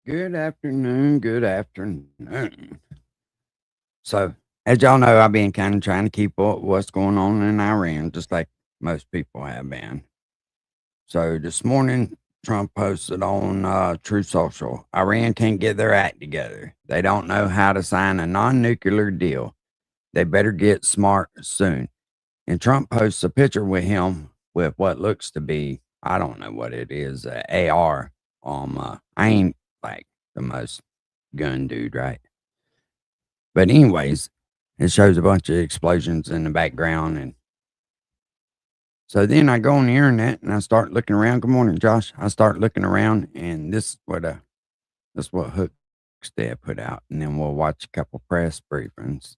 Good afternoon. Good afternoon. So, as y'all know, I've been kind of trying to keep up with what's going on in Iran, just like most people have been. So, this morning, Trump posted on True Social Iran can't get their act together. They don't know how to sign a non nuclear deal. They better get smart soon. And Trump posts a picture with him with what looks to be, I don't know what it is, a AR. I ain't like the most gun dude, right? But anyways, it shows a bunch of explosions in the background, and so then I go on the internet and I start looking around. Good morning, Josh. I start looking around, and this what Hookstead put out, and then we'll watch a couple press briefings.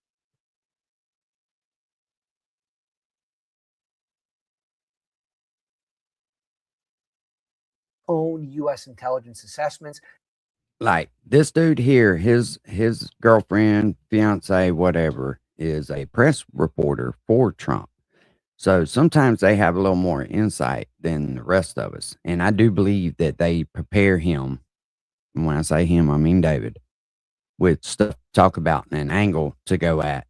Own U.S. intelligence assessments. Like this dude here, his girlfriend, fiance, whatever, is a press reporter for Trump. So sometimes they have a little more insight than the rest of us. And I do believe that they prepare him. And when I say him, I mean David, with stuff to talk about and an angle to go at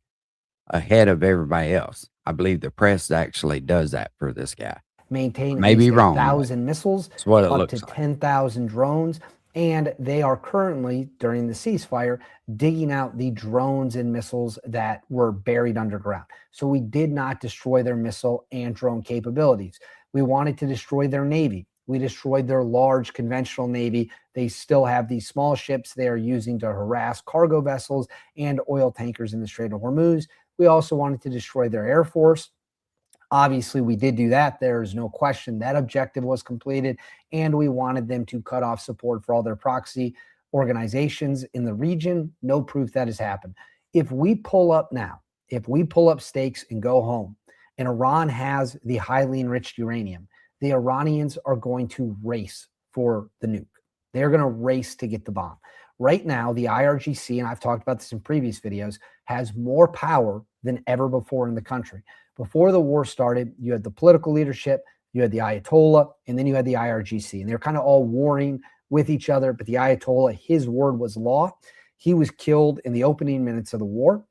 ahead of everybody else. I believe the press actually does that for this guy. Maintain at Maybe least wrong. 1,000 missiles, That's what it up looks to like. 10,000 drones. And they are currently, during the ceasefire, digging out the drones and missiles that were buried underground. So we did not destroy their missile and drone capabilities. We wanted to destroy their Navy. We destroyed their large conventional Navy. They still have these small ships they are using to harass cargo vessels and oil tankers in the Strait of Hormuz. We also wanted to destroy their Air Force. Obviously, we did do that. There's no question that objective was completed, and we wanted them to cut off support for all their proxy organizations in the region. No proof that has happened. If we pull up now, if we pull up stakes and go home, and Iran has the highly enriched uranium, the Iranians are going to race for the nuke. They're going to race to get the bomb. Right now, the IRGC, and I've talked about this in previous videos, has more power than ever before in the country. Before the war started, you had the political leadership, you had the Ayatollah, and then you had the IRGC. And they're kind of all warring with each other. But the Ayatollah, his word was law. He was killed in the opening minutes of the war.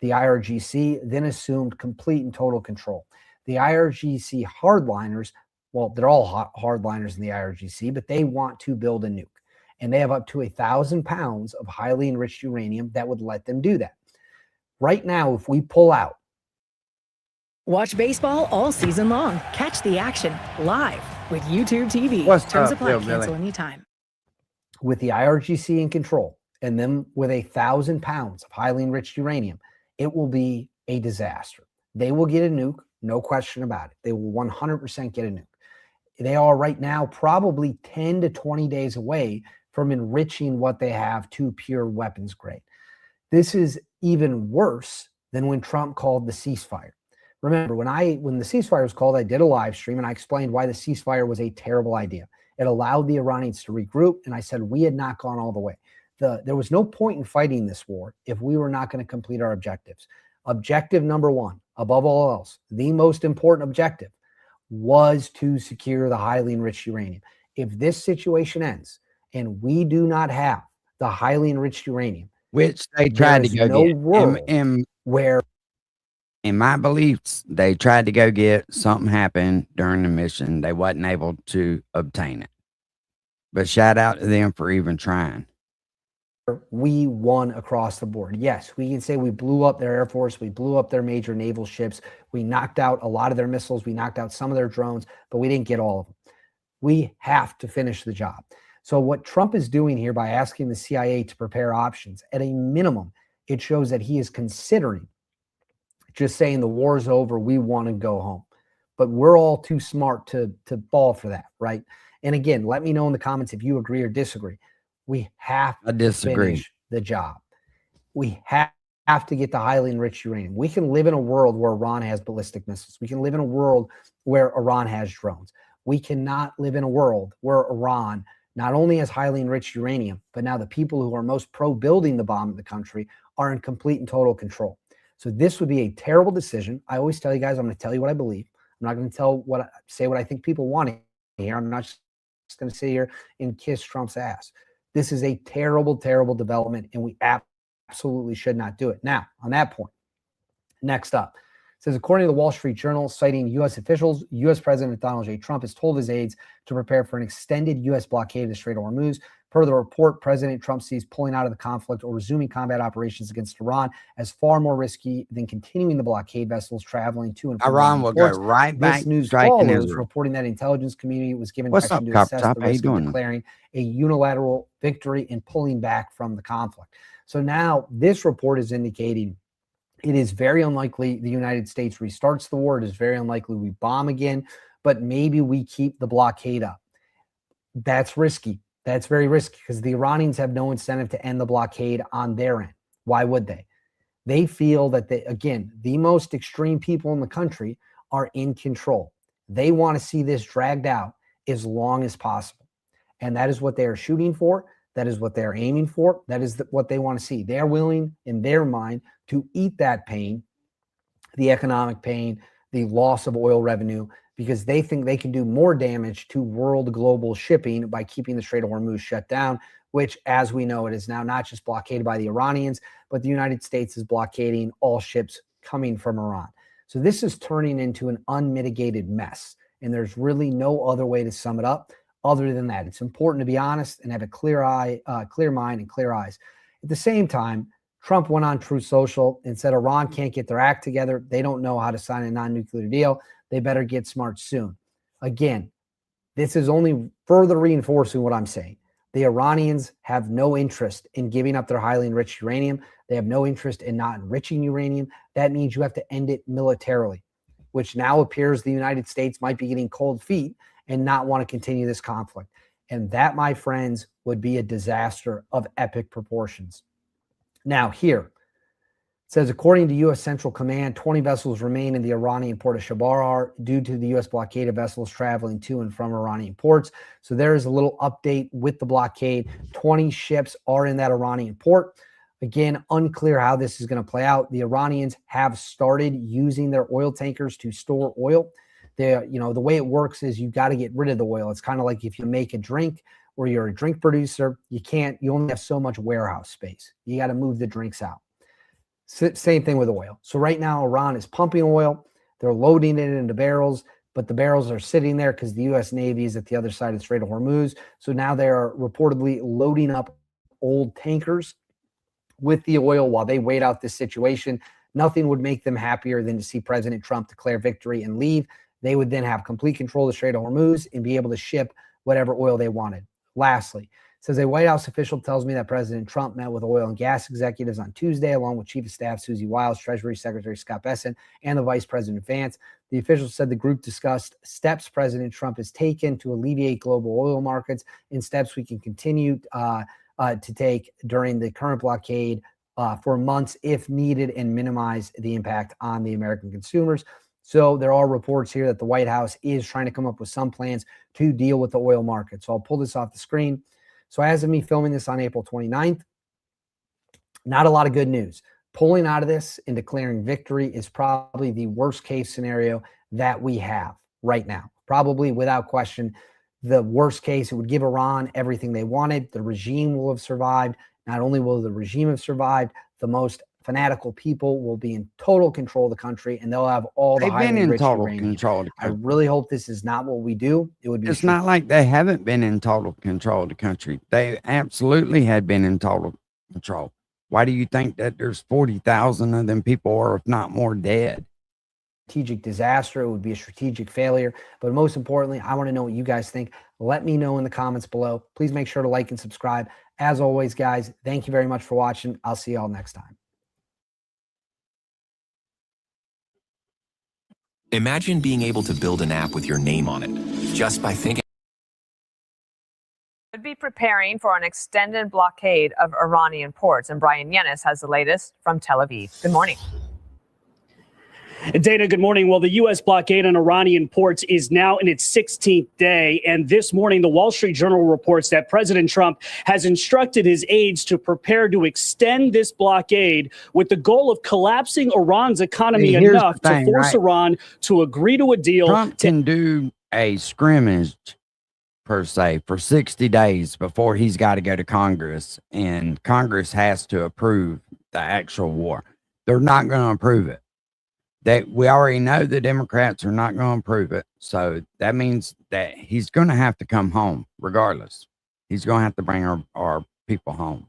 The IRGC then assumed complete and total control. The IRGC hardliners, well, they're all hardliners in the IRGC, but they want to build a nuke. And they have up to 1,000 pounds of highly enriched uranium that would let them do that. Right now, if we pull out, watch baseball all season long. Catch the action live with YouTube TV. What's Terms up, apply. Bill Cancel Billy? anytime. with the IRGC in control and them with 1,000 pounds of highly enriched uranium, it will be a disaster. They will get a nuke, no question about it. They will 100% get a nuke. They are right now probably 10 to 20 days away from enriching what they have to pure weapons grade. This is even worse than when Trump called the ceasefire. Remember, when the ceasefire was called, I did a live stream and I explained why the ceasefire was a terrible idea. It allowed the Iranians to regroup, and I said we had not gone all the way. There was no point in fighting this war if we were not going to complete our objectives. Objective number one, above all else, the most important objective, was to secure the highly enriched uranium. If this situation ends and we do not have the highly enriched uranium, Which they there tried to is go no get. world In where my beliefs, they tried to go get something happened during the mission. They wasn't able to obtain it. But shout out to them for even trying. we won across the board. Yes, we can say we blew up their Air Force, we blew up their major naval ships, we knocked out a lot of their missiles, we knocked out some of their drones, but we didn't get all of them. We have to finish the job. So what Trump is doing here by asking the CIA to prepare options, at a minimum, it shows that he is considering just saying the war's over, we want to go home. But we're all too smart to fall for that, right? And again, let me know in the comments if you agree or disagree. We have I to disagree. finish the job. We have to get the highly enriched uranium. We can live in a world where Iran has ballistic missiles. We can live in a world where Iran has drones. We cannot live in a world where Iran not only has highly enriched uranium, but now the people who are most pro building the bomb in the country are in complete and total control. So this would be a terrible decision. I always tell you guys, I'm going to tell you what I believe. I'm not going to say what I think people want to hear. I'm not just going to sit here and kiss Trump's ass. This is a terrible, terrible development, and we absolutely should not do it. Now, on that point, next up, it says, according to the Wall Street Journal, citing U.S. officials, U.S. President Donald J. Trump has told his aides to prepare for an extended U.S. blockade of the Strait of Hormuz. Per the report, President Trump sees pulling out of the conflict or resuming combat operations against Iran as far more risky than continuing the blockade vessels traveling to and from Iran will go ports. right back This news striking follows Israel. reporting that intelligence community was given What's direction up, to Cop assess Top? the How you risk of doing? declaring a unilateral victory and pulling back from the conflict. So now this report is indicating it is very unlikely the United States restarts the war. It is very unlikely we bomb again, but maybe we keep the blockade up. That's risky. That's very risky because the Iranians have no incentive to end the blockade on their end. Why would they? They feel that again, the most extreme people in the country are in control. They want to see this dragged out as long as possible. And that is what they are shooting for. That is what they're aiming for. That is what they want to see. They are willing, in their mind, to eat that pain, the economic pain, the loss of oil revenue, because they think they can do more damage to world global shipping by keeping the Strait of Hormuz shut down, which, as we know, it is now not just blockaded by the Iranians, but the United States is blockading all ships coming from Iran. So this is turning into an unmitigated mess. And there's really no other way to sum it up other than that. It's important to be honest and have a clear mind and clear eyes. At the same time, Trump went on Truth Social and said Iran can't get their act together. They don't know how to sign a non-nuclear deal. They better get smart soon. Again, this is only further reinforcing what I'm saying. The Iranians have no interest in giving up their highly enriched uranium. They have no interest in not enriching uranium. That means you have to end it militarily, which now appears the United States might be getting cold feet and not want to continue this conflict. And that, my friends, would be a disaster of epic proportions. Now, here, it says, according to U.S. Central Command, 20 vessels remain in the Iranian port of Shabarar due to the U.S. blockade of vessels traveling to and from Iranian ports. So there is a little update with the blockade. 20 ships are in that Iranian port. Again, unclear how this is going to play out. The Iranians have started using their oil tankers to store oil. The way it works is you got to get rid of the oil. It's kind of like if you make a drink or you're a drink producer, you only have so much warehouse space. You got to move the drinks out. Same thing with oil. So right now, Iran is pumping oil. They're loading it into barrels, but the barrels are sitting there because the U.S. Navy is at the other side of the Strait of Hormuz. So now they are reportedly loading up old tankers with the oil while they wait out this situation. Nothing would make them happier than to see President Trump declare victory and leave. They would then have complete control of the Strait of Hormuz and be able to ship whatever oil they wanted. Lastly, it says a White House official tells me that President Trump met with oil and gas executives on Tuesday, along with Chief of Staff Susie Wiles, Treasury Secretary Scott Bessent, and the Vice President Vance. The official said the group discussed steps President Trump has taken to alleviate global oil markets and steps we can continue to take during the current blockade for months if needed and minimize the impact on the American consumers. So there are reports here that the White House is trying to come up with some plans to deal with the oil market. So I'll pull this off the screen. So as of me filming this on April 29th, not a lot of good news. Pulling out of this and declaring victory is probably the worst case scenario that we have right now. Probably without question, the worst case. It would give Iran everything they wanted. The regime will have survived. Not only will the regime have survived, the most fanatical people will be in total control of the country, and they'll have all the highly enriched uranium. I really hope this is not what we do. It would be. It's not like they haven't been in total control of the country. They absolutely had been in total control. Why do you think that there's 40,000 of them people, or if not more, dead? Strategic disaster. It would be a strategic failure. But most importantly, I want to know what you guys think. Let me know in the comments below. Please make sure to like and subscribe. As always, guys, thank you very much for watching. I'll see you all next time. Imagine being able to build an app with your name on it just by thinking. Could be preparing for an extended blockade of Iranian ports. And Brian Yennis has the latest from Tel Aviv. Good morning. Dana, good morning. Well, the U.S. blockade on Iranian ports is now in its 16th day. And this morning, the Wall Street Journal reports that President Trump has instructed his aides to prepare to extend this blockade with the goal of collapsing Iran's economy enough to force Iran to agree to a deal. Trump can do a scrimmage per se, for 60 days before he's got to go to Congress, and Congress has to approve the actual war. They're not going to approve it. We already know the Democrats are not going to approve it. So that means that he's going to have to come home regardless. He's going to have to bring our people home.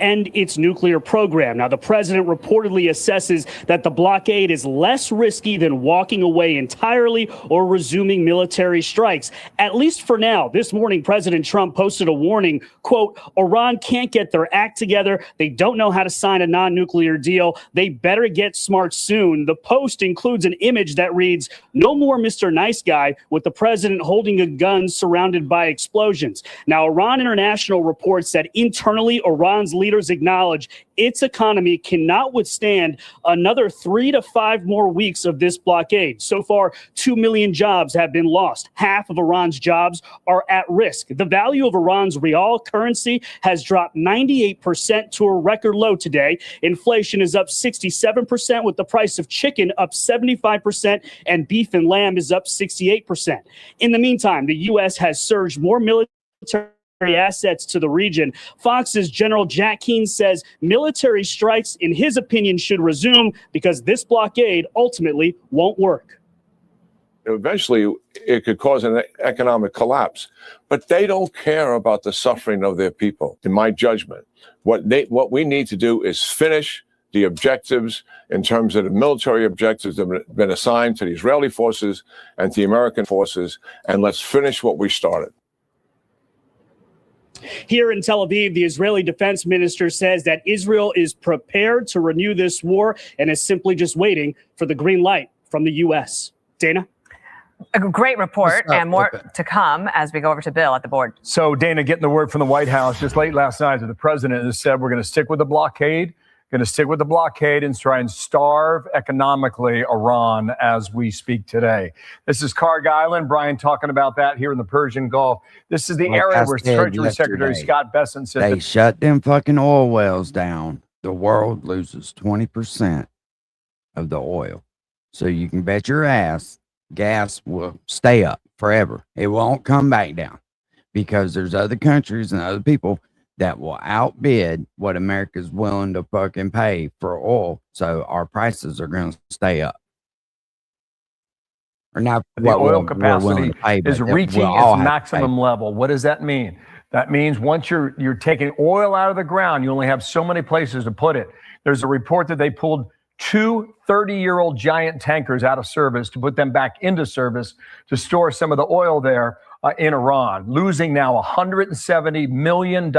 And its nuclear program. Now, the president reportedly assesses that the blockade is less risky than walking away entirely or resuming military strikes, at least for now. This morning, President Trump posted a warning, quote, Iran can't get their act together. They don't know how to sign a non-nuclear deal. They better get smart soon. The post includes an image that reads, no more Mr. Nice Guy, with the president holding a gun surrounded by explosions. Now, Iran International reports that internally, Iran's leaders acknowledge its economy cannot withstand another 3 to 5 more weeks of this blockade. So far, 2 million jobs have been lost. Half of Iran's jobs are at risk. The value of Iran's real currency has dropped 98% to a record low today. Inflation is up 67%, with the price of chicken up 75%, and beef and lamb is up 68%. In the meantime, the U.S. has surged more military assets to the region. Fox's General Jack Keane says military strikes, in his opinion, should resume because this blockade ultimately won't work. Eventually, it could cause an economic collapse, but they don't care about the suffering of their people, in my judgment. What we need to do is finish the objectives in terms of the military objectives that have been assigned to the Israeli forces and to the American forces, and let's finish what we started. Here in Tel Aviv, the Israeli defense minister says that Israel is prepared to renew this war and is simply just waiting for the green light from the U.S. Dana? A great report, and more to come as we go over to Bill at the board. So, Dana, getting the word from the White House just late last night that the president has said we're going to stick with the blockade. Going to stick with the blockade and try and starve economically Iran as we speak today. This is Karg Island. Brian talking about that here in the Persian Gulf. This is the area where Treasury Secretary Scott Bessent said they shut them fucking oil wells down. The world loses 20% of the oil. So you can bet your ass gas will stay up forever. It won't come back down because there's other countries and other people that will outbid what America's willing to fucking pay for oil. So our prices are going to stay up. Or not the oil capacity is reaching its maximum level. What does that mean? That means once you're taking oil out of the ground, you only have so many places to put it. There's a report that they pulled 2 30-year-old giant tankers out of service to put them back into service to store some of the oil there in Iran, losing now $170 million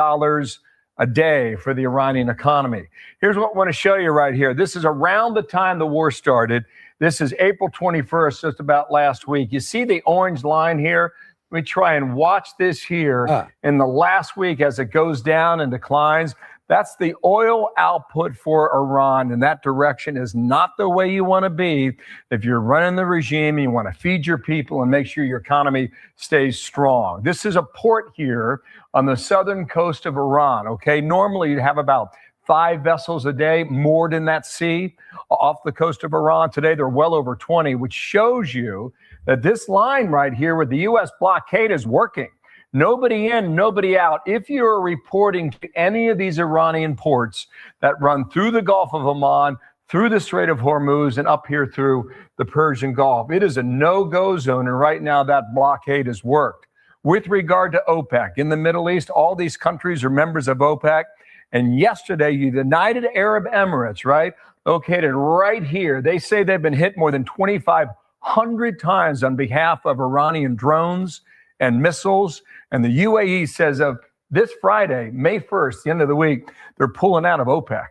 a day for the Iranian economy. Here's what I want to show you right here. This is around the time the war started. This is April 21st, just about last week. You see the orange line here? Let me try and watch this here in the last week as it goes down and declines. That's the oil output for Iran, and that direction is not the way you want to be if you're running the regime and you want to feed your people and make sure your economy stays strong. This is a port here on the southern coast of Iran, okay? Normally you'd have about 5 vessels a day moored in that sea off the coast of Iran. Today they're well over 20, which shows you that this line right here with the U.S. blockade is working. Nobody in, nobody out. If you're reporting to any of these Iranian ports that run through the Gulf of Oman, through the Strait of Hormuz, and up here through the Persian Gulf, it is a no-go zone, and right now that blockade has worked. With regard to OPEC, in the Middle East, all these countries are members of OPEC, and yesterday, the United Arab Emirates, right, located right here, they say they've been hit more than 2,500 times on behalf of Iranian drones and missiles. And the UAE says of this Friday, May 1st, the end of the week, they're pulling out of OPEC.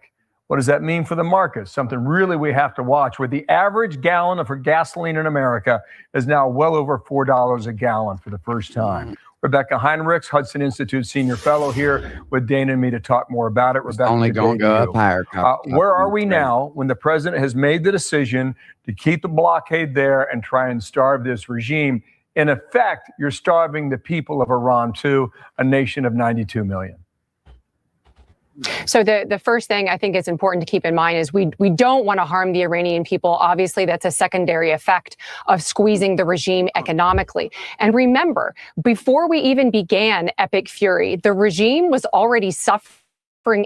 What does that mean for the market? Something really we have to watch, where the average gallon for gasoline in America is now well over $4 a gallon for the first time. Rebecca Heinrichs, Hudson Institute Senior Fellow, here with Dana and me to talk more about it. Rebecca, only going to go up higher. Where are we now when the president has made the decision to keep the blockade there and try and starve this regime? In effect, you're starving the people of Iran too, a nation of 92 million. So the first thing I think is important to keep in mind is we don't want to harm the Iranian people. Obviously, that's a secondary effect of squeezing the regime economically. And remember, before we even began Epic Fury, the regime was already suffering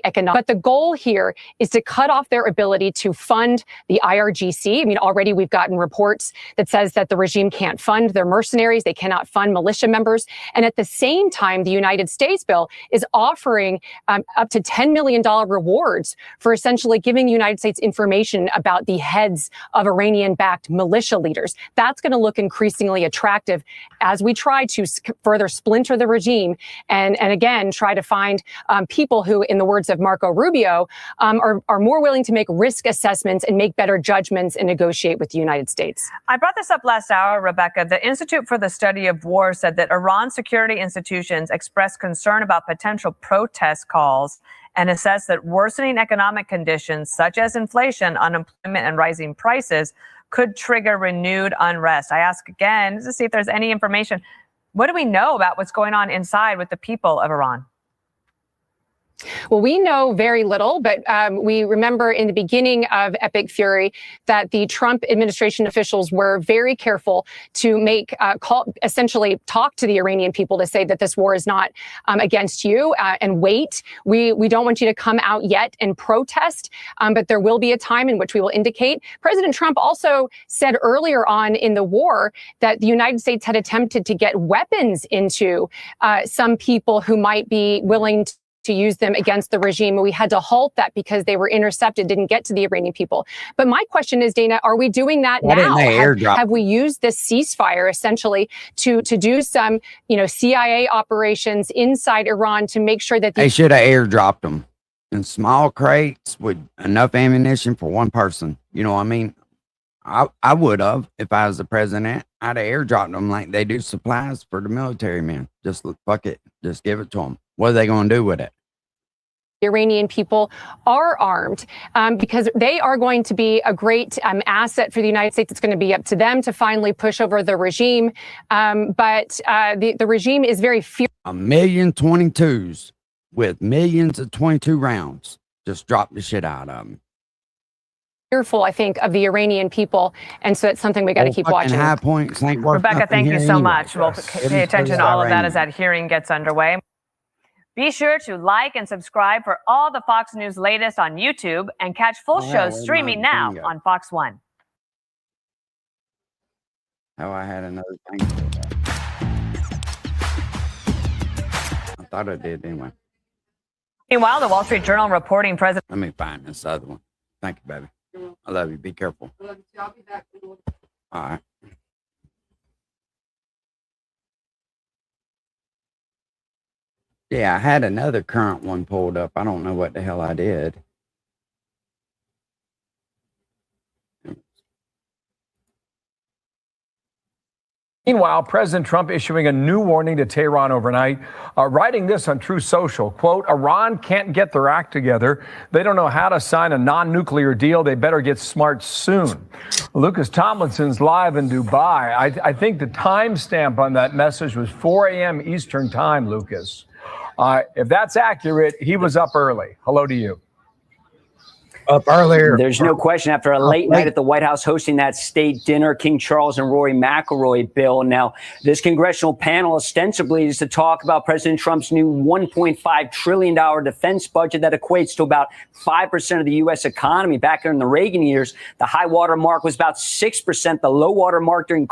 economic. But the goal here is to cut off their ability to fund the IRGC. I mean, already we've gotten reports that says that the regime can't fund their mercenaries. They cannot fund militia members. And at the same time, the United States bill is offering up to $10 million rewards for essentially giving the United States information about the heads of Iranian-backed militia leaders. That's going to look increasingly attractive as we try to further splinter the regime and again, try to find people who, in the words of Marco Rubio, are more willing to make risk assessments and make better judgments and negotiate with the United States. I brought this up last hour, Rebecca. The Institute for the Study of War said that Iran's security institutions expressed concern about potential protest calls and assessed that worsening economic conditions such as inflation, unemployment, and rising prices could trigger renewed unrest. I ask again to see if there's any information. What do we know about what's going on inside with the people of Iran? Well, we know very little, but we remember in the beginning of Epic Fury that the Trump administration officials were very careful to make essentially talk to the Iranian people to say that this war is not against you and wait. We don't want you to come out yet and protest, but there will be a time in which we will indicate. President Trump also said earlier on in the war that the United States had attempted to get weapons into some people who might be willing to use them against the regime. We had to halt that because they were intercepted, didn't get to the Iranian people. But my question is, Dana, are we doing that now? Have we used this ceasefire essentially to do some, CIA operations inside Iran to make sure that they should have airdropped them in small crates with enough ammunition for one person? You know what I mean? I would have, if I was the president, I'd have airdropped them like they do supplies for the military men. Just fuck it. Just give it to them. What are they going to do with it? Iranian people are armed because they are going to be a great asset for the United States. It's going to be up to them to finally push over the regime. But the regime is very fearful. 1,022s with millions of 22 rounds. Just drop the shit out of them. Fearful, I think, of the Iranian people. And so it's something we got to keep watching. High points ain't worth Rebecca, thank you so anyway. much. We'll pay attention to all of that as that hearing gets underway. Be sure to like and subscribe for all the Fox News latest on YouTube and catch full shows streaming now on Fox One. Oh, I had another thing. I thought I did anyway. Meanwhile, the Wall Street Journal reporting President. Let me find this other one. Thank you, baby. I love you. Be careful. All right. Yeah, I had another current one pulled up. I don't know what the hell I did. Meanwhile, President Trump issuing a new warning to Tehran overnight, writing this on Truth Social, quote, Iran can't get their act together. They don't know how to sign a non-nuclear deal. They better get smart soon. Lucas Tomlinson's live in Dubai. I think the timestamp on that message was 4 a.m. Eastern time, Lucas. If that's accurate, he was up early. Hello to you. Up earlier. There's no question after a late night at the White House hosting that state dinner, King Charles and Rory McIlroy, Bill. Now, this congressional panel ostensibly is to talk about President Trump's new $1.5 trillion defense budget that equates to about 5% of the U.S. economy. Back in the Reagan years, the high water mark was about 6%. The low water mark during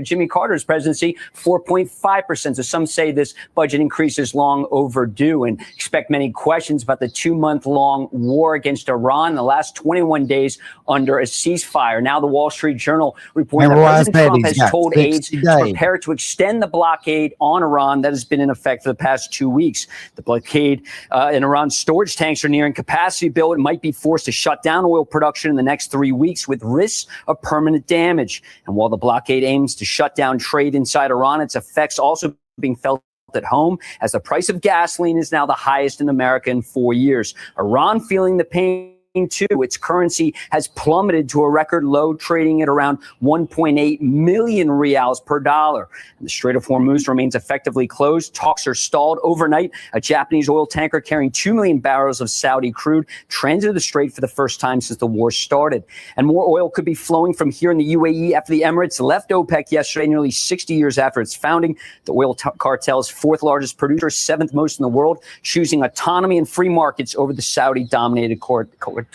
Jimmy Carter's presidency, 4.5%. So some say this budget increase is long overdue and expect many questions about the 2-month-long war against Iran in the last 21 days under a ceasefire. Now the Wall Street Journal reports that President Trump has told aides to prepare to extend the blockade on Iran that has been in effect for the past 2 weeks. The blockade in Iran's storage tanks are nearing capacity. Bill, it might be forced to shut down oil production in the next 3 weeks with risks of permanent damage. And while the blockade aims to shut down trade inside Iran, its effects also being felt at home as the price of gasoline is now the highest in America in 4 years. Iran feeling the pain too. Its currency has plummeted to a record low, trading at around 1.8 million rials per dollar. And the Strait of Hormuz remains effectively closed. Talks are stalled overnight. A Japanese oil tanker carrying 2 million barrels of Saudi crude transited the strait for the first time since the war started. And more oil could be flowing from here in the UAE after the Emirates left OPEC yesterday, nearly 60 years after its founding. The oil cartel's fourth largest producer, seventh most in the world, choosing autonomy and free markets over the Saudi-dominated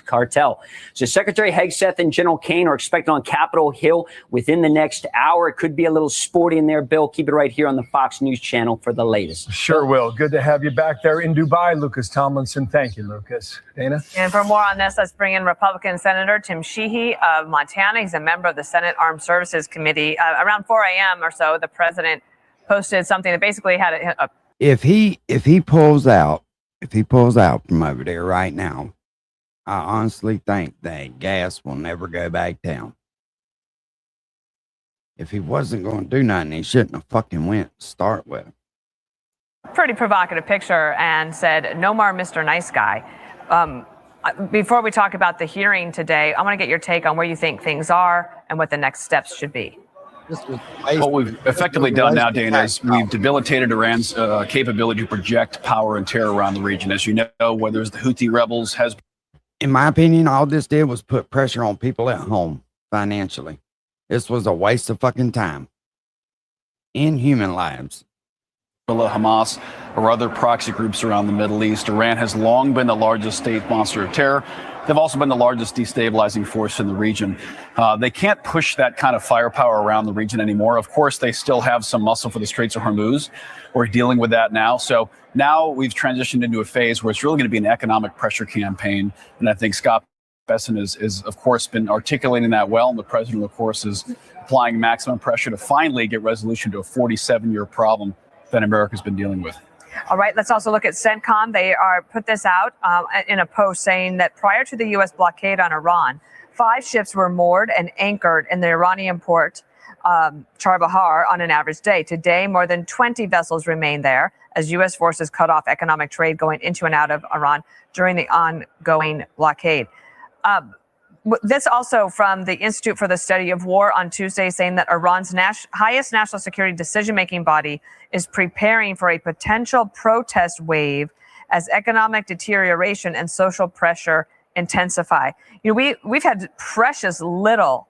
cartel. So Secretary Hegseth and General Kane are expected on Capitol Hill within the next hour. It could be a little sporty in there, Bill. Keep it right here on the Fox News channel for the latest. Sure will. Good to have you back there in Dubai, Lucas Tomlinson. Thank you, Lucas. Dana? And for more on this, let's bring in Republican Senator Tim Sheehy of Montana. He's a member of the Senate Armed Services Committee. Around 4 a.m. or so, the president posted something that basically had a if he pulls out from over there right now, I honestly think that gas will never go back down. If he wasn't going to do nothing, he shouldn't have fucking went to start with. pretty provocative picture and said, "No more Mr. Nice Guy." Before we talk about the hearing today, I want to get your take on where you think things are and what the next steps should be. What we've effectively done now, Dana, is we've debilitated Iran's capability to project power and terror around the region. As you know, whether it's the Houthi rebels, has. In my opinion, all this did was put pressure on people at home financially. This was a waste of fucking time in human lives. Hamas or other proxy groups around the Middle East. Iran has long been the largest state monster of terror. They've also been the largest destabilizing force in the region. They can't push that kind of firepower around the region anymore. Of course, they still have some muscle for the Straits of Hormuz. We're dealing with that now. So now we've transitioned into a phase where it's really going to be an economic pressure campaign. And I think Scott Bessent is of course, been articulating that well. And the president, of course, is applying maximum pressure to finally get resolution to a 47-year problem that America's been dealing with. All right, let's also look at CENTCOM. They put this out in a post saying that prior to the U.S. blockade on Iran, 5 ships were moored and anchored in the Iranian port Charbahar on an average day. Today, more than 20 vessels remain there as U.S. forces cut off economic trade going into and out of Iran during the ongoing blockade. This also from the Institute for the Study of War on Tuesday, saying that Iran's highest national security decision-making body is preparing for a potential protest wave as economic deterioration and social pressure intensify. You know, we've had precious little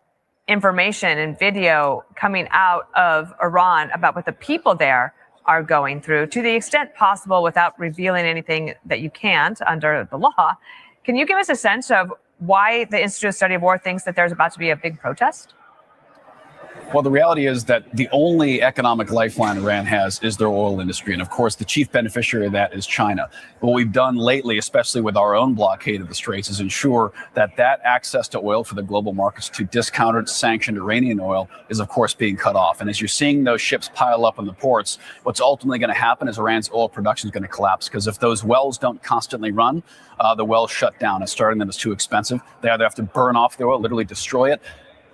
information and video coming out of Iran about what the people there are going through, to the extent possible without revealing anything that you can't under the law. Can you give us a sense of why the Institute of Study of War thinks that there's about to be a big protest? Well, the reality is that the only economic lifeline Iran has is their oil industry. And of course, the chief beneficiary of that is China. What we've done lately, especially with our own blockade of the Straits, is ensure that that access to oil for the global markets to discounted, sanctioned Iranian oil is, of course, being cut off. And as you're seeing those ships pile up in the ports, what's ultimately going to happen is Iran's oil production is going to collapse, because if those wells don't constantly run, the wells shut down, and starting them is too expensive. They either have to burn off the oil, literally destroy it,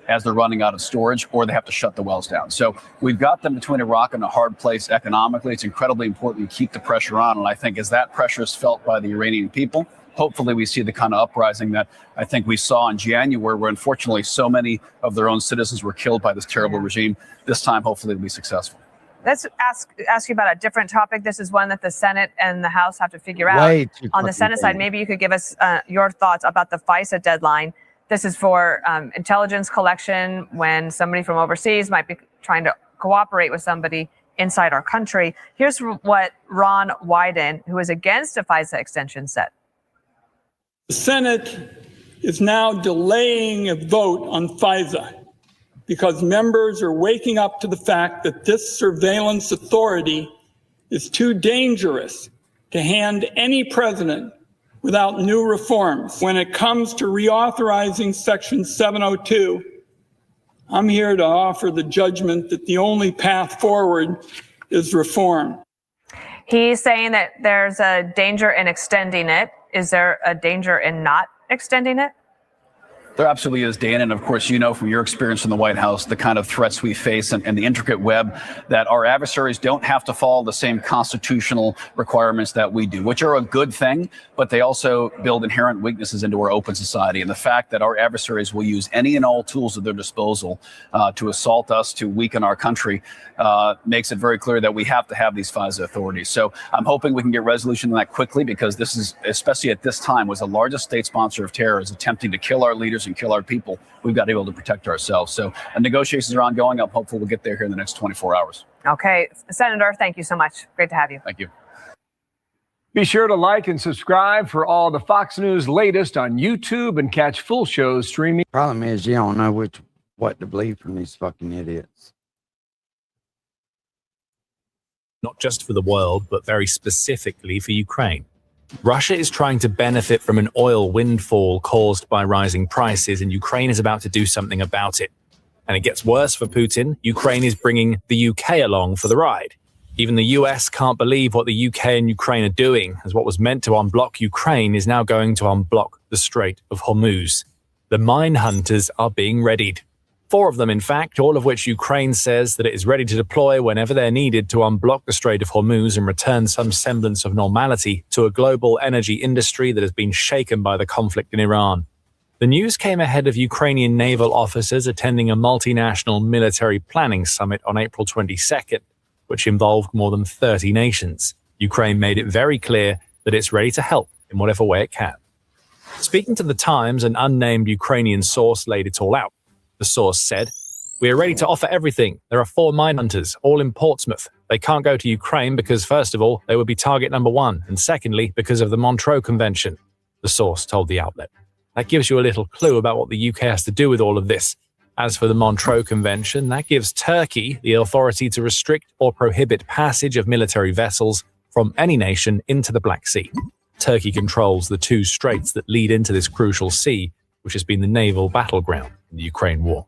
as they're running out of storage, or they have to shut the wells down. So we've got them between a rock and a hard place economically. It's incredibly important to keep the pressure on. And I think as that pressure is felt by the Iranian people, hopefully we see the kind of uprising that I think we saw in January, where unfortunately so many of their own citizens were killed by this terrible regime. This time, hopefully it'll be successful. Let's ask you about a different topic. This is one that the Senate and the House have to figure out. On the Senate side, maybe you could give us your thoughts about the FISA deadline. This is for intelligence collection when somebody from overseas might be trying to cooperate with somebody inside our country. Here's what Ron Wyden, who is against a FISA extension, said. The Senate is now delaying a vote on FISA because members are waking up to the fact that this surveillance authority is too dangerous to hand any president without new reforms. When it comes to reauthorizing Section 702, I'm here to offer the judgment that the only path forward is reform. He's saying that there's a danger in extending it. Is there a danger in not extending it? There absolutely is, Dan. And of course, you know from your experience in the White House, the kind of threats we face and the intricate web that our adversaries don't have to follow the same constitutional requirements that we do, which are a good thing, but they also build inherent weaknesses into our open society. And the fact that our adversaries will use any and all tools at their disposal to assault us, to weaken our country, makes it very clear that we have to have these FISA authorities. So I'm hoping we can get resolution on that quickly, because this is, especially at this time, was the largest state sponsor of terror is attempting to kill our leaders and kill our people. We've got to be able to protect ourselves. So negotiations are ongoing. I'm hopeful we'll get there here in the next 24 hours. Okay. Senator, thank you so much. Great to have you. Thank you. Be sure to like and subscribe for all the Fox News latest on YouTube and catch full shows streaming. Problem is, you don't know what to believe from these fucking idiots. Not just for the world, but very specifically for Ukraine. Russia is trying to benefit from an oil windfall caused by rising prices, and Ukraine is about to do something about it. And it gets worse for Putin. Ukraine is bringing the UK along for the ride. Even the US can't believe what the UK and Ukraine are doing, as what was meant to unblock Ukraine is now going to unblock the Strait of Hormuz. The mine hunters are being readied. 4 of them, in fact, all of which Ukraine says that it is ready to deploy whenever they're needed to unblock the Strait of Hormuz and return some semblance of normality to a global energy industry that has been shaken by the conflict in Iran. The news came ahead of Ukrainian naval officers attending a multinational military planning summit on April 22nd, which involved more than 30 nations. Ukraine made it very clear that it's ready to help in whatever way it can. Speaking to The Times, an unnamed Ukrainian source laid it all out. The source said, "We are ready to offer everything. There are 4 mine hunters, all in Portsmouth. They can't go to Ukraine because, first of all, they would be target number 1, and secondly, because of the Montreux Convention," the source told the outlet. That gives you a little clue about what the UK has to do with all of this. As for the Montreux Convention, that gives Turkey the authority to restrict or prohibit passage of military vessels from any nation into the Black Sea. Turkey controls the 2 straits that lead into this crucial sea, which has been the naval battleground in the Ukraine war.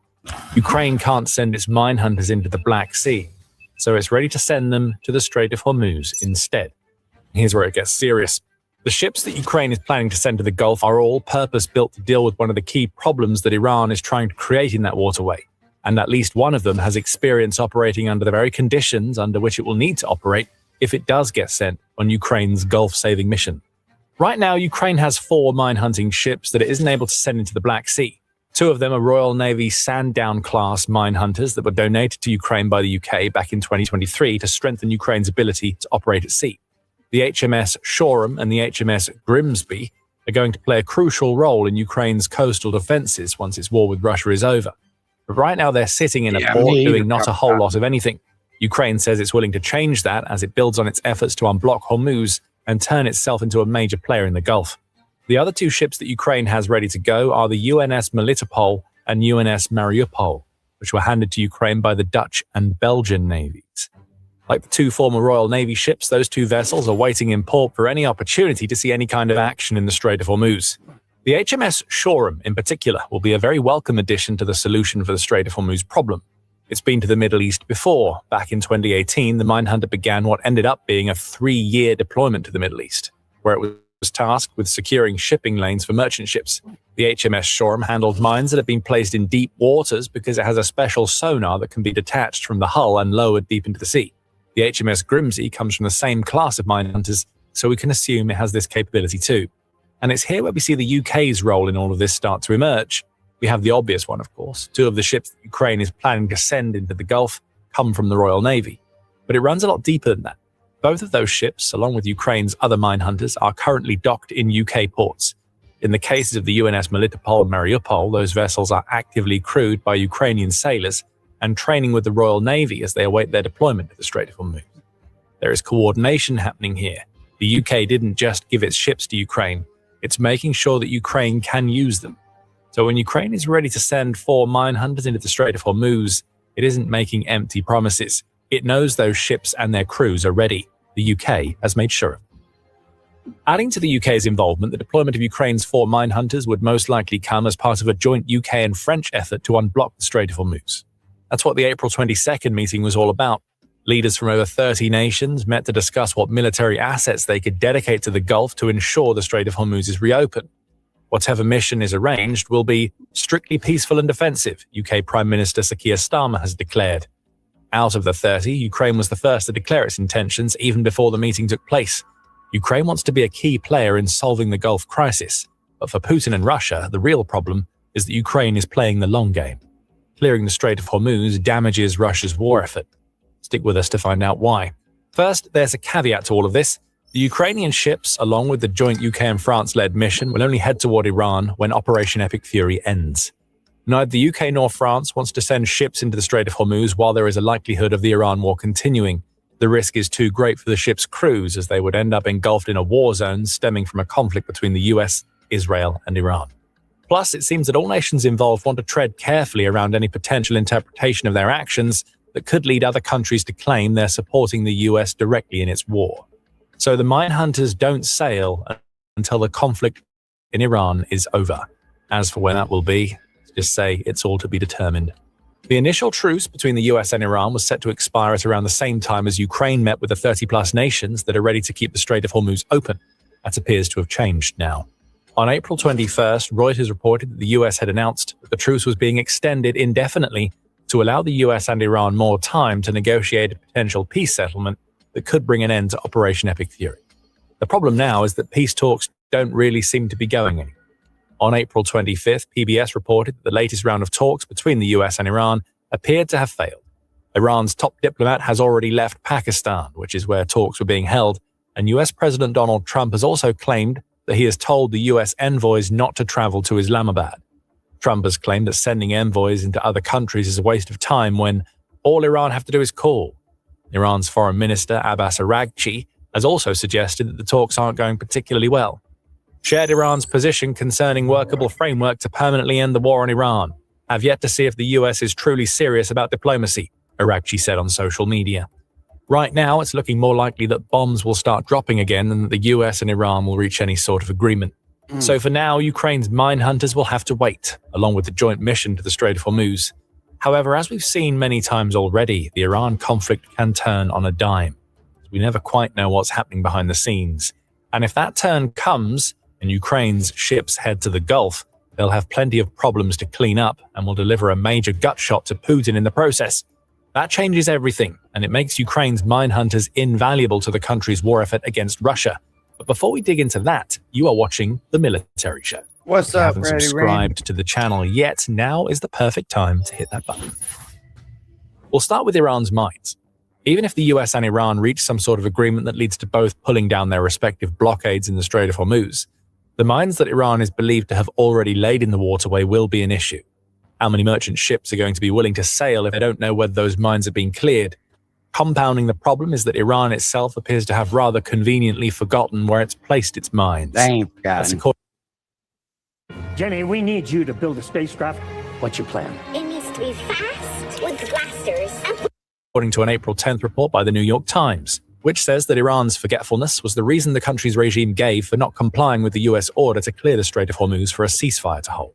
Ukraine can't send its mine hunters into the Black Sea, so it's ready to send them to the Strait of Hormuz instead. Here's where it gets serious. The ships that Ukraine is planning to send to the Gulf are all purpose-built to deal with one of the key problems that Iran is trying to create in that waterway, and at least one of them has experience operating under the very conditions under which it will need to operate if it does get sent on Ukraine's Gulf-saving mission. Right now, Ukraine has 4 mine-hunting ships that it isn't able to send into the Black Sea. 2 of them are Royal Navy Sandown-class mine hunters that were donated to Ukraine by the UK back in 2023 to strengthen Ukraine's ability to operate at sea. The HMS Shoreham and the HMS Grimsby are going to play a crucial role in Ukraine's coastal defenses once its war with Russia is over. But right now, they're sitting in a port doing not a whole lot of anything. Ukraine says it's willing to change that as it builds on its efforts to unblock Hormuz and turn itself into a major player in the Gulf. The other 2 ships that Ukraine has ready to go are the UNS Melitopol and UNS Mariupol, which were handed to Ukraine by the Dutch and Belgian navies. Like the 2 former Royal Navy ships, those 2 vessels are waiting in port for any opportunity to see any kind of action in the Strait of Hormuz. The HMS Shoreham, in particular, will be a very welcome addition to the solution for the Strait of Hormuz problem. It's been to the Middle East before. Back in 2018, the mine hunter began what ended up being a 3-year deployment to the Middle East, where it was tasked with securing shipping lanes for merchant ships. The HMS Shoreham handled mines that have been placed in deep waters because it has a special sonar that can be detached from the hull and lowered deep into the sea. The HMS Grimsby comes from the same class of mine hunters, so we can assume it has this capability too. And it's here where we see the UK's role in all of this start to emerge. We have the obvious one, of course. 2 of the ships that Ukraine is planning to send into the Gulf come from the Royal Navy. But it runs a lot deeper than that. Both of those ships, along with Ukraine's other mine hunters, are currently docked in UK ports. In the cases of the UNS Melitopol and Mariupol, those vessels are actively crewed by Ukrainian sailors and training with the Royal Navy as they await their deployment to the Strait of Hormuz. There is coordination happening here. The UK didn't just give its ships to Ukraine. It's making sure that Ukraine can use them. So when Ukraine is ready to send 4 mine hunters into the Strait of Hormuz, it isn't making empty promises. It knows those ships and their crews are ready. The UK has made sure of it. Adding to the UK's involvement, the deployment of Ukraine's 4 mine hunters would most likely come as part of a joint UK and French effort to unblock the Strait of Hormuz. That's what the April 22nd meeting was all about. Leaders from over 30 nations met to discuss what military assets they could dedicate to the Gulf to ensure the Strait of Hormuz is reopened. Whatever mission is arranged will be strictly peaceful and defensive, UK Prime Minister Sir Keir Starmer has declared. Out of the 30, Ukraine was the first to declare its intentions even before the meeting took place. Ukraine wants to be a key player in solving the Gulf crisis, but for Putin and Russia, the real problem is that Ukraine is playing the long game. Clearing the Strait of Hormuz damages Russia's war effort. Stick with us to find out why. First, there's a caveat to all of this. The Ukrainian ships, along with the joint UK and France-led mission, will only head toward Iran when Operation Epic Fury ends. Neither the UK nor France wants to send ships into the Strait of Hormuz while there is a likelihood of the Iran war continuing. The risk is too great for the ship's crews, as they would end up engulfed in a war zone stemming from a conflict between the US, Israel, and Iran. Plus, it seems that all nations involved want to tread carefully around any potential interpretation of their actions that could lead other countries to claim they're supporting the US directly in its war. So the mine hunters don't sail until the conflict in Iran is over. As for when that will be, just say it's all to be determined. The initial truce between the US and Iran was set to expire at around the same time as Ukraine met with the 30-plus nations that are ready to keep the Strait of Hormuz open. That appears to have changed now. On April 21st, Reuters reported that the US had announced that the truce was being extended indefinitely to allow the US and Iran more time to negotiate a potential peace settlement that could bring an end to Operation Epic Fury. The problem now is that peace talks don't really seem to be going anywhere. On April 25th, PBS reported that the latest round of talks between the US and Iran appeared to have failed. Iran's top diplomat has already left Pakistan, which is where talks were being held, and US President Donald Trump has also claimed that he has told the US envoys not to travel to Islamabad. Trump has claimed that sending envoys into other countries is a waste of time when all Iran have to do is call. Iran's Foreign Minister Abbas Araghchi has also suggested that the talks aren't going particularly well. Shared Iran's position concerning workable framework to permanently end the war on Iran. Have yet to see if the US is truly serious about diplomacy, Araghchi said on social media. Right now, it's looking more likely that bombs will start dropping again than that the US and Iran will reach any sort of agreement. So for now, Ukraine's mine hunters will have to wait, along with the joint mission to the Strait of Hormuz. However, as we've seen many times already, the Iran conflict can turn on a dime. We never quite know what's happening behind the scenes. And if that turn comes, and Ukraine's ships head to the Gulf, they'll have plenty of problems to clean up and will deliver a major gut shot to Putin in the process. That changes everything, and it makes Ukraine's mine hunters invaluable to the country's war effort against Russia. But before we dig into that, you are watching The Military Show. What's if you up, haven't Freddie subscribed to the channel yet, now is the perfect time to hit that button. We'll start with Iran's mines. Even if the US and Iran reach some sort of agreement that leads to both pulling down their respective blockades in the Strait of Hormuz, the mines that Iran is believed to have already laid in the waterway will be an issue. How many merchant ships are going to be willing to sail if they don't know whether those mines have been cleared? Compounding the problem is that Iran itself appears to have rather conveniently forgotten where it's placed its mines. They ain't forgotten. Jenny, we need you to build a spacecraft. What's your plan? It needs to be fast with blasters. According to an April 10th report by the New York Times, which says that Iran's forgetfulness was the reason the country's regime gave for not complying with the US order to clear the Strait of Hormuz for a ceasefire to hold.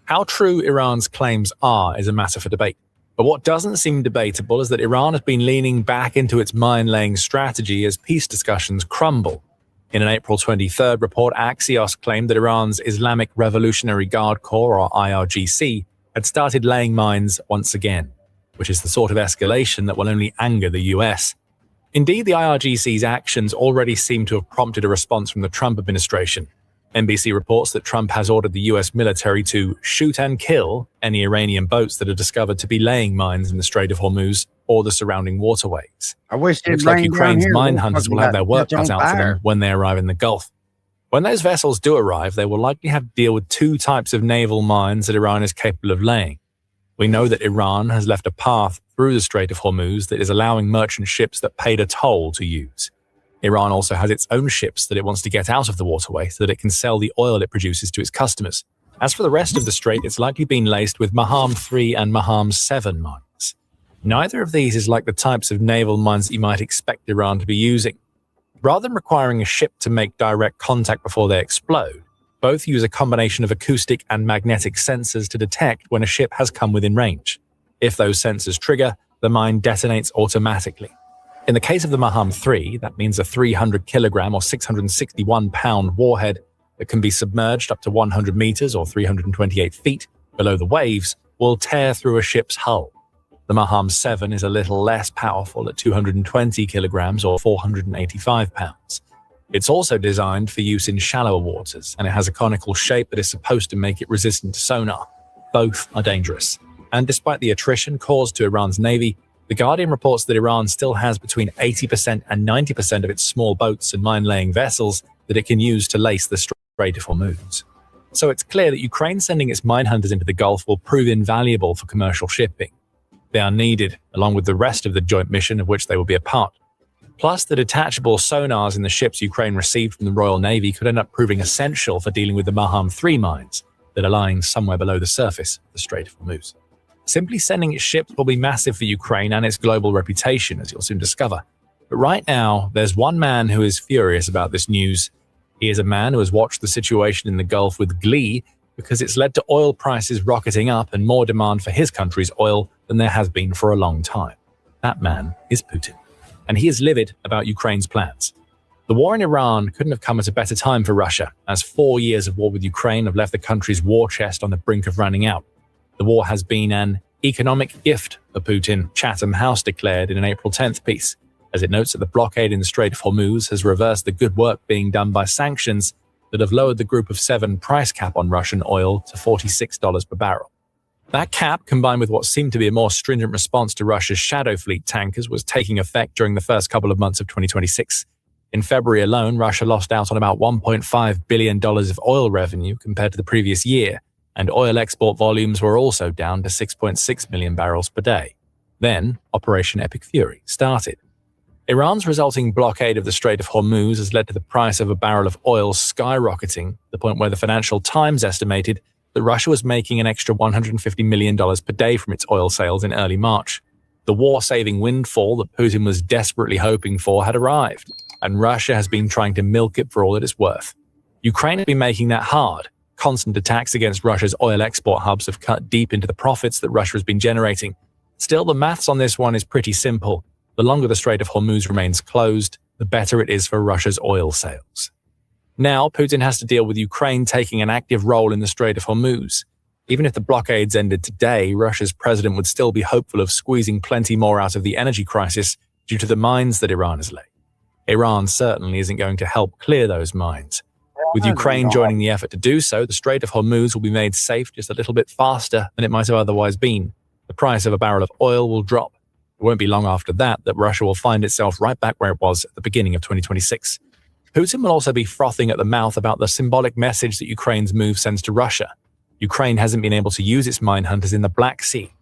How true Iran's claims are is a matter for debate. But what doesn't seem debatable is that Iran has been leaning back into its mine-laying strategy as peace discussions crumble. In an April 23rd report, Axios claimed that Iran's Islamic Revolutionary Guard Corps, or IRGC, had started laying mines once again, which is the sort of escalation that will only anger the US. Indeed, the IRGC's actions already seem to have prompted a response from the Trump administration. NBC reports that Trump has ordered the US military to shoot and kill any Iranian boats that are discovered to be laying mines in the Strait of Hormuz or the surrounding waterways. I wish it looks like Ukraine's mine hunters will have their work cut out for them when they arrive in the Gulf. When those vessels do arrive, they will likely have to deal with two types of naval mines that Iran is capable of laying. We know that Iran has left a path through the Strait of Hormuz that is allowing merchant ships that paid a toll to use. Iran also has its own ships that it wants to get out of the waterway so that it can sell the oil it produces to its customers. As for the rest of the strait, it's likely been laced with Maham 3 and Maham 7 mines. Neither of these is like the types of naval mines that you might expect Iran to be using. Rather than requiring a ship to make direct contact before they explode, both use a combination of acoustic and magnetic sensors to detect when a ship has come within range. If those sensors trigger, the mine detonates automatically. In the case of the Maham 3, that means a 300 kilogram or 661 pound warhead that can be submerged up to 100 meters or 328 feet below the waves will tear through a ship's hull. The Maham 7 is a little less powerful at 220 kilograms or 485 pounds. It's also designed for use in shallower waters, and it has a conical shape that is supposed to make it resistant to sonar. Both are dangerous. And despite the attrition caused to Iran's navy, The Guardian reports that Iran still has between 80% and 90% of its small boats and mine-laying vessels that it can use to lace the Strait of Hormuz. So it's clear that Ukraine sending its mine hunters into the Gulf will prove invaluable for commercial shipping. They are needed, along with the rest of the joint mission of which they will be a part. Plus, the detachable sonars in the ships Ukraine received from the Royal Navy could end up proving essential for dealing with the Maham 3 mines that are lying somewhere below the surface of the Strait of Hormuz. Simply sending its ships will be massive for Ukraine and its global reputation, as you'll soon discover. But right now, there's one man who is furious about this news. He is a man who has watched the situation in the Gulf with glee because it's led to oil prices rocketing up and more demand for his country's oil than there has been for a long time. That man is Putin. And he is livid about Ukraine's plans. The war in Iran couldn't have come at a better time for Russia, as 4 years of war with Ukraine have left the country's war chest on the brink of running out. The war has been an economic gift for Putin, Chatham House declared in an April 10th piece, as it notes that the blockade in the Strait of Hormuz has reversed the good work being done by sanctions that have lowered the Group of 7 price cap on Russian oil to $46 per barrel. That cap, combined with what seemed to be a more stringent response to Russia's shadow fleet tankers, was taking effect during the first couple of months of 2026. In February alone, Russia lost out on about $1.5 billion of oil revenue compared to the previous year, and oil export volumes were also down to 6.6 million barrels per day. Then, Operation Epic Fury started. Iran's resulting blockade of the Strait of Hormuz has led to the price of a barrel of oil skyrocketing, to the point where the Financial Times estimated that Russia was making an extra $150 million per day from its oil sales in early March. The war-saving windfall that Putin was desperately hoping for had arrived, and Russia has been trying to milk it for all it is worth. Ukraine has been making that hard. Constant attacks against Russia's oil export hubs have cut deep into the profits that Russia has been generating. Still, the maths on this one is pretty simple. The longer the Strait of Hormuz remains closed, the better it is for Russia's oil sales. Now, Putin has to deal with Ukraine taking an active role in the Strait of Hormuz. Even if the blockades ended today, Russia's president would still be hopeful of squeezing plenty more out of the energy crisis due to the mines that Iran has laid. Iran certainly isn't going to help clear those mines. With Ukraine joining the effort to do so, the Strait of Hormuz will be made safe just a little bit faster than it might have otherwise been. The price of a barrel of oil will drop. It won't be long after that Russia will find itself right back where it was at the beginning of 2026. Putin will also be frothing at the mouth about the symbolic message that Ukraine's move sends to Russia. Ukraine hasn't been able to use its mine hunters in the Black Sea.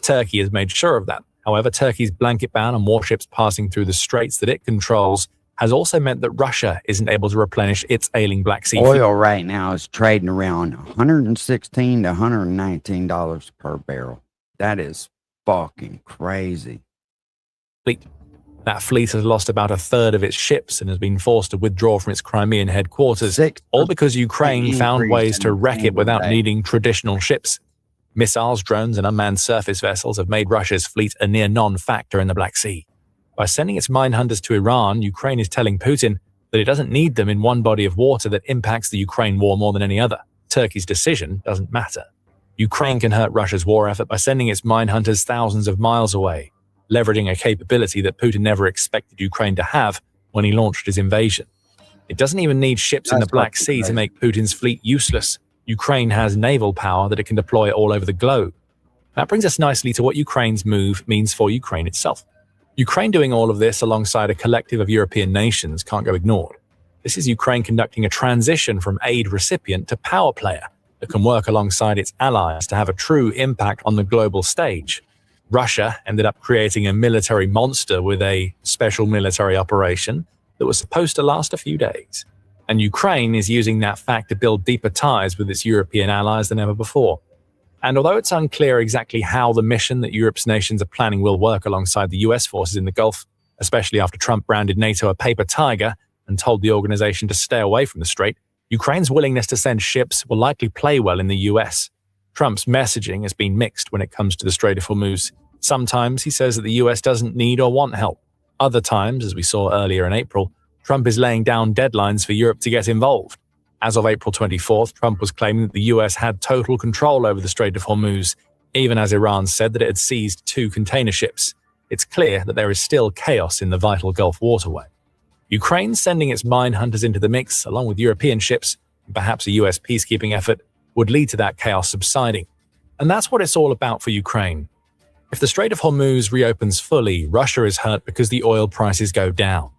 Turkey has made sure of that. However, Turkey's blanket ban on warships passing through the straits that it controls has also meant that Russia isn't able to replenish its ailing Black Sea oil right now is trading around $116 to $119 per barrel. That is fucking crazy. That fleet has lost about a third of its ships and has been forced to withdraw from its Crimean headquarters, all because Ukraine found ways to wreck it without needing traditional ships. Missiles, drones, and unmanned surface vessels have made Russia's fleet a near non-factor in the Black Sea. By sending its mine hunters to Iran, Ukraine is telling Putin that it doesn't need them in one body of water that impacts the Ukraine war more than any other. Turkey's decision doesn't matter. Ukraine can hurt Russia's war effort by sending its mine hunters thousands of miles away, leveraging a capability that Putin never expected Ukraine to have when he launched his invasion. It doesn't even need ships in the Black Sea to make Putin's fleet useless. Ukraine has naval power that it can deploy all over the globe. That brings us nicely to what Ukraine's move means for Ukraine itself. Ukraine doing all of this alongside a collective of European nations can't go ignored. This is Ukraine conducting a transition from aid recipient to power player that can work alongside its allies to have a true impact on the global stage. Russia ended up creating a military monster with a special military operation that was supposed to last a few days. And Ukraine is using that fact to build deeper ties with its European allies than ever before. And although it's unclear exactly how the mission that Europe's nations are planning will work alongside the US forces in the Gulf, especially after Trump branded NATO a paper tiger and told the organization to stay away from the Strait, Ukraine's willingness to send ships will likely play well in the US. Trump's messaging has been mixed when it comes to the Strait of Hormuz. Sometimes he says that the US doesn't need or want help. Other times, as we saw earlier in April, Trump is laying down deadlines for Europe to get involved. As of April 24th, Trump was claiming that the US had total control over the Strait of Hormuz, even as Iran said that it had seized 2 container ships. It's clear that there is still chaos in the vital Gulf waterway. Ukraine sending its mine hunters into the mix, along with European ships, and perhaps a US peacekeeping effort, would lead to that chaos subsiding. And that's what it's all about for Ukraine. If the Strait of Hormuz reopens fully, Russia is hurt because the oil prices go down.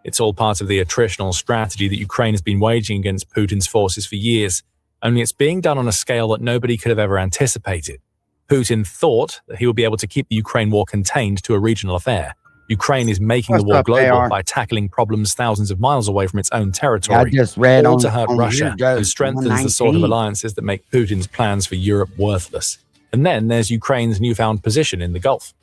It's all part of the attritional strategy that Ukraine has been waging against Putin's forces for years, only it's being done on a scale that nobody could have ever anticipated. Putin thought that he would be able to keep the Ukraine war contained to a regional affair. Ukraine is making the war global by tackling problems thousands of miles away from its own territory, I just read all on, to hurt on Russia and strengthens the sort of alliances that make Putin's plans for Europe worthless. And then there's Ukraine's newfound position in the Gulf.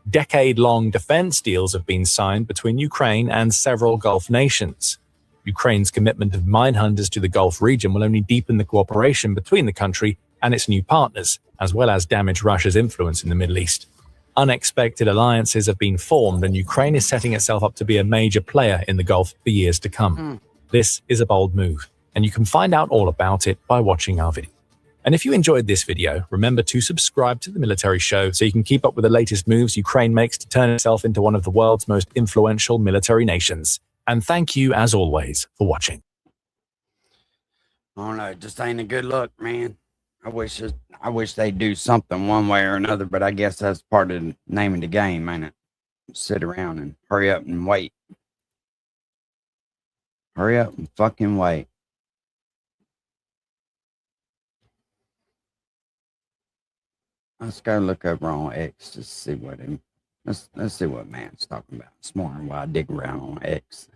Decade-long defense deals have been signed between Ukraine and several Gulf nations. Ukraine's commitment of mine hunters to the Gulf region will only deepen the cooperation between the country and its new partners, as well as damage Russia's influence in the Middle East. Unexpected alliances have been formed, and Ukraine is setting itself up to be a major player in the Gulf for years to come. This is a bold move, and you can find out all about it by watching our video. And if you enjoyed this video, remember to subscribe to The Military Show so you can keep up with the latest moves Ukraine makes to turn itself into one of the world's most influential military nations. And thank you, as always, for watching. I don't know, it just ain't a good look, man. I wish they'd do something one way or another, but I guess that's part of the name of the game, ain't it? Sit around and hurry up and wait. Hurry up and fucking wait. Let's go look over on X to see what him. Let's see what man's talking about this morning while I dig around on X.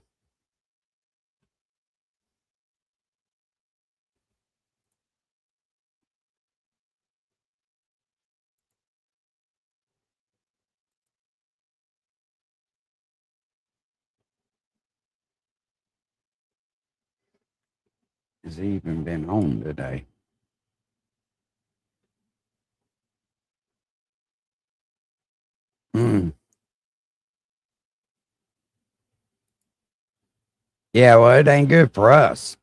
Has he even been on today? Yeah, well, it ain't good for us.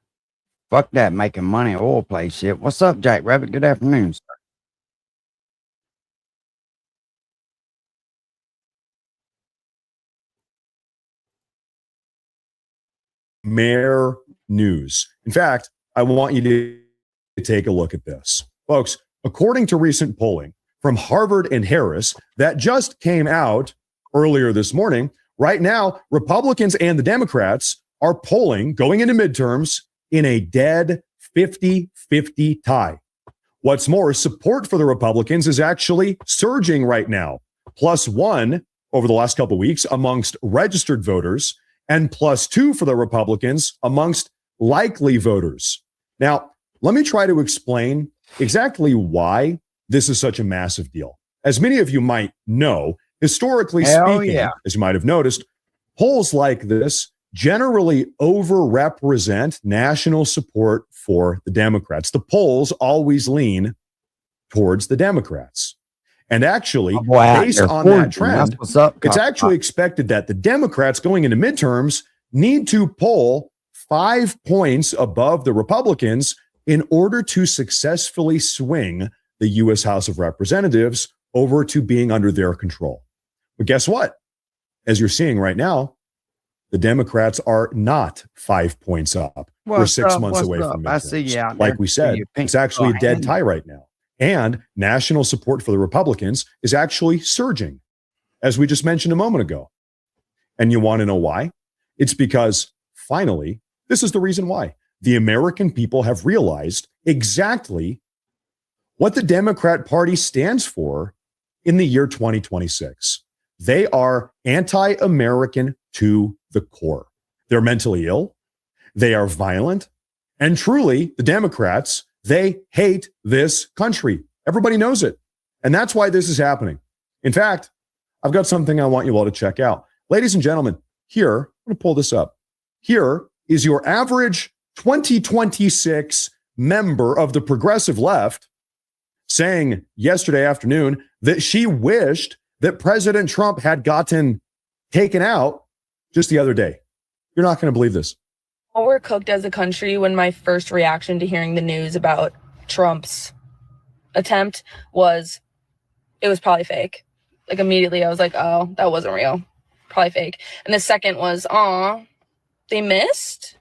Fuck that making money oil play shit. What's up, Jack Rabbit? Good afternoon, sir. Mere news. In fact, I want you to take a look at this. Folks, according to recent polling from Harvard and Harris that just came out earlier this morning, right now, Republicans and the Democrats are polling going into midterms in a dead 50-50 tie. What's more, support for the Republicans is actually surging right now. +1 over the last couple of weeks amongst registered voters and +2 for the Republicans amongst likely voters. Now, let me try to explain exactly why this is such a massive deal. As many of you might know, historically speaking, as you might have noticed, polls like this generally overrepresent national support for the Democrats. The polls always lean towards the Democrats. And actually, based on that trend, it's actually expected that the Democrats going into midterms need to poll 5 points above the Republicans in order to successfully swing the U.S. House of Representatives over to being under their control. But guess what? As you're seeing right now, the Democrats are not 5 points up. We're 6 months away from midterms. I see you out like there. we said, it's actually a dead tie right now. And national support for the Republicans is actually surging, as we just mentioned a moment ago. And you want to know why? It's because, finally, this is the reason why. The American people have realized exactly what the Democrat Party stands for in the year 2026. They are anti-American to the core. They're mentally ill. They are violent. And truly, the Democrats, they hate this country. Everybody knows it. And that's why this is happening. In fact, I've got something I want you all to check out. Ladies and gentlemen, here, I'm going to pull this up. Here is your average 2026 member of the progressive left saying yesterday afternoon that she wished that President Trump had gotten taken out just the other day. You're not going to believe this. We're cooked as a country when my first reaction to hearing the news about Trump's attempt was, it was probably fake. Like immediately I was like, oh, that wasn't real. Probably fake. And the second was, aw, they missed?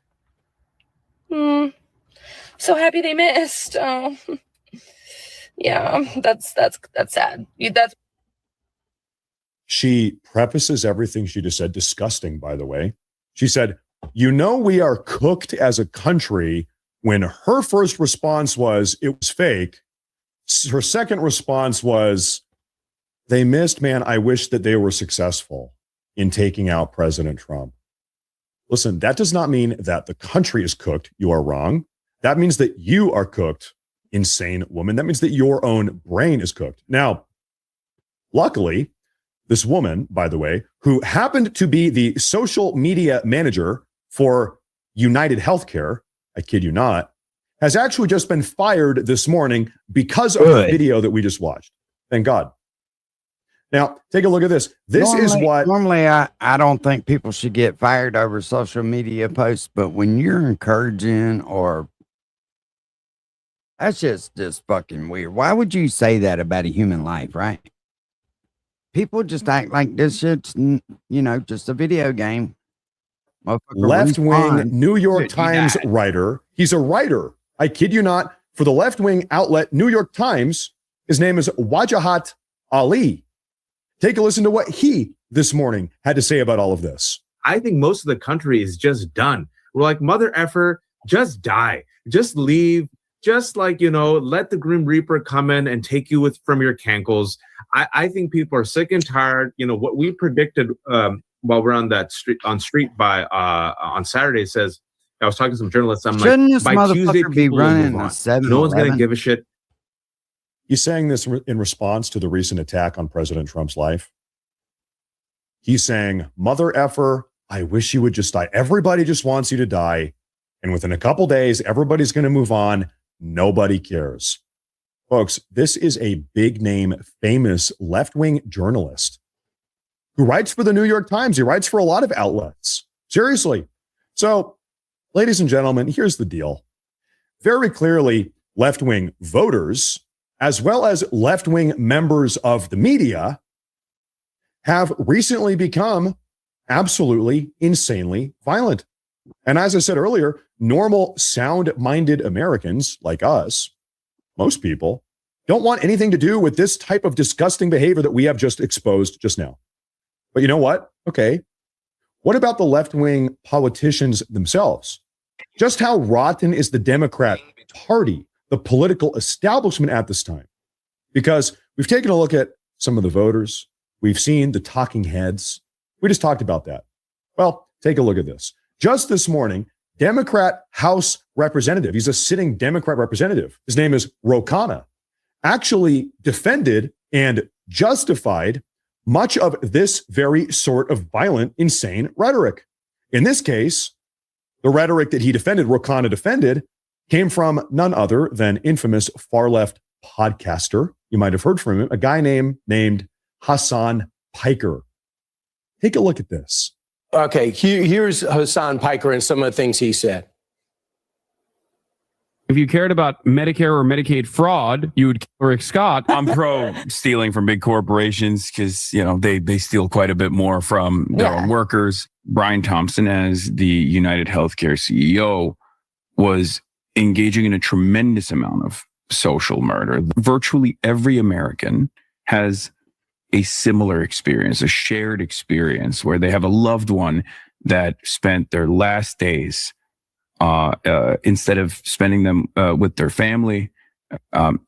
So happy they missed. Oh, yeah, that's sad. She prefaces everything she just said, disgusting, by the way. She said, you know, we are cooked as a country, when her first response was, it was fake. Her second response was, they missed, man. I wish that they were successful in taking out President Trump. Listen, that does not mean that the country is cooked. You are wrong. That means that you are cooked, insane woman. That means that your own brain is cooked. Now, luckily, this woman, by the way, who happened to be the social media manager for United Healthcare, I kid you not, has actually just been fired this morning because of the video that we just watched. Thank God. Now, take a look at this. This is what... Normally, I don't think people should get fired over social media posts, but when you're encouraging or... That's just fucking weird. Why would you say that about a human life, right? People just act like this shit's, just a video game. Left-wing New York Times writer. He's a writer. I kid you not. For the left-wing outlet New York Times, his name is Wajahat Ali. Take a listen to what he this morning had to say about all of this. I think most of the country is just done. We're like, mother effer, just die. Just leave. Just like, let the Grim Reaper come in and take you from your cankles. I think people are sick and tired. What we predicted while we're on that street by on Saturday says, I was talking to some journalists. I'm like, by Tuesday, people will move on. No one's going to give a shit. He's saying this in response to the recent attack on President Trump's life. He's saying, mother effer, I wish you would just die. Everybody just wants you to die. And within a couple days, everybody's going to move on. Nobody cares. Folks, this is a big name, famous left-wing journalist who writes for the New York Times. He writes for a lot of outlets. Seriously. So, ladies and gentlemen, here's the deal. Very clearly, left-wing voters, as well as left-wing members of the media, have recently become absolutely insanely violent. And as I said earlier, normal, sound-minded Americans like us, most people, don't want anything to do with this type of disgusting behavior that we have just exposed just now. But you know what? Okay. What about the left-wing politicians themselves? Just how rotten is the Democrat Party, the political establishment at this time? Because we've taken a look at some of the voters. We've seen the talking heads. We just talked about that. Well, take a look at this. Just this morning, Democrat House Representative, he's a sitting Democrat representative, his name is Ro Khanna, actually defended and justified much of this very sort of violent, insane rhetoric. In this case, the rhetoric that he defended, Ro Khanna defended, came from none other than infamous far-left podcaster. You might have heard from him, a guy named Hasan Piker. Take a look at this. Okay, here's Hasan Piker and some of the things he said. If you cared about Medicare or Medicaid fraud, you would kill Rick Scott. I'm pro stealing from big corporations because, they steal quite a bit more from their own workers. Brian Thompson, as the United Healthcare CEO, was engaging in a tremendous amount of social murder. Virtually every American has a similar experience, a shared experience where they have a loved one that spent their last days instead of spending them with their family,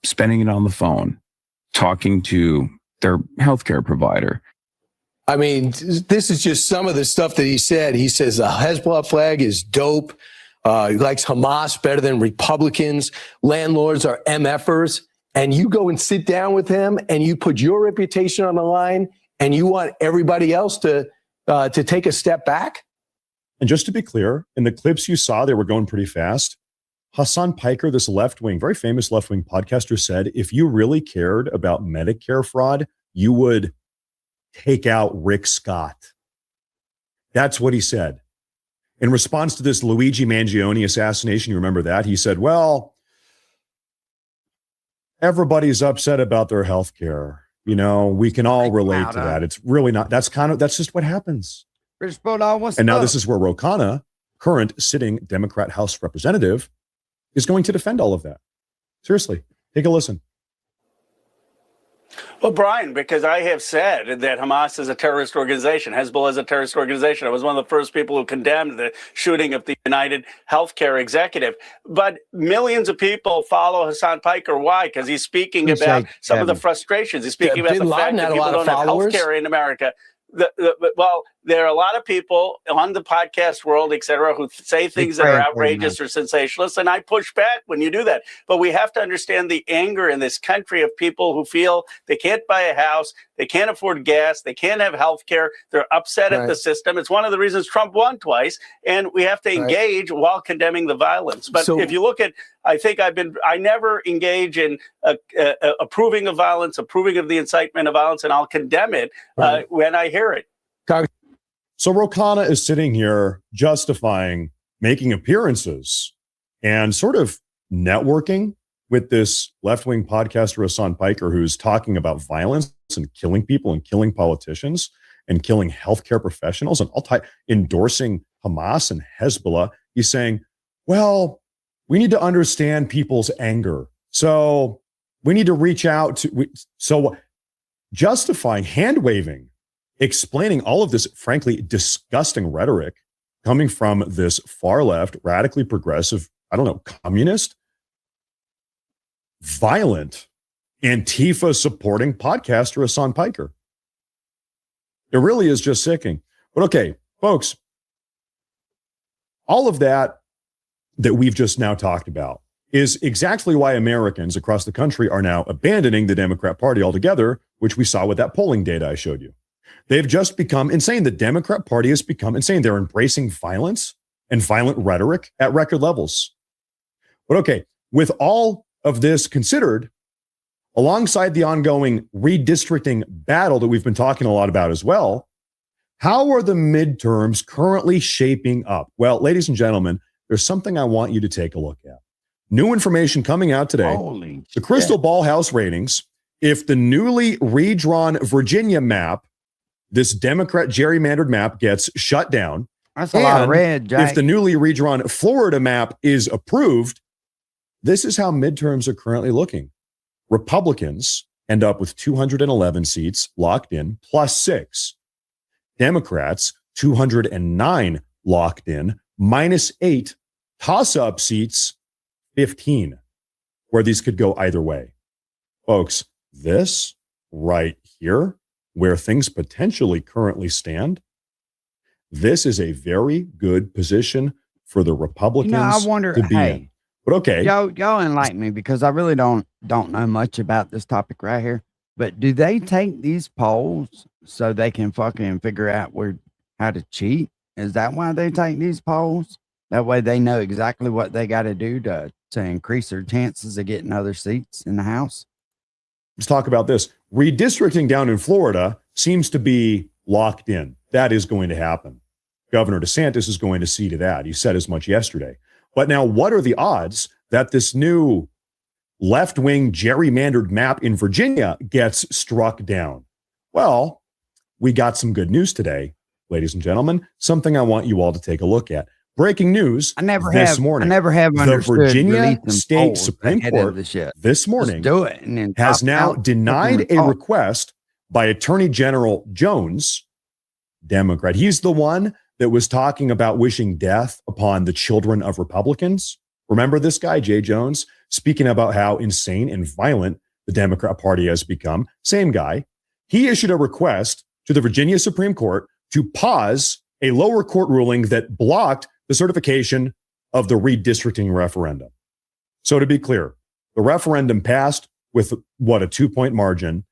spending it on the phone, talking to their healthcare provider. I mean, this is just some of the stuff that he said. He says the Hezbollah flag is dope. He likes Hamas better than Republicans. Landlords are MFers. And you go and sit down with him and you put your reputation on the line and you want everybody else to take a step back? And just to be clear, in the clips you saw, they were going pretty fast. Hasan Piker, this left-wing, very famous left-wing podcaster, said, if you really cared about Medicare fraud, you would take out Rick Scott. That's what he said. in response to this Luigi Mangione assassination. You remember that? He said, well, everybody's upset about their health care. You know, we can all relate to that. It's really not. That's just what happens. And now this is where Ro Khanna, current sitting Democrat House representative, is going to defend all of that. Seriously, take a listen. Well, Brian, because I have said that Hamas is a terrorist organization, Hezbollah is a terrorist organization. I was one of the first people who condemned the shooting of the United Healthcare executive. But millions of people follow Hassan Piker. Why? Because he's speaking about some of the frustrations. He's speaking about the fact that people don't have health care in America. Well, there are a lot of people on the podcast world, et cetera, who say things that are outrageous or sensationalist, and I push back when you do that. But we have to understand the anger in this country of people who feel they can't buy a house, they can't afford gas, they can't have health care, they're upset at the system. It's one of the reasons Trump won twice, and we have to engage while condemning the violence. But if you look at, I never engage in approving of violence, approving of the incitement of violence, and I'll condemn it when I hear it. So Ro Khanna is sitting here justifying making appearances and sort of networking with this left-wing podcaster, Hassan Piker, who's talking about violence and killing people and killing politicians and killing healthcare professionals and endorsing Hamas and Hezbollah. He's saying, well, we need to understand people's anger. So we need to reach out to, justifying, hand-waving, explaining all of this, frankly, disgusting rhetoric coming from this far left, radically progressive, communist, violent, Antifa supporting podcaster, Hassan Piker. It really is just sickening. But okay, folks, all of that we've just now talked about is exactly why Americans across the country are now abandoning the Democrat Party altogether, which we saw with that polling data I showed you. They've just become insane. The Democrat Party has become insane. They're embracing violence and violent rhetoric at record levels. But okay, with all of this considered, alongside the ongoing redistricting battle that we've been talking a lot about as well, how are the midterms currently shaping up? Well, ladies and gentlemen, there's something I want you to take a look at. New information coming out today. The Crystal Ball House ratings, if the newly redrawn Virginia map, this Democrat gerrymandered map, gets shut down. That's a lot of red, Jake. If the newly redrawn Florida map is approved, this is how midterms are currently looking. Republicans end up with 211 seats locked in, plus 6. Democrats, 209 locked in, minus 8. Toss-up seats, 15, where these could go either way. Folks, this right here, where things potentially currently stand, this is a very good position for the Republicans to be in. But okay. Y'all enlighten me, because I really don't know much about this topic right here. But do they take these polls so they can fucking figure out how to cheat? Is that why they take these polls? That way they know exactly what they got to do to increase their chances of getting other seats in the House? Let's talk about this. Redistricting down in Florida seems to be locked in. That is going to happen. Governor DeSantis is going to see to that. He said as much yesterday. But now, what are the odds that this new left-wing gerrymandered map in Virginia gets struck down? Well, we got some good news today, ladies and gentlemen. Something I want you all to take a look at. Breaking news this morning. I never have understood the Virginia State Supreme Court this morning has now denied a request by Attorney General Jones, Democrat. He's the one that was talking about wishing death upon the children of Republicans. Remember this guy, Jay Jones, speaking about how insane and violent the Democrat Party has become. Same guy. He issued a request to the Virginia Supreme Court to pause a lower court ruling that blocked the certification of the redistricting referendum. So to be clear, the referendum passed with a 2-point margin.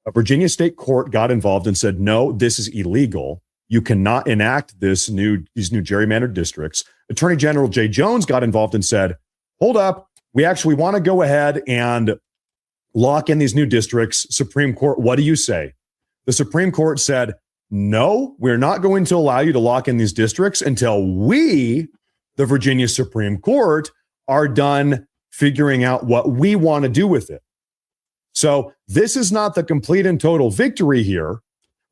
A Virginia state court got involved and said, no, this is illegal. You cannot enact these new gerrymandered districts. Attorney General Jay Jones got involved and said, hold up, we actually want to go ahead and lock in these new districts. Supreme Court, what do you say? The Supreme Court said, no, we're not going to allow you to lock in these districts until we, the Virginia Supreme Court, are done figuring out what we want to do with it. So this is not the complete and total victory here,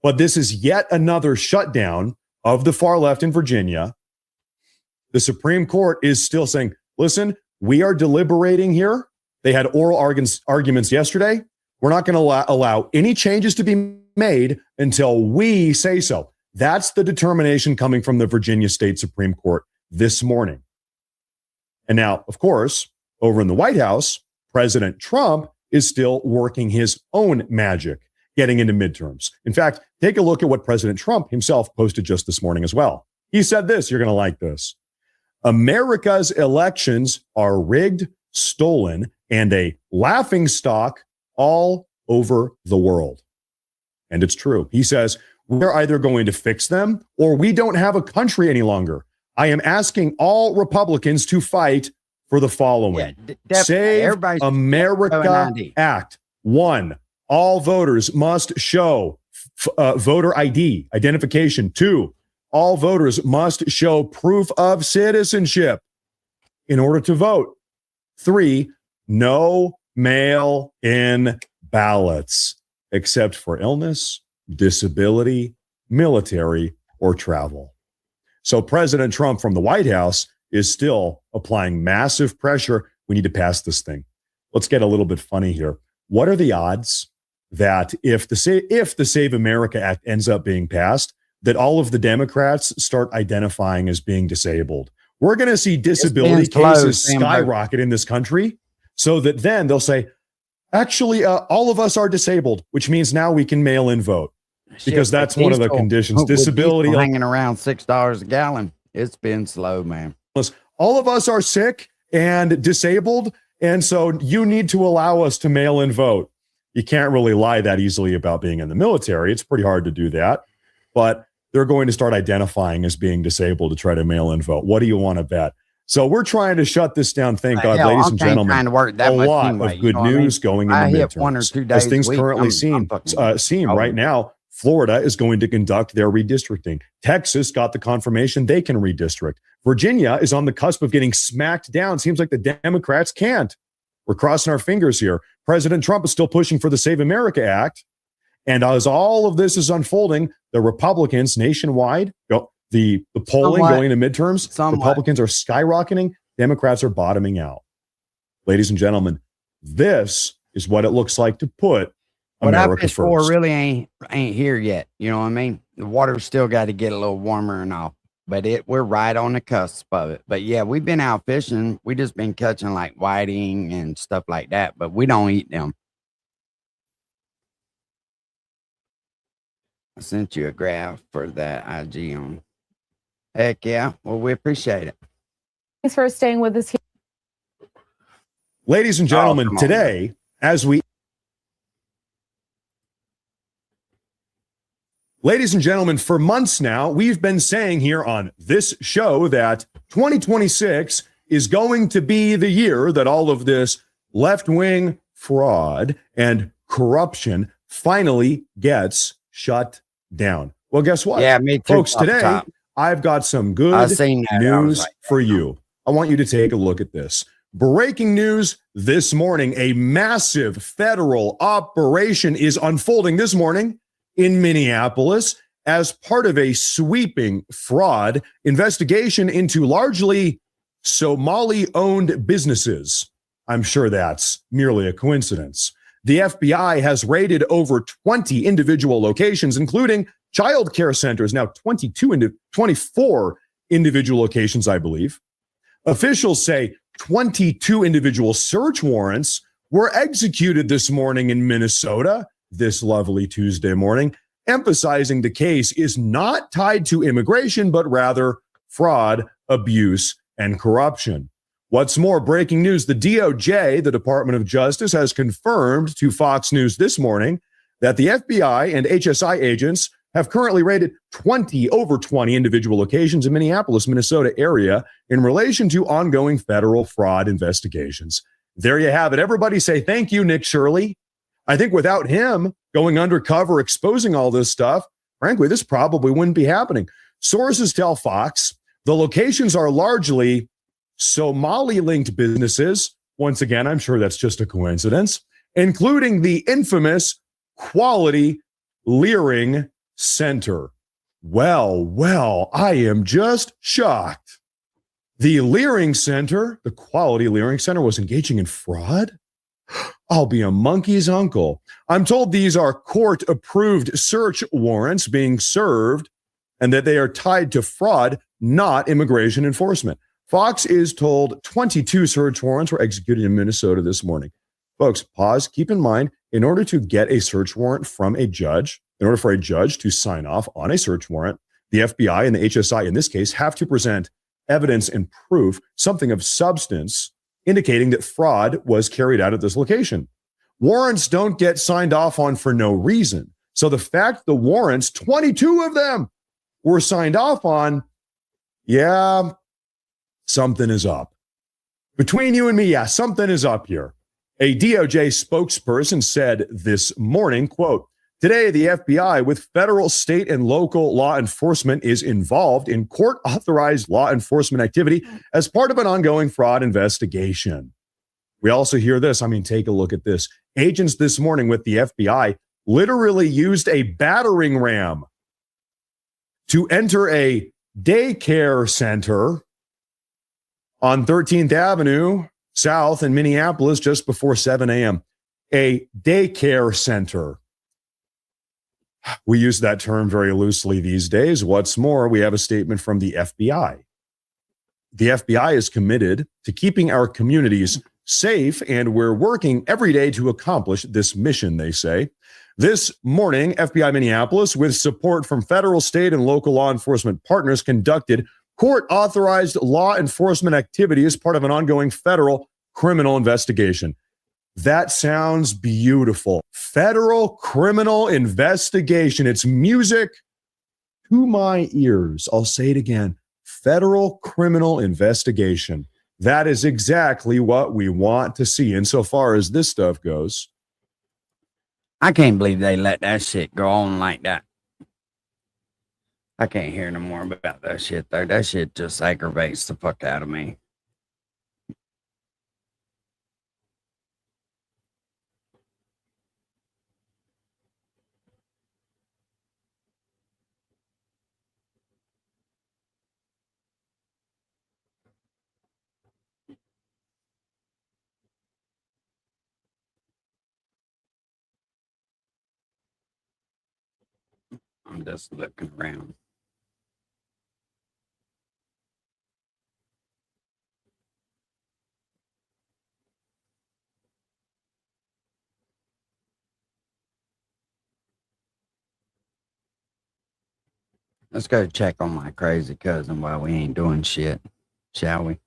but this is yet another shutdown of the far left in Virginia. The Supreme Court is still saying, listen, we are deliberating here. They had oral arguments yesterday. We're not going to allow any changes to be made until we say so. That's the determination coming from the Virginia State Supreme Court this morning. And now, of course, over in the White House, President Trump is still working his own magic, getting into midterms. In fact, take a look at what President Trump himself posted just this morning as well. He said this, you're going to like this. America's elections are rigged, stolen, and a laughingstock all over the world. And it's true. He says, we're either going to fix them or we don't have a country any longer. I am asking all Republicans to fight for the following. Save America Act. 1, all voters must show voter ID, identification. 2, all voters must show proof of citizenship in order to vote. 3, no mail-in ballots, except for illness, disability, military, or travel. So President Trump from the White House is still applying massive pressure. We need to pass this thing. Let's get a little bit funny here. What are the odds that if the Save America Act ends up being passed, that all of the Democrats start identifying as being disabled? We're going to see disability cases skyrocket in this country, so that then they'll say, actually, all of us are disabled, which means now we can mail in vote, because that's one of the conditions. Disability hanging around $6 a gallon. It's been slow, man. All of us are sick and disabled, and so you need to allow us to mail in vote. You can't really lie that easily about being in the military. It's pretty hard to do that, but they're going to start identifying as being disabled to try to mail in vote. What do you want to bet? So we're trying to shut this down. Thank God, ladies and gentlemen. A lot of good news going in the midterms. 1 or 2 days as things currently seem right now, Florida is going to conduct their redistricting. Texas got the confirmation they can redistrict. Virginia is on the cusp of getting smacked down. Seems like the Democrats can't. We're crossing our fingers here. President Trump is still pushing for the Save America Act. And as all of this is unfolding, the Republicans nationwide, the polling going into midterms, Republicans are skyrocketing. Democrats are bottoming out. Ladies and gentlemen, this is what it looks like to put America first. What I fished for really ain't here yet. You know what I mean? The water's still got to get a little warmer and all, but we're right on the cusp of it. But yeah, we've been out fishing. We just been catching like whiting and stuff like that, but we don't eat them. I sent you a graph for that IG on. Heck yeah. Well, we appreciate it. Thanks for staying with us here. Ladies and gentlemen, today, Ladies and gentlemen, for months now, we've been saying here on this show that 2026 is going to be the year that all of this left-wing fraud and corruption finally gets shut down. Well, guess what? Yeah, me too. Folks, today, I've got some good news for you. I want you to take a look at this. Breaking news this morning, a massive federal operation is unfolding this morning in Minneapolis as part of a sweeping fraud investigation into largely Somali-owned businesses. I'm sure that's merely a coincidence. The FBI has raided over 20 individual locations, including child care centers, now 24 individual locations, I believe. Officials say 22 individual search warrants were executed this morning in Minnesota, this lovely Tuesday morning, emphasizing the case is not tied to immigration, but rather fraud, abuse, and corruption. What's more, breaking news, the DOJ, the Department of Justice, has confirmed to Fox News this morning that the FBI and HSI agents have currently raided over 20 individual locations in Minneapolis, Minnesota area in relation to ongoing federal fraud investigations. There you have it. Everybody say thank you, Nick Shirley. I think without him going undercover, exposing all this stuff, frankly, this probably wouldn't be happening. Sources tell Fox the locations are largely Somali-linked businesses. Once again, I'm sure that's just a coincidence, including the infamous Quality Leering Center. Well, I am just shocked. The Leering Center, the Quality Leering Center, was engaging in fraud? I'll be a monkey's uncle. I'm told these are court-approved search warrants being served and that they are tied to fraud, not immigration enforcement. Fox is told 22 search warrants were executed in Minnesota this morning. Folks, pause. Keep in mind, in order to get a search warrant from a judge, in order for a judge to sign off on a search warrant, the FBI and the HSI in this case have to present evidence and proof, something of substance, indicating that fraud was carried out at this location. Warrants don't get signed off on for no reason. So the fact the warrants, 22 of them, were signed off on, yeah, something is up. Between you and me, yeah, something is up here. A DOJ spokesperson said this morning, quote, "Today, the FBI with federal, state, and local law enforcement is involved in court-authorized law enforcement activity as part of an ongoing fraud investigation." We also hear this. I mean, take a look at this. Agents this morning with the FBI literally used a battering ram to enter a daycare center on 13th Avenue South in Minneapolis just before 7 a.m. A daycare center. We use that term very loosely these days. What's more, we have a statement from the FBI. The FBI is committed to keeping our communities safe, and we're working every day to accomplish this mission, they say. This morning, FBI Minneapolis, with support from federal, state, and local law enforcement partners, conducted court-authorized law enforcement activity as part of an ongoing federal criminal investigation. That sounds beautiful. Federal criminal investigation. It's music to my ears. I'll say it again. Federal criminal investigation. That is exactly what we want to see insofar as this stuff goes. I can't believe they let that shit go on like that. I can't hear no more about that shit, though. That shit just aggravates the fuck out of me. I'm just looking around. Let's go check on my crazy cousin while we ain't doing shit, shall we?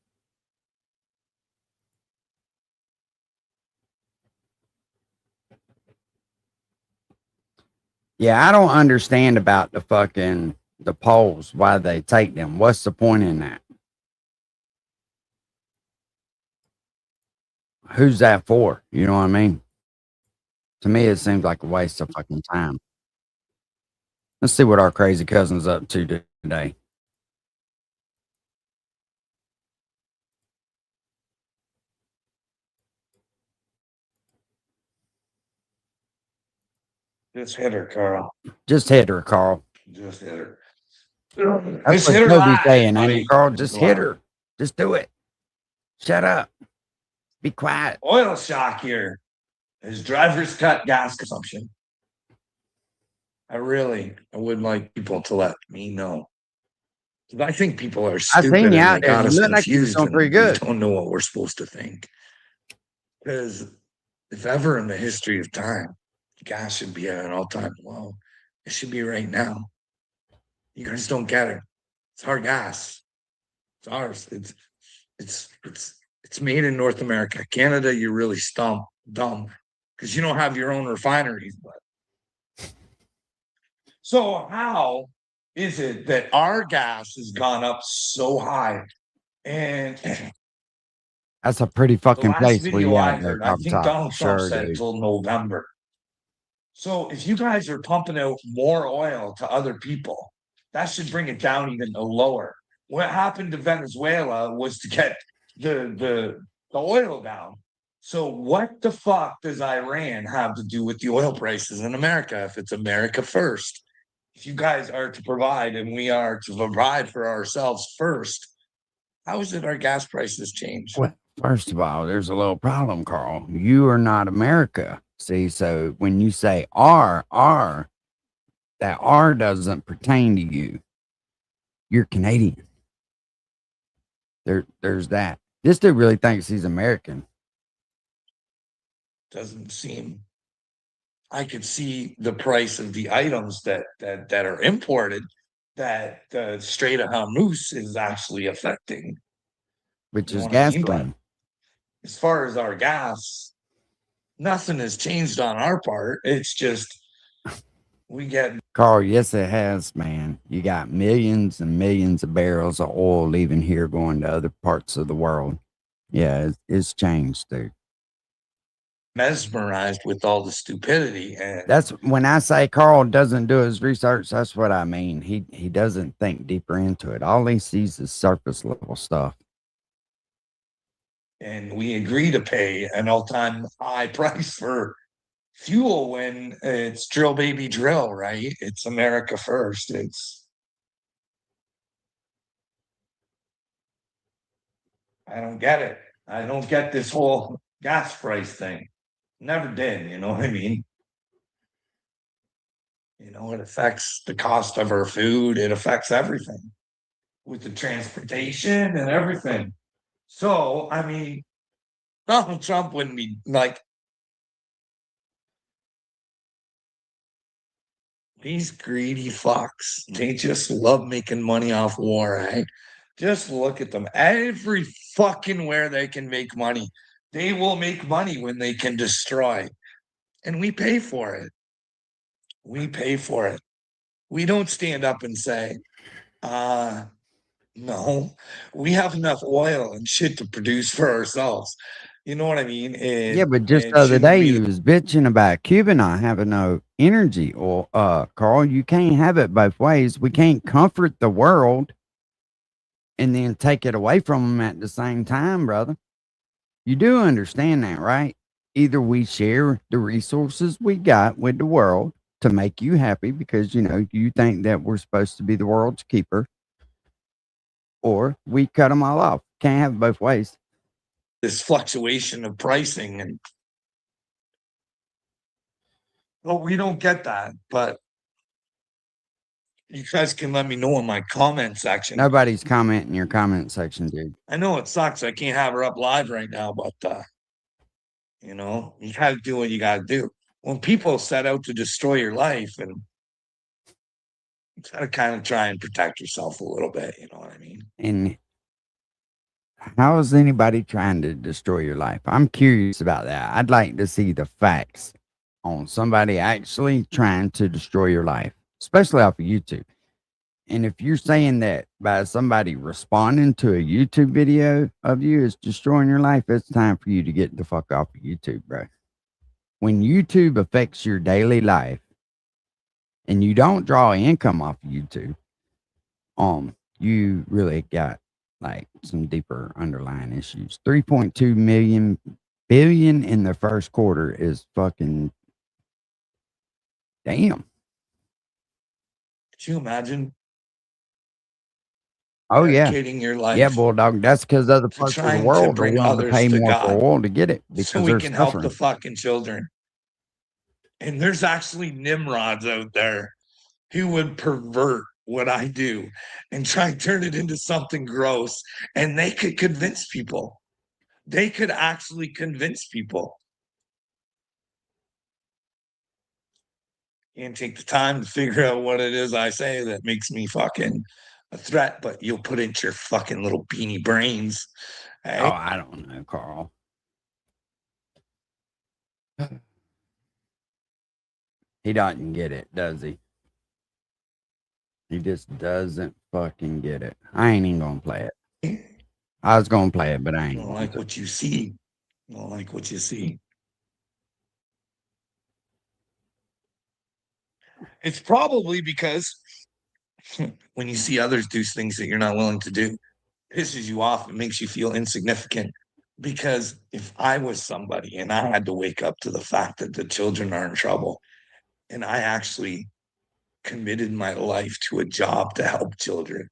Yeah, I don't understand about the polls, why they take them. What's the point in that? Who's that for? You know what I mean? To me, it seems like a waste of fucking time. Let's see what our crazy cousin's up to today. Just hit her, Carl. Just hit her, Carl. Just hit her. That's what Toby's saying, ain't it, Carl? Just hit her. Just do it. Shut up. Be quiet. Oil shock here. As drivers cut gas consumption. I would like people to let me know. I think people are stupid. I seen you out and they there. got us You look like you're confused doing and pretty we good. don't know what we're supposed to think. Because if ever in the history of time, gas should be at an all-time low, it should be right now. You guys don't get it. It's our gas. It's ours. It's made in North America. Canada, you're really dumb because you don't have your own refineries. But so how is it that our gas has gone up so high? And That's a pretty fucking the last place where video you I out there, heard, I think top. Donald Trump Sure, said dude. until November. So if you guys are pumping out more oil to other people, that should bring it down even lower. What happened to Venezuela was to get the oil down. So what the fuck does Iran have to do with the oil prices in America if it's America first? If you guys are to provide and we are to provide for ourselves first, how is it our gas prices change? Well, first of all, there's a little problem, Carl. You are not America. See, so when you say R, that R doesn't pertain to you. You're Canadian. There's that. This dude really thinks he's American. Doesn't seem. I could see the price of the items that are imported that the Strait of Hormuz is actually affecting, which You is know what I mean? gasoline. But as far as our gas, nothing has changed on our part. It's just we get Carl, yes, it has, man. You got millions and millions of barrels of oil leaving here going to other parts of the world. Yeah, it's changed, dude. mesmerized with all the stupidity, and That's when I say Carl doesn't do his research. That's what I mean. He doesn't think deeper into it. All he sees is surface level stuff. and we agree to pay an all-time high price for fuel when it's drill baby drill, right? It's America first. I don't get it. I don't get this whole gas price thing. Never did, you know what I mean? You know, it affects the cost of our food, it affects everything with the transportation and everything. So, I mean, Donald Trump wouldn't be like, these greedy fucks, they just love making money off war, right? Just look at them. Every fucking where they can make money, they will make money when they can destroy. And we pay for it. We pay for it. We don't stand up and say, no, we have enough oil and shit to produce for ourselves. You know what I mean? Yeah, but just the other day he was bitching about Cuba not having no energy. Or Carl, you can't have it both ways. We can't comfort the world and then take it away from them at the same time, brother. You do understand that, right? Either we share the resources we got with the world to make you happy because, you know, you think that we're supposed to be the world's keeper, or we cut them all off. Can't have it both ways. This fluctuation of pricing, and well, we don't get that, but you guys can let me know in my comment section. Nobody's commenting in your comment section, dude. I know it sucks. I can't have her up live right now, but you know, you gotta do what you gotta do. When people set out to destroy your life, and you gotta kind of try and protect yourself a little bit, you know what I mean? And how is anybody trying to destroy your life? I'm curious about that. I'd like to see the facts on somebody actually trying to destroy your life, especially off of YouTube. And if you're saying that by somebody responding to a YouTube video of you is destroying your life, it's time for you to get the fuck off of YouTube, bro. When YouTube affects your daily life and you don't draw income off of YouTube, you really got like some deeper underlying issues. 3.2 billion in the first quarter is fucking damn. Could you imagine? Oh yeah, dedicating your life, yeah, Bulldog. That's because other parts of the trying to world are bring willing to others pay to more God, for oil to get it because so we they're can help suffering. the fucking children. And there's actually Nimrods out there who would pervert what I do and try and turn it into something gross. And they could convince people. They could actually convince people. And take the time to figure out what it is I say that makes me fucking a threat, but you'll put into your fucking little beanie brains. Hey? Oh, I don't know, Carl. He doesn't get it, does he? He just doesn't fucking get it. I ain't even gonna play it. I was gonna play it, but I ain't. Don't like what you see. Don't like what you see. It's probably because when you see others do things that you're not willing to do, it pisses you off. It makes you feel insignificant. Because if I was somebody and I had to wake up to the fact that the children are in trouble, and I actually committed my life to a job to help children,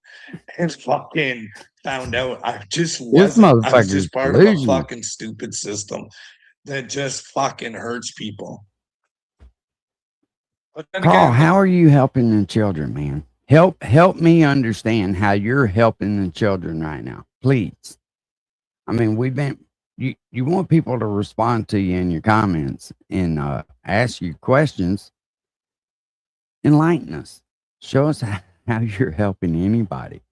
and fucking found out I just wasn't. I was just part of a fucking stupid system that just fucking hurts people. But then Carl, again, how are you helping the children, man? Help me understand how you're helping the children right now, please. I mean, you want people to respond to you in your comments and ask you questions. Enlighten us. Show us how you're helping anybody.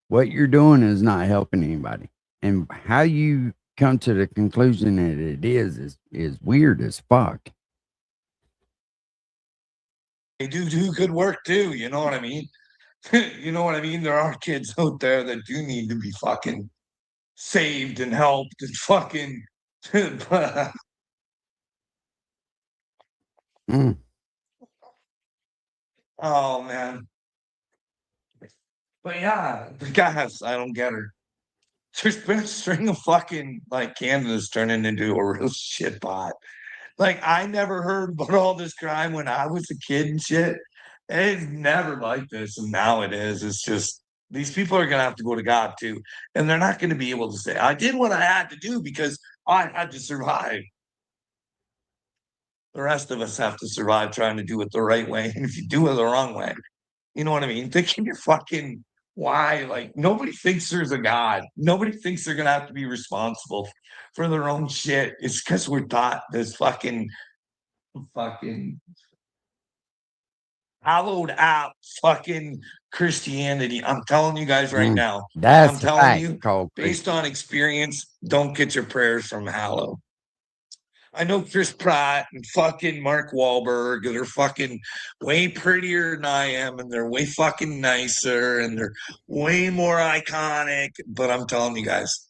What you're doing is not helping anybody. And how you come to the conclusion that it is weird as fuck. they do good work too. You know what I mean? You know what I mean? There are kids out there that do need to be fucking saved and helped and fucking. Oh man. But yeah, the guys, I don't get her. There's been a string of fucking like Canada's turning into a real shit pot. Like I never heard about all this crime when I was a kid and shit. It's never like this, and now it is. It's just these people are gonna have to go to God too, and they're not gonna be able to say, "I did what I had to do because I had to survive." The rest of us have to survive trying to do it the right way, and if you do it the wrong way, you know what I mean? Thinking you're fucking why? Like nobody thinks there's a God. Nobody thinks they're gonna have to be responsible for their own shit. It's because we're taught this fucking hallowed out fucking Christianity. I'm telling you guys right now. That's I'm telling you, called based on experience, don't get your prayers from Hallow. I know Chris Pratt and fucking Mark Wahlberg, they're fucking way prettier than I am, and they're way fucking nicer, and they're way more iconic. But I'm telling you guys,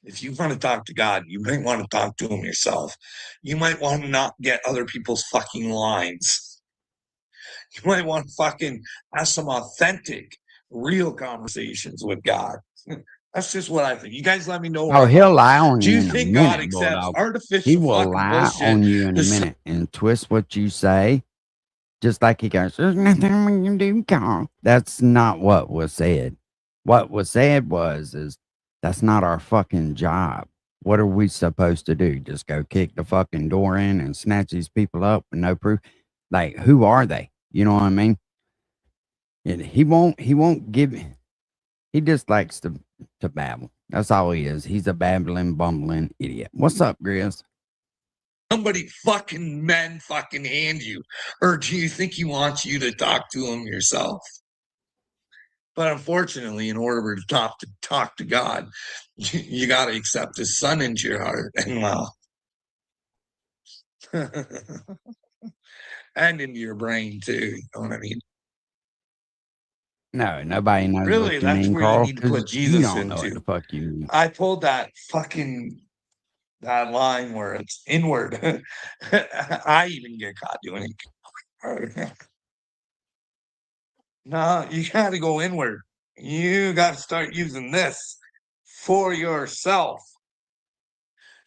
if you want to talk to God, you might want to talk to him yourself. You might want to not get other people's fucking lines. You might want to fucking have some authentic, real conversations with God. That's just what I think. You guys let me know. Oh, he'll lie on Do you. you in think a God minute, accepts Bulldog. artificial He will fucking lie bullshit? on you in a This- minute and twist what you say, just like he goes, "There's nothing we can do, Carl." That's not what was said. What was said is that's not our fucking job. What are we supposed to do? Just go kick the fucking door in and snatch these people up with no proof? Like, who are they? You know what I mean? He won't give. He just likes to babble. That's all he is. He's a babbling, bumbling idiot. What's up, Grizz? Somebody fucking men fucking hand you, or do you think he wants you to talk to him yourself? But unfortunately, in order to talk to God, you got to accept his son into your heart, and well, and into your brain too. You know what I mean? No, nobody knows Really, what you that's mean, where Carl. you need to 'Cause put Jesus you don't know what into. the fuck you mean. I pulled that line where it's inward. I even get caught doing it. No, you got to go inward. You got to start using this for yourself.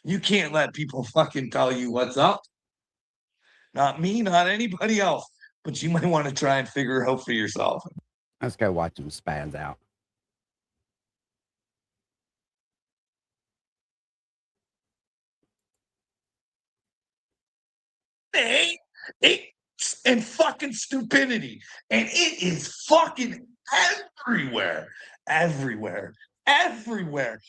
You can't let people fucking tell you what's up. Not me, not anybody else. But you might want to try and figure it out for yourself. Let's go watch him spaz out. And fucking stupidity. And it is fucking everywhere. Everywhere. Everywhere.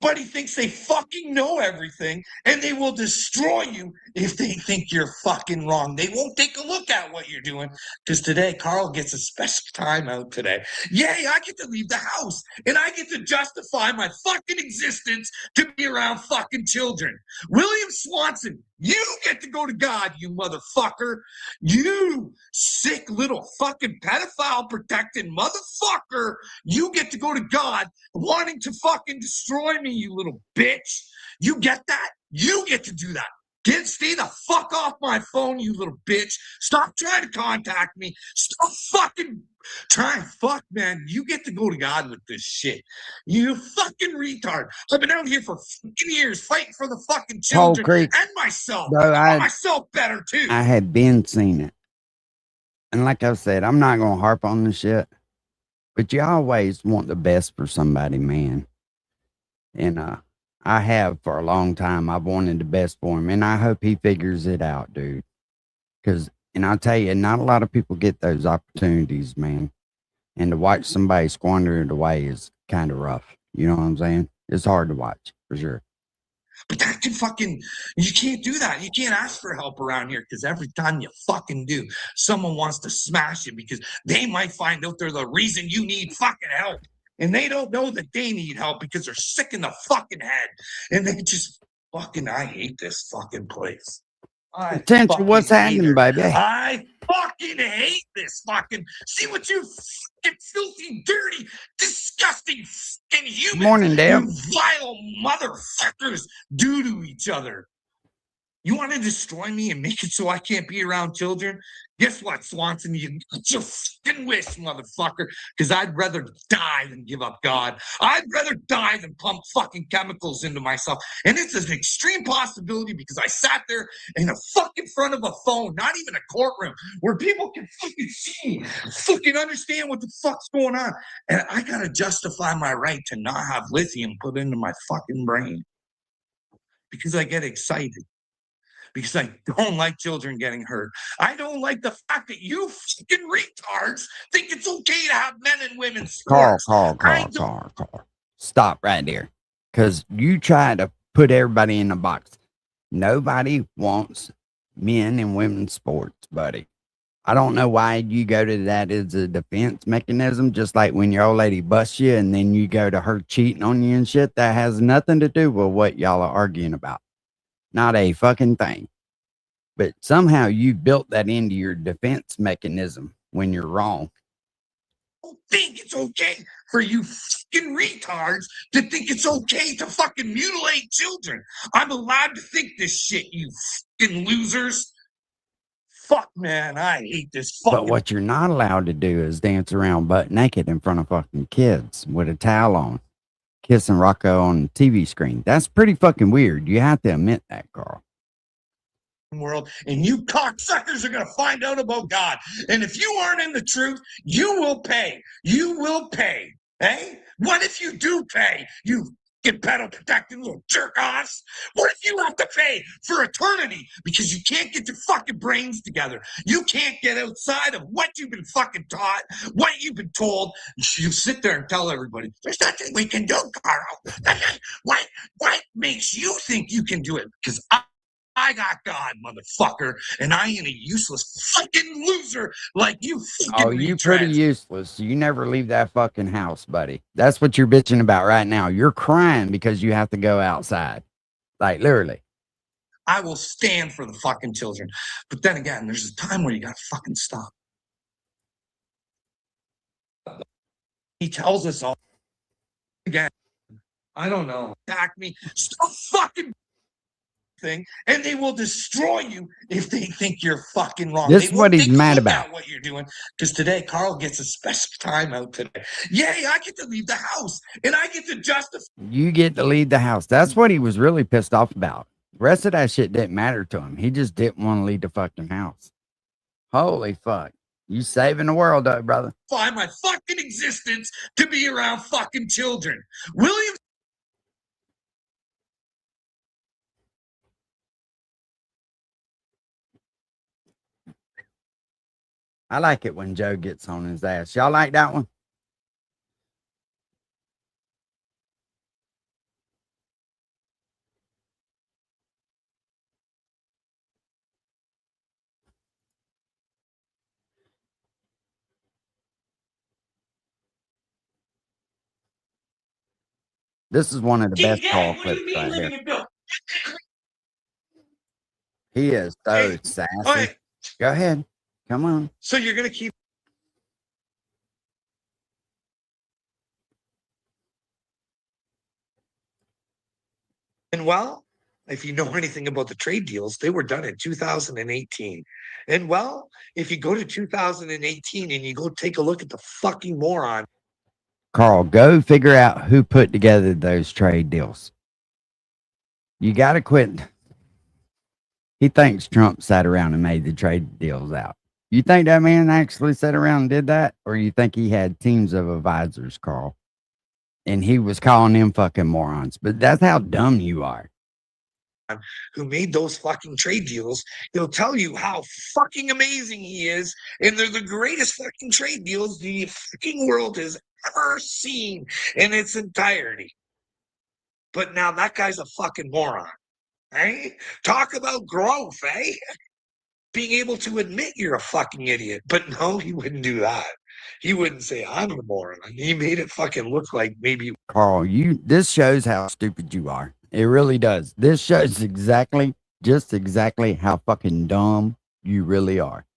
But he thinks they fucking know everything, and they will destroy you if they think you're fucking wrong. They won't take a look at what you're doing. Because today, Carl gets a special time out today. Yay, I get to leave the house, and I get to justify my fucking existence to be around fucking children. William Swanson, you get to go to God, you motherfucker. You sick little fucking pedophile protecting motherfucker. You get to go to God wanting to fucking destroy me, you little bitch. You get that? You get to do that. Stay the fuck off my phone, you little bitch. Stop trying to contact me. Stop fucking trying. Fuck, man. You get to go to God with this shit. You fucking retard. I've been out here for fucking years fighting for the fucking Cold children Creek, and myself. bro, I want myself better too. I had been seen it. And like I said, I'm not going to harp on the shit, but you always want the best for somebody, man. And, I have for a long time. I've wanted the best for him, and I hope he figures it out, dude. And I'll tell you, not a lot of people get those opportunities, man. And to watch somebody squander it away is kind of rough. You know what I'm saying? It's hard to watch, for sure. But that can fucking, you can't do that. You can't ask for help around here because every time you fucking do, someone wants to smash you because they might find out they're the reason you need fucking help. And they don't know that they need help because they're sick in the fucking head. And they just fucking, I hate this fucking place. Potential, what's happening, baby? I fucking hate this fucking, see what you fucking filthy, dirty, disgusting fucking humans, Morning, Dale. you vile motherfuckers do to each other. You want to destroy me and make it so I can't be around children? Guess what, Swanson? You got your fucking wish, motherfucker. Because I'd rather die than give up God. I'd rather die than pump fucking chemicals into myself. And it's an extreme possibility because I sat there in the fucking front of a phone, not even a courtroom, where people can fucking see, fucking understand what the fuck's going on. And I gotta justify my right to not have lithium put into my fucking brain because I get excited. Because I don't like children getting hurt. I don't like the fact that you fucking retards think it's okay to have men and women sports. Carl. Stop right there. Because you try to put everybody in a box. Nobody wants men and women's sports, buddy. I don't know why you go to that as a defense mechanism, just like when your old lady busts you and then you go to her cheating on you and shit. That has nothing to do with what y'all are arguing about. Not a fucking thing. But somehow you built that into your defense mechanism when you're wrong. I don't think it's okay for you fucking retards to think it's okay to fucking mutilate children. I'm allowed to think this shit, you fucking losers. Fuck, man, I hate this fucking... But what you're not allowed to do is dance around butt naked in front of fucking kids with a towel on, kissing Rocco on the TV screen. That's pretty fucking weird. You have to admit that, Carl. World, and you cocksuckers are going to find out about God. And if you aren't in the truth, you will pay. You will pay. Eh? What if you do pay? You get pedal protecting little jerk-offs. What if you have to pay for eternity because you can't get your fucking brains together? You can't get outside of what you've been fucking taught, what you've been told. You sit there and tell everybody, there's nothing we can do, Carl. What makes you think you can do it? Because I got God, motherfucker, and I ain't a useless fucking loser like you fucking Oh, you pretty useless. You never leave that fucking house, buddy. That's what you're bitching about right now. You're crying because you have to go outside. Like, literally. I will stand for the fucking children. But then again, there's a time where you gotta fucking stop. He tells us all again. I don't know. Attack me. Stop fucking thing, and they will destroy you if they think you're fucking wrong. This is what he's mad about. What you're doing, because today Carl gets a special time out today. Yay, I get to leave the house, and I get to justify. You get to leave the house. That's what he was really pissed off about. The rest of that shit didn't matter to him. He just didn't want to leave the fucking house. Holy fuck. You saving the world, though, brother. My fucking existence to be around fucking children. William. I like it when Joe gets on his ass. Y'all like that one? This is one of the best call clips right here. He is so sassy. Right. Go ahead. Come on. So you're going to keep. And well, If you know anything about the trade deals, they were done in 2018. And well, if you go to 2018 and you go take a look at the fucking moron. Carl, go figure out who put together those trade deals. You got to quit. He thinks Trump sat around and made the trade deals out. You think that man actually sat around and did that? Or you think he had teams of advisors, Carl? And he was calling them fucking morons. But that's how dumb you are. Who made those fucking trade deals, he'll tell you how fucking amazing he is, and they're the greatest fucking trade deals the fucking world has ever seen in its entirety. But now that guy's a fucking moron, right? Talk about growth, eh? Being able to admit you're a fucking idiot. But no, he wouldn't do that. He wouldn't say I'm a moron. He made it fucking look like maybe. Carl, this shows how stupid you are. It really does. This shows just exactly how fucking dumb you really are.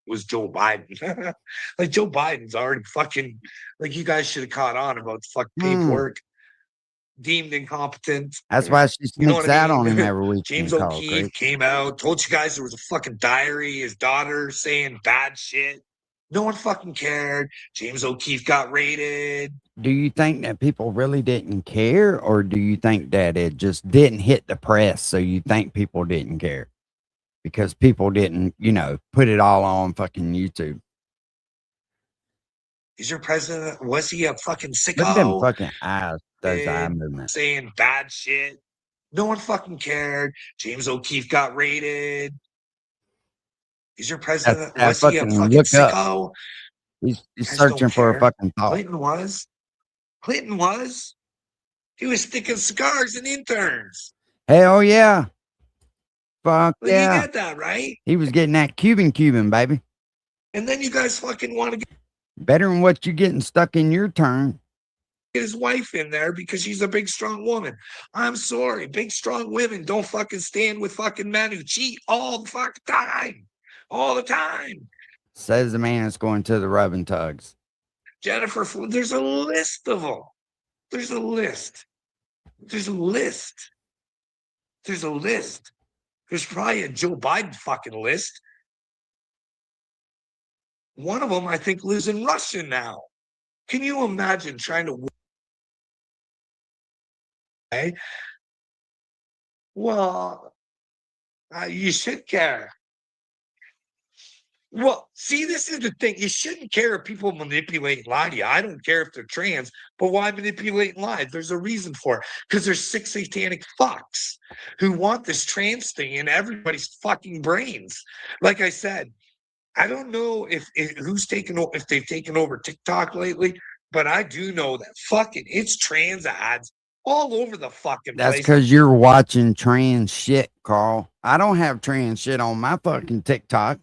Was Joe Biden. Like Joe Biden's already fucking, like you guys should have caught on about the fucking paperwork. Deemed incompetent. That's why she sneaks out on him every week. James O'Keefe came out, told you guys there was a fucking diary, his daughter saying bad shit. No one fucking cared. James O'Keefe got raided. Do you think that people really didn't care, or do you think that it just didn't hit the press, so you think people didn't care? Because people didn't, put it all on fucking YouTube. Is your president, was he a fucking sicko? Look at them fucking eyes, those eye movements. Saying bad shit. No one fucking cared. James O'Keefe got raided. Is your president, was he a fucking sicko? He's searching for a fucking thought. Clinton was. He was sticking cigars in interns. Hell yeah. Fuck yeah. You get that, right? He was getting that Cuban, baby. And then you guys fucking want to get better than what you're getting stuck in your turn. Get his wife in there because she's a big, strong woman. I'm sorry. Big, strong women don't fucking stand with fucking men who cheat all the fucking time. All the time. Says the man that's going to the rub and tugs. Jennifer, there's a list of them. There's a list. There's a list. There's a list. There's probably a Joe Biden fucking list. One of them, I think, lives in Russia now. Can you imagine trying to... Okay? Well, you should care. Well, see, this is the thing. You shouldn't care if people manipulate and lie to you. I don't care if they're trans, but why manipulate and lie? There's a reason for it. Because there's 6 satanic fucks who want this trans thing in everybody's fucking brains. Like I said, I don't know if they've taken over TikTok lately, but I do know that fucking it's trans ads all over the fucking place. That's because you're watching trans shit, Carl. I don't have trans shit on my fucking TikTok.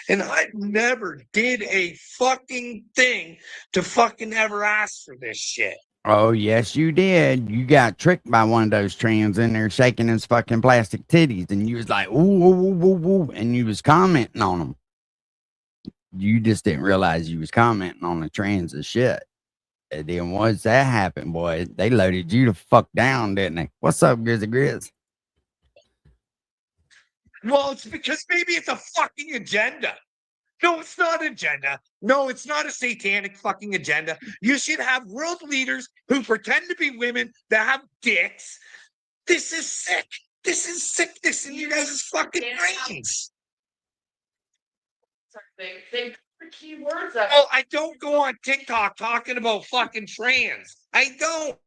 And I never did a fucking thing to fucking ever ask for this shit. Oh, yes, you did. You got tricked by one of those trans in there shaking his fucking plastic titties. And you was like, ooh, ooh, ooh, ooh, ooh, and you was commenting on them. You just didn't realize you was commenting on the trans as shit. And then once that happened, boy, they loaded you the fuck down, didn't they? What's up, Grizzly Grizz? Well, it's because maybe it's a fucking agenda. No, it's not an agenda. No, it's not a satanic fucking agenda. You should have world leaders who pretend to be women that have dicks. This is sick. This is sickness in you guys' fucking brains. They put keywords. Oh, I don't go on TikTok talking about fucking trans. I don't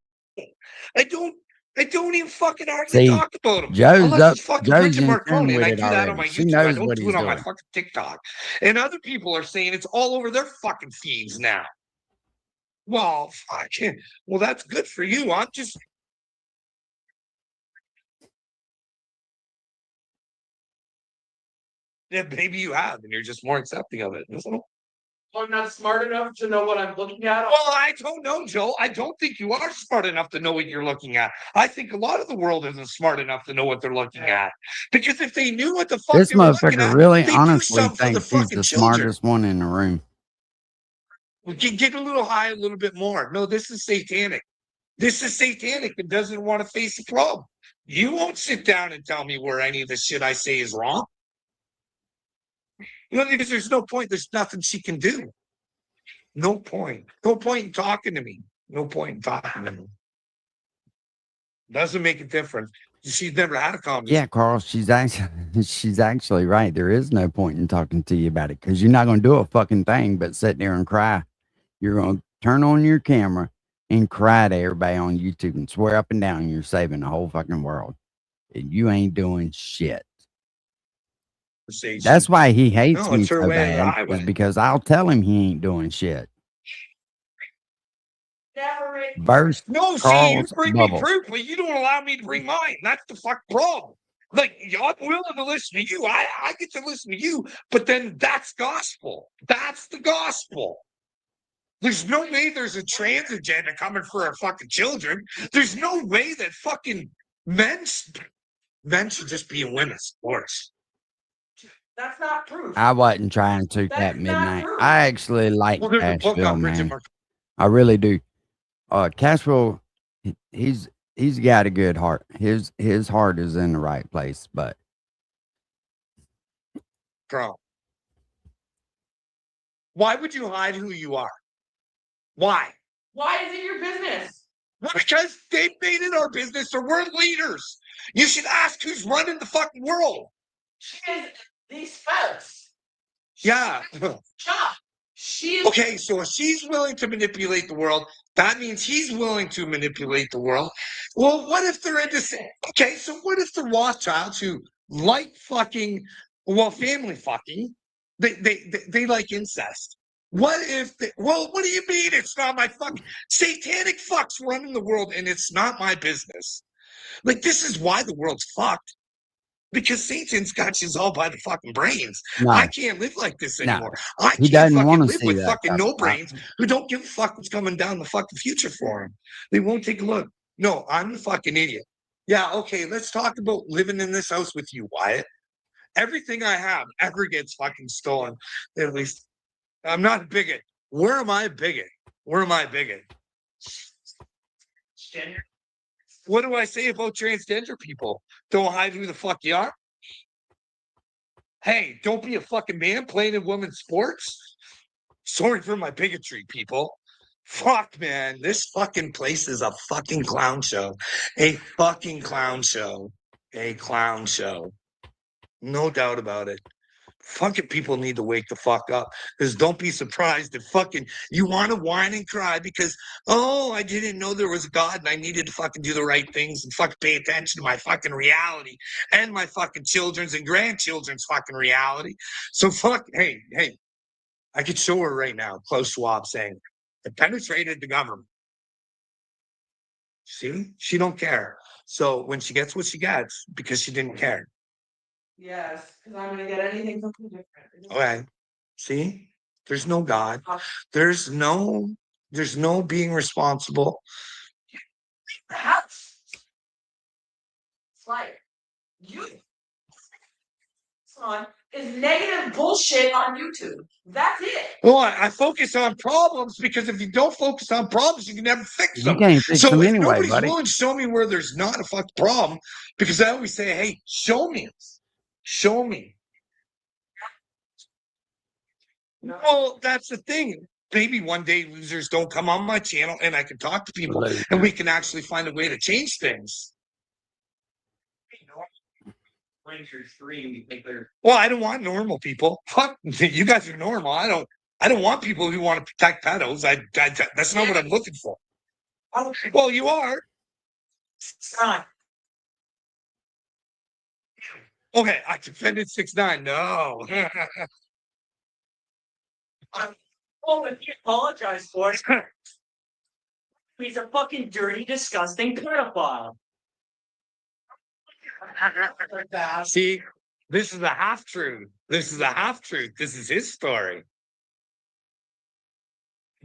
even fucking hardly talk about them. Joe's fucking Marconi, and I do that already. on my She YouTube. knows I don't what do he's it on my doing. fucking TikTok. And other people are saying it's all over their fucking feeds now. Well, fucking, well, that's good for you. I'm just. Yeah, maybe you have, and you're just more accepting of it. I'm not smart enough to know what I'm looking at. Well, I don't know, Joe. I don't think you are smart enough to know what you're looking at. I think a lot of the world isn't smart enough to know what they're looking at. Because if they knew what the fuck This they were looking motherfucker at, really they'd do honestly something for the thinks he's fucking the children. smartest one in the room. Get a little high, a little bit more. No, this is satanic. This is satanic and doesn't want to face the problem. You won't sit down and tell me where any of the shit I say is wrong. You know, because there's no point. There's nothing she can do. No point. No point in talking to me. No point in talking to me. Doesn't make a difference. She's never had a conversation. Yeah, Carl, she's actually right. There is no point in talking to you about it because you're not going to do a fucking thing but sit there and cry. You're going to turn on your camera and cry to everybody on YouTube and swear up and down you're saving the whole fucking world. And you ain't doing shit. That's why he hates me so bad, is because I'll tell him he ain't doing shit. Burst No, see, you bring me proof, but you don't allow me to bring mine. That's the fuck problem. Like, I'm willing to listen to you. I get to listen to you, but then that's gospel. That's the gospel. There's no way there's a trans agenda coming for our fucking children. There's no way that fucking men should just be in women's sports. That's not proof. I wasn't trying to at midnight. I actually like Cashville, man. I really do. Cashville, he's got a good heart. His heart is in the right place, but girl, why would you hide who you are? Why? Why is it your business? Well, because they made it our business, or we're leaders. You should ask who's running the fucking world. She is these folks. Yeah. She is okay, so if she's willing to manipulate the world, that means he's willing to manipulate the world. Well, what if they're into okay, so what if the Rothschilds who like fucking, well, family fucking, they like incest? What if well, what do you mean it's not my fucking satanic fucks running the world and it's not my business? Like, this is why the world's fucked. Because Satan's got you all by the fucking brains. No. I can't live like this anymore. No. I He can't doesn't fucking wanna live see with that fucking stuff. no brains who don't give a fuck what's coming down the fucking future for them. They won't take a look. No, I'm the fucking idiot. Yeah, okay, let's talk about living in this house with you, Wyatt. Everything I have ever gets fucking stolen. At least I'm not a bigot. Where am I a bigot? Where am I a bigot? What do I say about transgender people? Don't hide who the fuck you are. Hey, don't be a fucking man playing in women's sports. Sorry for my bigotry, people. Fuck, man. This fucking place is a fucking clown show. A fucking clown show. A clown show. No doubt about it. Fucking people need to wake the fuck up. Because don't be surprised if fucking you want to whine and cry because, oh, I didn't know there was a God and I needed to fucking do the right things and fucking pay attention to my fucking reality and my fucking children's and grandchildren's fucking reality. So fuck, hey, I could show her right now, Klaus Schwab saying, it penetrated the government. See? She don't care. So when she gets what she gets, because she didn't care. yes, because I'm gonna get anything something different. Okay. See? There's no God. There's no being responsible. Perhaps it's like you son is negative bullshit on YouTube. That's it. Well, I focus on problems because if you don't focus on problems, you can never fix them. You can't fix So them if anyway, nobody's buddy. willing to show me where there's not a fucking problem, because I always say, hey, show me. Show me. Well, that's the thing. Maybe one day losers don't come on my channel and I can talk to people and we can actually find a way to change things. Well, I don't want normal people. Fuck, you guys are normal. I don't want people who want to protect pedos. That's not what I'm looking for. Well, you are. Okay, I defended 6ix9ine. No. Oh, if you apologize for it, he's a fucking dirty, disgusting pedophile. See, this is a half truth. This is a half truth. This is his story.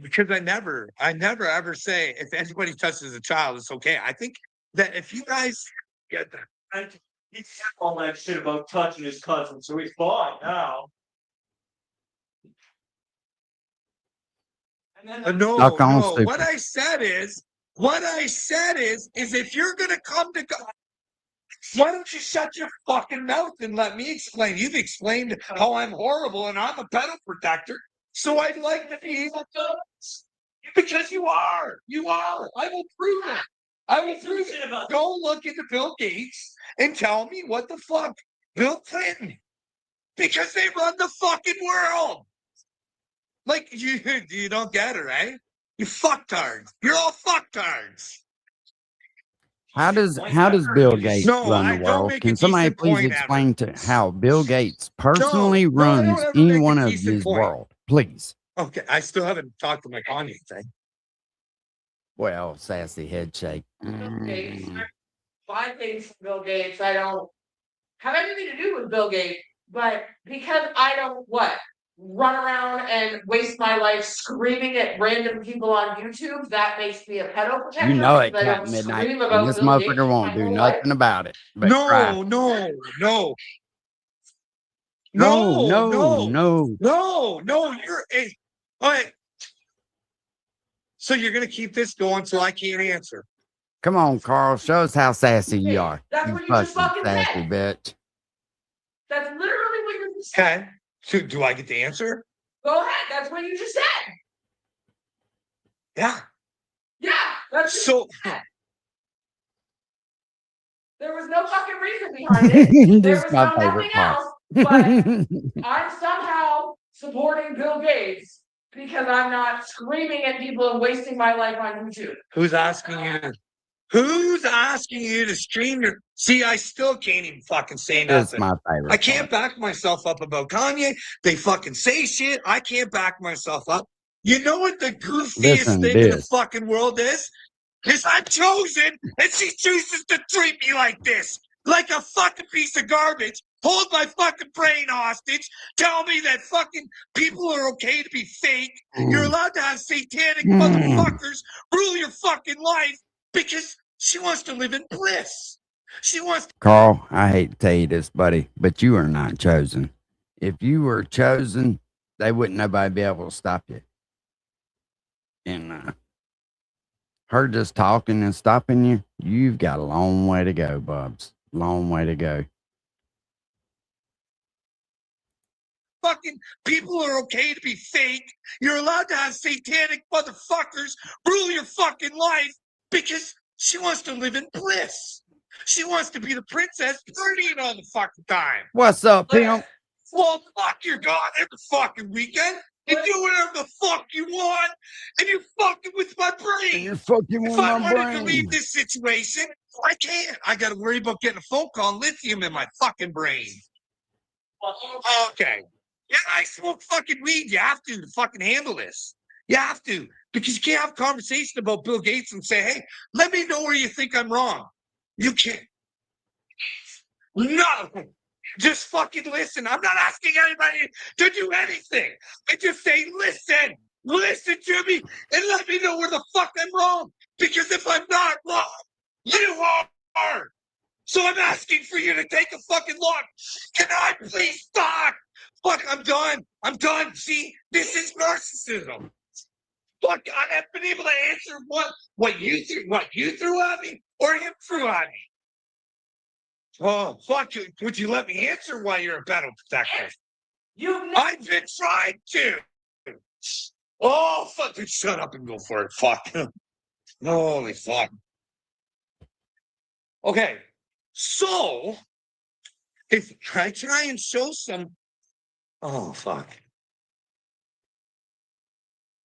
Because I never ever say if anybody touches a child, it's okay. I think that if you guys get that, He said all that shit about touching his cousin, so he's fine now. no, Knock on no. stupid. What I said is if you're gonna come to God, Why don't you shut your fucking mouth and let me explain? You've explained how I'm horrible and I'm a pedo protector, so I'd like to be able to. Because you are. You are. I will prove it. I will prove it. Go look into Bill Gates and tell me what the fuck. Bill Clinton. Because they run the fucking world. Like, you don't get it, right? You fucktards. You're all fucktards. How does Bill Gates run the world? Can somebody please explain to how Bill Gates personally runs any one of his world? Please. Okay, I still haven't talked to my Kanye thing. Well, sassy head shake. Gates. I think Bill Gates, I don't have anything to do with Bill Gates, but because I don't run around and waste my life screaming at random people on YouTube, that makes me a pedo protector. You know it, because I don't Captain Midnight. scream And about this Bill motherfucker Gates won't my do whole nothing life. about it. But cry. No. You're a. All right. So you're gonna keep this going so I can't answer. Come on, Carl. Show us how sassy you are. That's You what you just fucking sassy said. bitch. That's literally what you just said. Okay. So do I get the answer? Go ahead. That's what you just said. Yeah. Yeah. That's So. There was no fucking reason behind it. There This was is my no favorite nothing part. else. But I'm somehow supporting Bill Gates because I'm not screaming at people and wasting my life on YouTube. Who's asking you to stream your? See, I still can't even fucking say This is nothing. my favorite I can't back myself up about Kanye. They fucking say shit. I can't back myself up. You know what the goofiest Listen, thing in the this. fucking world is? Is I'm chosen and she chooses to treat me like this. Like a fucking piece of garbage. Hold my fucking brain hostage. Tell me that fucking people are okay to be fake. You're allowed to have satanic motherfuckers rule your fucking life because she wants to live in bliss. She wants to. Carl, I hate to tell you this, buddy, but you are not chosen. If you were chosen, they wouldn't nobody be able to stop you. And her just talking and stopping you, you've got a long way to go, Bubs. Long way to go. Fucking people are okay to be fake. You're allowed to have satanic motherfuckers rule your fucking life because she wants to live in bliss. She wants to be the princess partying all the fucking time. What's up, pimp? Well, fuck, you're gone every fucking weekend. You do whatever the fuck you want, and you're fucking with my brain. You're fucking with If I my wanted to leave brain. this situation, I can't. I got to worry about getting a phone call and lithium in my fucking brain. Okay. Yeah, I smoke fucking weed. You have to fucking handle this. You have to. Because you can't have a conversation about Bill Gates and say, hey, let me know where you think I'm wrong. You can't. No. Just fucking listen. I'm not asking anybody to do anything. I just say, listen to me and let me know where the fuck I'm wrong. Because if I'm not wrong, you are. So I'm asking for you to take a fucking look. Can I please talk? Fuck, I'm done. See, this is narcissism. Fuck, I haven't been able to answer what you threw at me or him threw at me. Oh, fuck, would you let me answer why you're a battle protector? I've been trying to. Oh, fuck, shut up and go for it. Fuck. Holy fuck. Okay, so if I try and show some. Oh, fuck.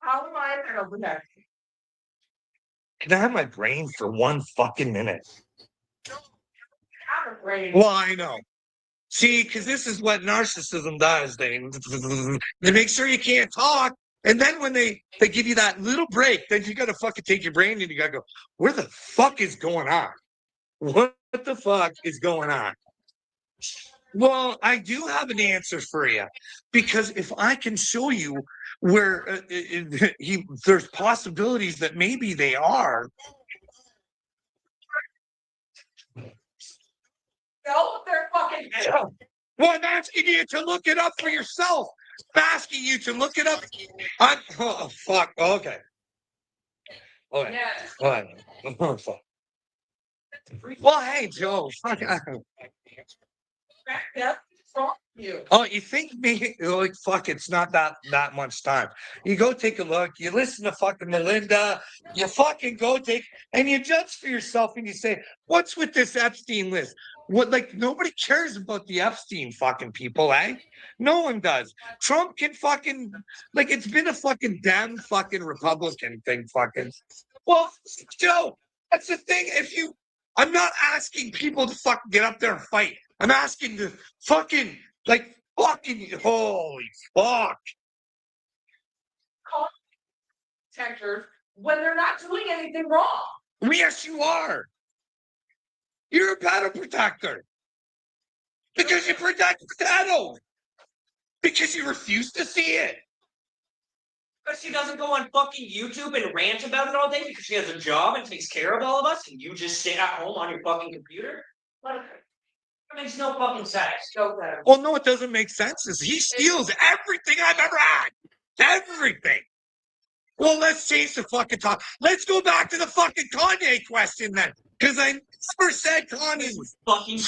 How am I a pedo protector? Can I have my brain for 1 fucking minute? Have a brain. Well, I know. See, because this is what narcissism does. They make sure you can't talk. And then when they give you that little break, then you got to fucking take your brain and you got to go, where the fuck is going on? What the fuck is going on? Well, I do have an answer for you. Because if I can show you where there's possibilities that maybe they are. No, they're fucking. Well, I'm asking you to look it up for yourself. I'm asking you to look it up. Oh, fuck. Okay. All right. Yes. All right. Oh, fuck. Well, hey, Joe. Fuck. Oh, you think me? Like, fuck, it's not that much time. You go take a look. You listen to fucking Melinda. You fucking go take and you judge for yourself and you say, what's with this Epstein list? What, like, nobody cares about the Epstein fucking people, eh? No one does. Trump can fucking, like, it's been a fucking damn fucking Republican thing, fucking. Well, Joe, that's the thing. I'm not asking people to fucking get up there and fight. I'm asking to fucking, like, fucking, holy fuck. Call protectors when they're not doing anything wrong. Yes, you are. You're a battle protector. Because you protect the battle. Because you refuse to see it. But she doesn't go on fucking YouTube and rant about it all day because she has a job and takes care of all of us, and you just sit at home on your fucking computer? That makes no fucking sense. Well, no, it doesn't make sense. He steals everything I've ever had. Everything. Well, let's change the fucking talk. Let's go back to the fucking Kanye question then. Because I never said Kanye was fucking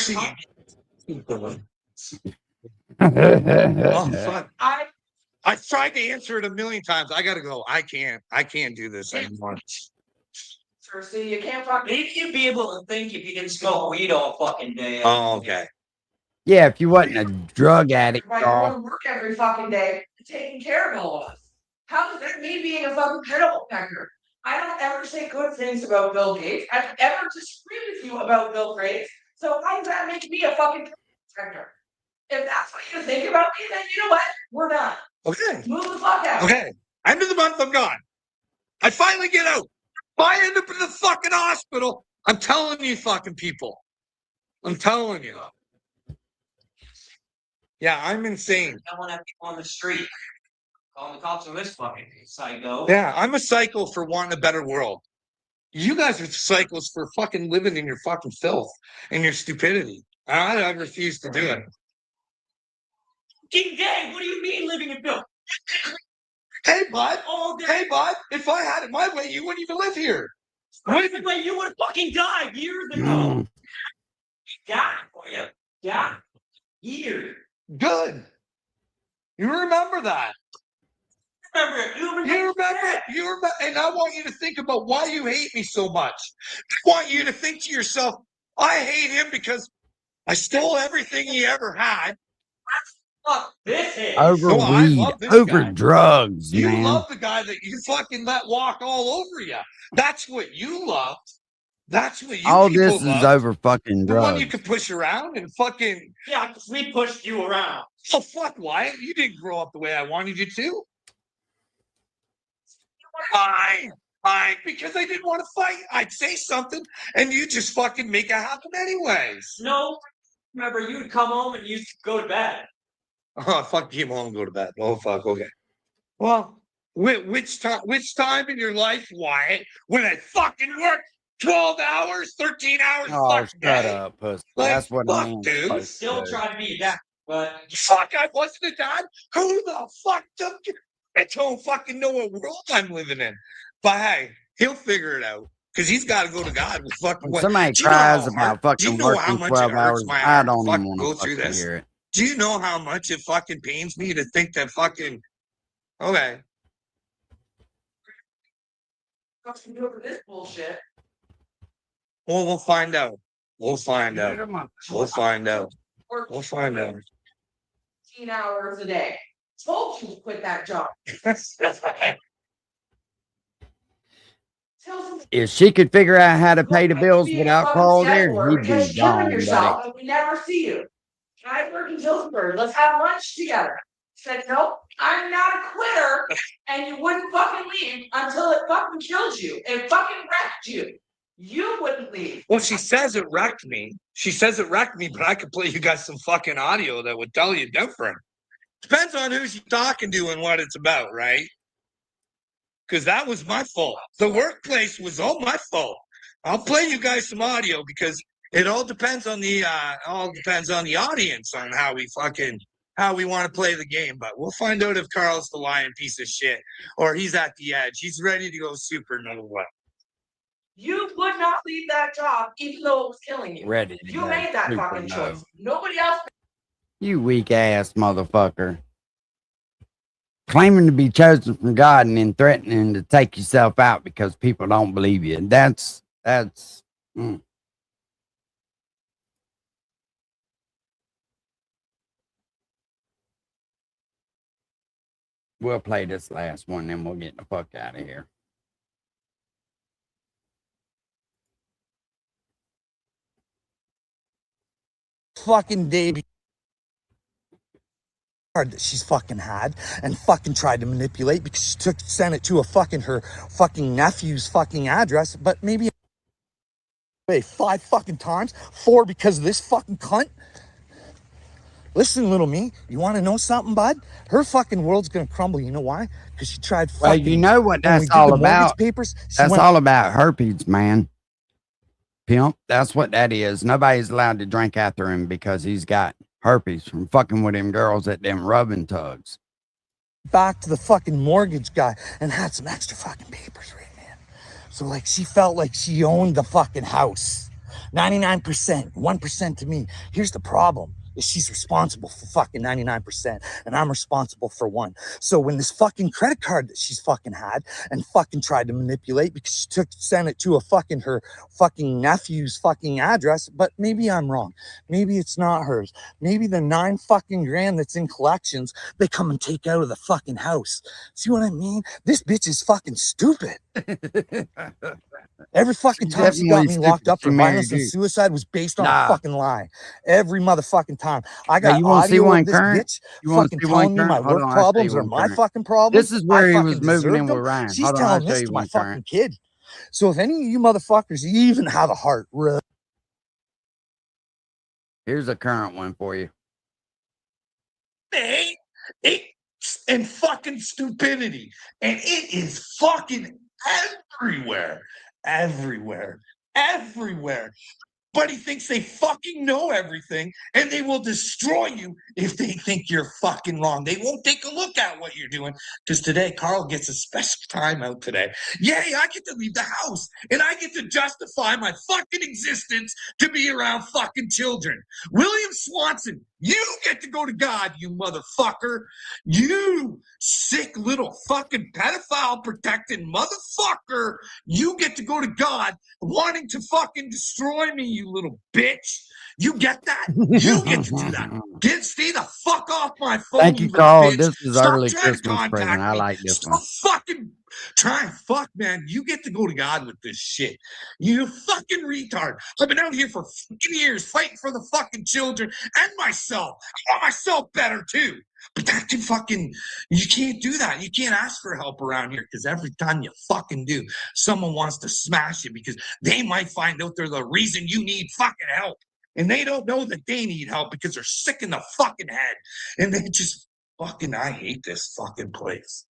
oh, fuck. I've tried to answer it a million times. I gotta go. I can't do this anymore. Cersei, you can't fucking. Maybe you'd be able to think if you didn't smoke weed all fucking day. Oh, okay. Yeah, if you wasn't a drug addict, Right, Carl. going to work every fucking day, taking care of all of us. How is that me being a fucking battle protector? I don't ever say good things about Bill Gates. I've ever disagree with you about Bill Gates. So why does that make me a fucking protector? If that's what you think about me, then you know what? We're done. Okay. Move the fuck out. Okay. End of the month, I'm gone. I finally get out. If I end up in the fucking hospital, I'm telling you fucking people. I'm telling you. Yeah, I'm insane. I want to have people on the street calling the cops on this fucking psycho. Yeah, I'm a psycho for wanting a better world. You guys are psychos for fucking living in your fucking filth and your stupidity. I refuse to do it. King Day, what do you mean living in filth? Hey, bud. Hey, bud. If I had it my way, you wouldn't even live here. Wait, you would have fucking died years ago. Yeah, for you. Yeah. Years. Good. You remember that. Remember it. You remember, and I want you to think about why you hate me so much. I want you to think to yourself, I hate him because I stole everything he ever had. Fuck this is. Over No, I weed, love this over guy. drugs, You man. love the guy that you fucking let walk all over you. That's what you loved. That's what you All people this is loved. over fucking The one you drugs. could push around and fucking. Yeah, because we pushed you around. Oh, fuck, Wyatt. You didn't grow up the way I wanted you to. Fine, because I didn't want to fight. I'd say something, and you just fucking make it happen anyways. No. Remember, you'd come home and you'd go to bed. Oh, fuck, came home and go to bed. Oh, fuck, okay. Well, which time in your life, Wyatt, when I fucking worked 12 hours, 13 hours, Oh, fucking shut day? up, pussy. Like, That's what I fuck, mean. dude. You still try to be a dad, but Fuck, I wasn't a dad. Who the fuck took you? I don't fucking know what world I'm living in. But hey, he'll figure it out. Because he's got to go to God with fucking When somebody cries about fucking working 12 hours, I don't even want to through fucking this? hear it. Do you know how much it fucking pains me to think that fucking okay? What's to do for this bullshit? Well, we'll find out. We'll find out. We'll find out. We'll find out. 15 hours a day. Told you to quit that job. If she could figure out how to pay the bills Be a without fucking Carl there, scheduler he'd because be you're killing gone, yourself buddy. and we never see you. I work in Hillsburg. Let's have lunch together. Said, nope, I'm not a quitter, and you wouldn't fucking leave until it fucking killed you. It fucking wrecked you. You wouldn't leave. Well, she says it wrecked me. She says it wrecked me, but I could play you guys some fucking audio that would tell you different. Depends on who she's talking to and what it's about, right? Because that was my fault. The workplace was all my fault. I'll play you guys some audio because it all depends on the audience on how we want to play the game. But we'll find out if Carl's the lying piece of shit or he's at the edge. He's ready to go supernova. You would not leave that job even though it was killing you. Ready to You go. made that Super fucking no. choice. Nobody else. You weak ass motherfucker. Claiming to be chosen from God and then threatening to take yourself out because people don't believe you. That's We'll play this last one, then we'll get the fuck out of here. Fucking Davy that she's fucking had and fucking tried to manipulate because she sent it to a fucking her fucking nephew's fucking address, but maybe 5 fucking times, 4 because of this fucking cunt. Listen, little me, you want to know something, bud? Her fucking world's gonna crumble. You know why? Because she tried fucking. Well, you know what that's all about. Papers, that's all about herpes, man. Pimp, that's what that is. Nobody's allowed to drink after him because he's got herpes from fucking with them girls at them rubbing tugs. Back to the fucking mortgage guy and had some extra fucking papers written in. So like she felt like she owned the fucking house. 99%, 1% to me. Here's the problem. Is she's responsible for fucking 99% and I'm responsible for 1. So when this fucking credit card that she's fucking had and fucking tried to manipulate because she sent it to a fucking her fucking nephew's fucking address, but maybe I'm wrong. Maybe it's not hers. Maybe the 9 fucking grand that's in collections, they come and take out of the fucking house. See what I mean? This bitch is fucking stupid. Every fucking time she got me locked up for violence and suicide was based on a fucking lie. Every motherfucking time. I got audio of this bitch fucking telling me my work problems are my fucking problems. This is where he was moving in with Ryan. She's telling this to my fucking kid. So if any of you motherfuckers even have a heart, here's a current one for you. Hate and fucking stupidity. And it is fucking everywhere. Everywhere. But he thinks they fucking know everything and they will destroy you if they think you're fucking wrong. They won't take a look at what you're doing because today Carl gets a special time out today. Yay, I get to leave the house and I get to justify my fucking existence to be around fucking children. William Swanson, you get to go to God, you motherfucker. You sick little fucking pedophile protecting motherfucker. You get to go to God wanting to fucking destroy me, you little bitch. You get that? You get to do that. Stay the fuck off my phone. Thank you, Carl. This is early Christmas present. I like this one. Fucking try and fuck, man. You get to go to God with this shit. You fucking retard. I've been out here for fucking years fighting for the fucking children and myself. I want myself better too. But that can fucking, you can't do that. You can't ask for help around here because every time you fucking do, someone wants to smash you because they might find out they're the reason you need fucking help. And they don't know that they need help because they're sick in the fucking head. And they just fucking, I hate this fucking place.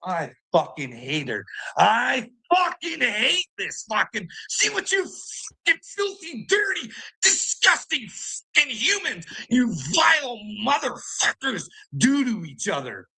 I fucking hate her. I fucking hate this fucking. See what you fucking filthy, dirty, disgusting fucking humans, you vile motherfuckers, do to each other.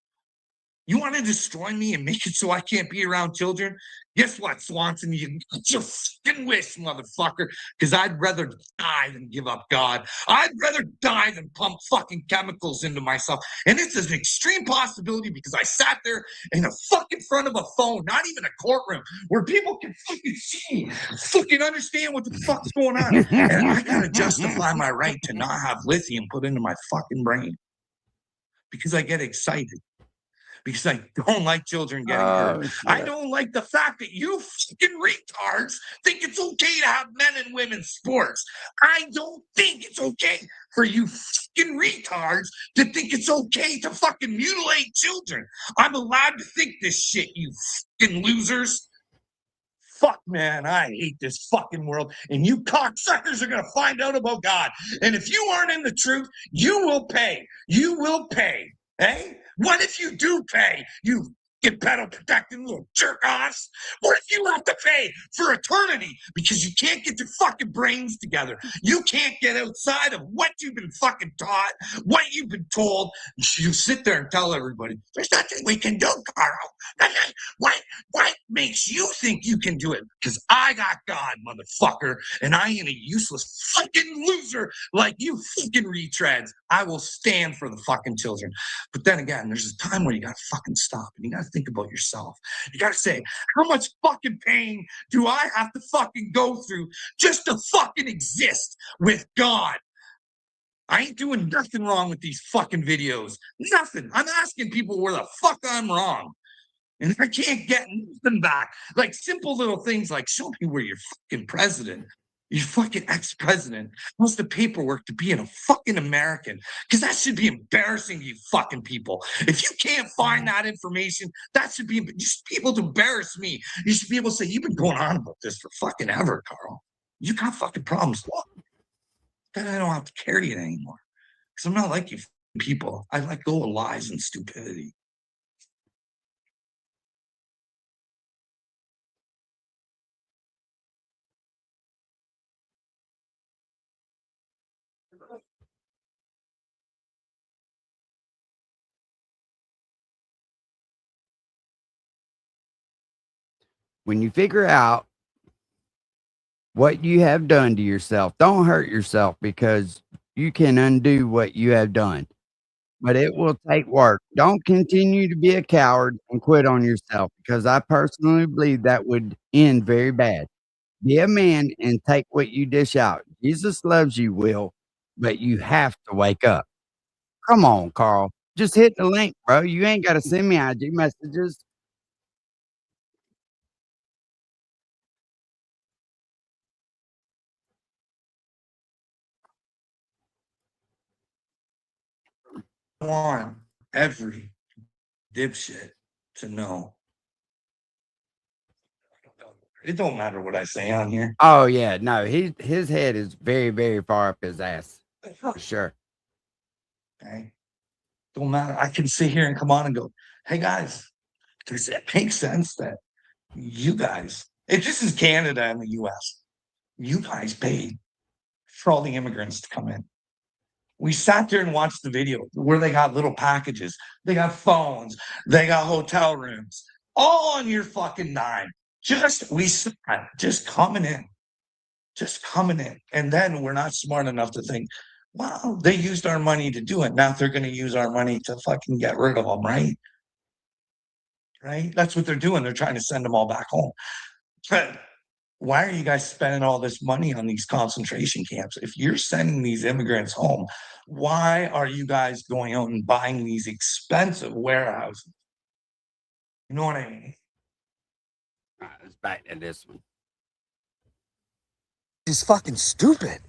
You want to destroy me and make it so I can't be around children? Guess what, Swanson? You got your fucking wish, motherfucker. Because I'd rather die than give up God. I'd rather die than pump fucking chemicals into myself. And it's an extreme possibility because I sat there in the fucking front of a phone, not even a courtroom, where people can fucking see, fucking understand what the fuck's going on. And I gotta justify my right to not have lithium put into my fucking brain. Because I get excited. Because I don't like children getting hurt. I don't like the fact that you fucking retards think it's okay to have men and women's sports. I don't think it's okay for you fucking retards to think it's okay to fucking mutilate children. I'm allowed to think this shit, you fucking losers. Fuck, man, I hate this fucking world. And you cocksuckers are going to find out about God. And if you aren't in the truth, you will pay. You will pay. Eh? What if you do pay, you Get pedal protecting little jerk offs. What if you have to pay for eternity because you can't get your fucking brains together? You can't get outside of what you've been fucking taught, what you've been told. You sit there and tell everybody, there's nothing we can do, Carl. What makes you think you can do it? Because I got God, motherfucker, and I ain't a useless fucking loser like you fucking retreads. I will stand for the fucking children. But then again, there's a time where you gotta fucking stop and you gotta think about yourself. You gotta say, how much fucking pain do I have to fucking go through just to fucking exist with God? I ain't doing nothing wrong with these fucking videos. Nothing. I'm asking people where the fuck I'm wrong. And I can't get nothing back. Like simple little things like show me where you're fucking president. Your fucking ex-president wants the paperwork to be a fucking American. Because that should be embarrassing to you fucking people. If you can't find that information, that should be, you should be able to embarrass me. You should be able to say, you've been going on about this for fucking ever, Carl. You got fucking problems. Well, then I don't have to carry it anymore. Because I'm not like you people. I let go of lies and stupidity. When you figure out what you have done to yourself, don't hurt yourself because you can undo what you have done, but it will take work. Don't continue to be a coward and quit on yourself because I personally believe that would end very bad. Be a man and take what you dish out. Jesus loves you, Will, but you have to wake up. Come on, Carl. Just hit the link, bro. You ain't got to send me IG messages. I want every dipshit to know. It don't matter what I say on here. Oh yeah, no, his head is very, very far up his ass. For sure. Okay. Don't matter. I can sit here and come on and go, hey guys, does it make sense that you guys, if this is Canada and the US, you guys paid for all the immigrants to come in? We sat there and watched the video where they got little packages, they got phones, they got hotel rooms, all on your fucking dime. We sat just coming in. And then we're not smart enough to think, wow, they used our money to do it. Now they're going to use our money to fucking get rid of them, right? Right? That's what they're doing. They're trying to send them all back home. But why are you guys spending all this money on these concentration camps? If you're sending these immigrants home, why are you guys going out and buying these expensive warehouses? You know what I mean? All right, let's back to this one. She's fucking stupid.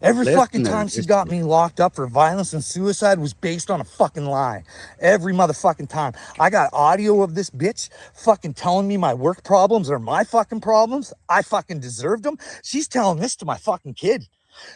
Every fucking time she got me locked up for violence and suicide was based on a fucking lie. Every motherfucking time. I got audio of this bitch fucking telling me my work problems are my fucking problems. I fucking deserved them. She's telling this to my fucking kid.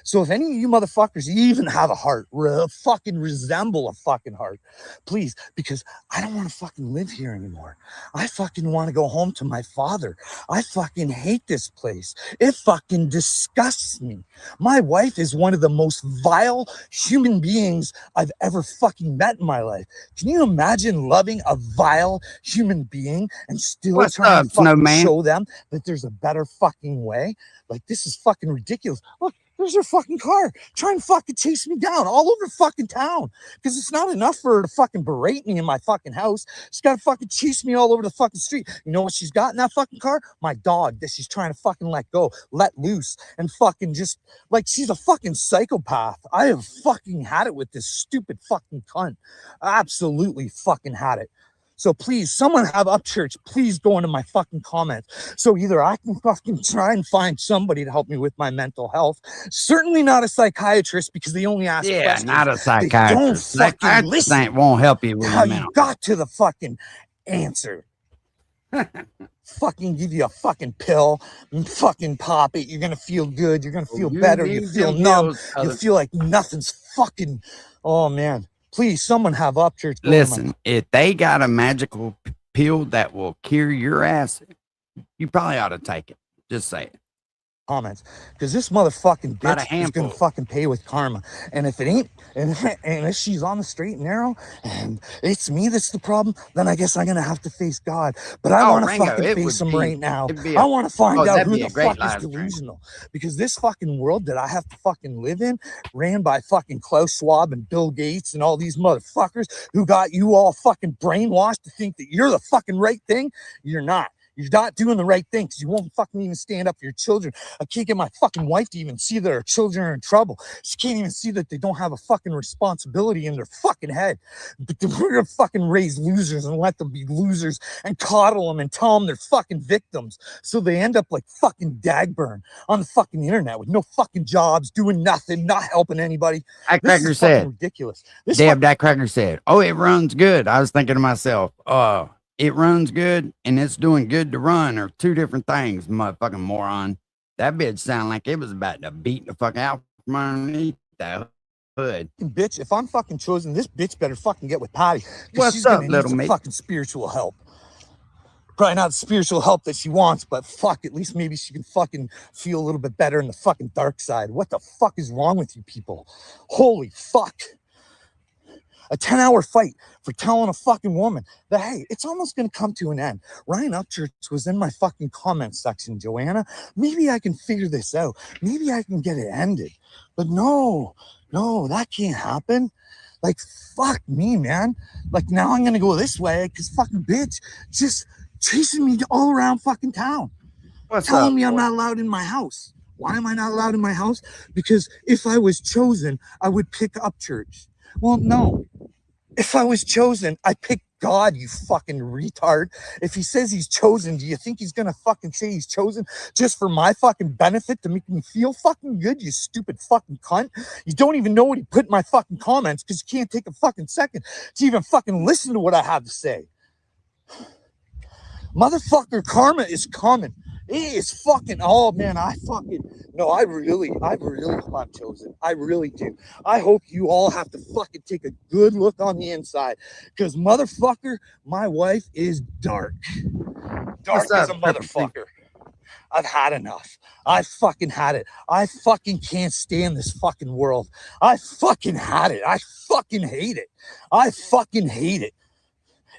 So if any of you motherfuckers even have a heart, fucking resemble a fucking heart, please, because I don't want to fucking live here anymore. I fucking want to go home to my father. I fucking hate this place. It fucking disgusts me. My wife is one of the most vile human beings I've ever fucking met in my life. Can you imagine loving a vile human being and still trying to fucking show them that there's a better fucking way? Like, this is fucking ridiculous. Look, there's her fucking car trying to fucking chase me down all over fucking town. Because it's not enough for her to fucking berate me in my fucking house. She's got to fucking chase me all over the fucking street. You know what she's got in that fucking car? My dog that she's trying to fucking let loose, and fucking just like she's a fucking psychopath. I have fucking had it with this stupid fucking cunt. I absolutely fucking had it. So please, someone have Upchurch, please go into my fucking comments. So either I can fucking try and find somebody to help me with my mental health. Certainly not a psychiatrist, because they only ask questions. Not a psychiatrist. They don't fucking listen. Won't help you with how your mental. You got to the fucking answer. Fucking give you a fucking pill and fucking pop it. You're going to feel good. You're going to feel better. You feel numb. You feel like nothing's fucking, oh man. Please, someone have Upchurch. go to my Listen, if they got a magical pill that will cure your ass, you probably ought to take it. Just say it. comments, because this motherfucking Got a bitch is gonna handful. fucking pay with karma. And if it ain't, and if she's on the straight and narrow, and it's me that's the problem, then I guess I'm gonna have to face God. But I Oh, want to Ringo, fucking it face would him be- right now. it'd be I a- want to find oh, out that'd who be the a great fuck is live stream. delusional, because this fucking world that I have to fucking live in, ran by fucking Klaus Schwab and Bill Gates and all these motherfuckers who got you all fucking brainwashed to think that you're the fucking right thing. You're not. You're not doing the right thing because you won't fucking even stand up for your children. I can't get my fucking wife to even see that her children are in trouble. She can't even see that they don't have a fucking responsibility in their fucking head. But we're gonna fucking raise losers and let them be losers and coddle them and tell them they're fucking victims. So they end up like fucking Dagburn on the fucking internet with no fucking jobs, doing nothing, not helping anybody. That This cracker is fucking said, ridiculous. This Deb, that cracker said, oh, it runs good. I was thinking to myself, it runs good and it's doing good to run are two different things, motherfucking moron. That bitch sounded like it was about to beat the fuck out from underneath the hood. bitch, if I'm fucking chosen, this bitch better fucking get with Patty. 'Cause What's she's up, gonna need little some mate? fucking spiritual help. Probably not the spiritual help that she wants, but fuck, at least maybe she can fucking feel a little bit better in the fucking dark side. What the fuck is wrong with you people? Holy fuck. A 10-hour fight for telling a fucking woman that, hey, it's almost going to come to an end. Ryan Upchurch was in my fucking comment section, Joanna. Maybe I can figure this out. Maybe I can get it ended. But no, that can't happen. Like, fuck me, man. Like, now I'm going to go this way because fucking bitch just chasing me all around fucking town. What's telling up, me I'm boy? not allowed in my house. Why am I not allowed in my house? Because if I was chosen, I would pick Upchurch. Well, no. If I was chosen, I pick God, you fucking retard. If he says he's chosen, do you think he's gonna fucking say he's chosen just for my fucking benefit to make me feel fucking good, you stupid fucking cunt? You don't even know what he put in my fucking comments because you can't take a fucking second to even fucking listen to what I have to say. Motherfucker, karma is coming. It is fucking, oh man, I really hope I'm chosen. I really do. I hope you all have to fucking take a good look on the inside. Because motherfucker, my wife is dark. Dark as a motherfucker. I've had enough. I fucking had it. I fucking can't stand this fucking world. I fucking had it. I fucking hate it. I fucking hate it.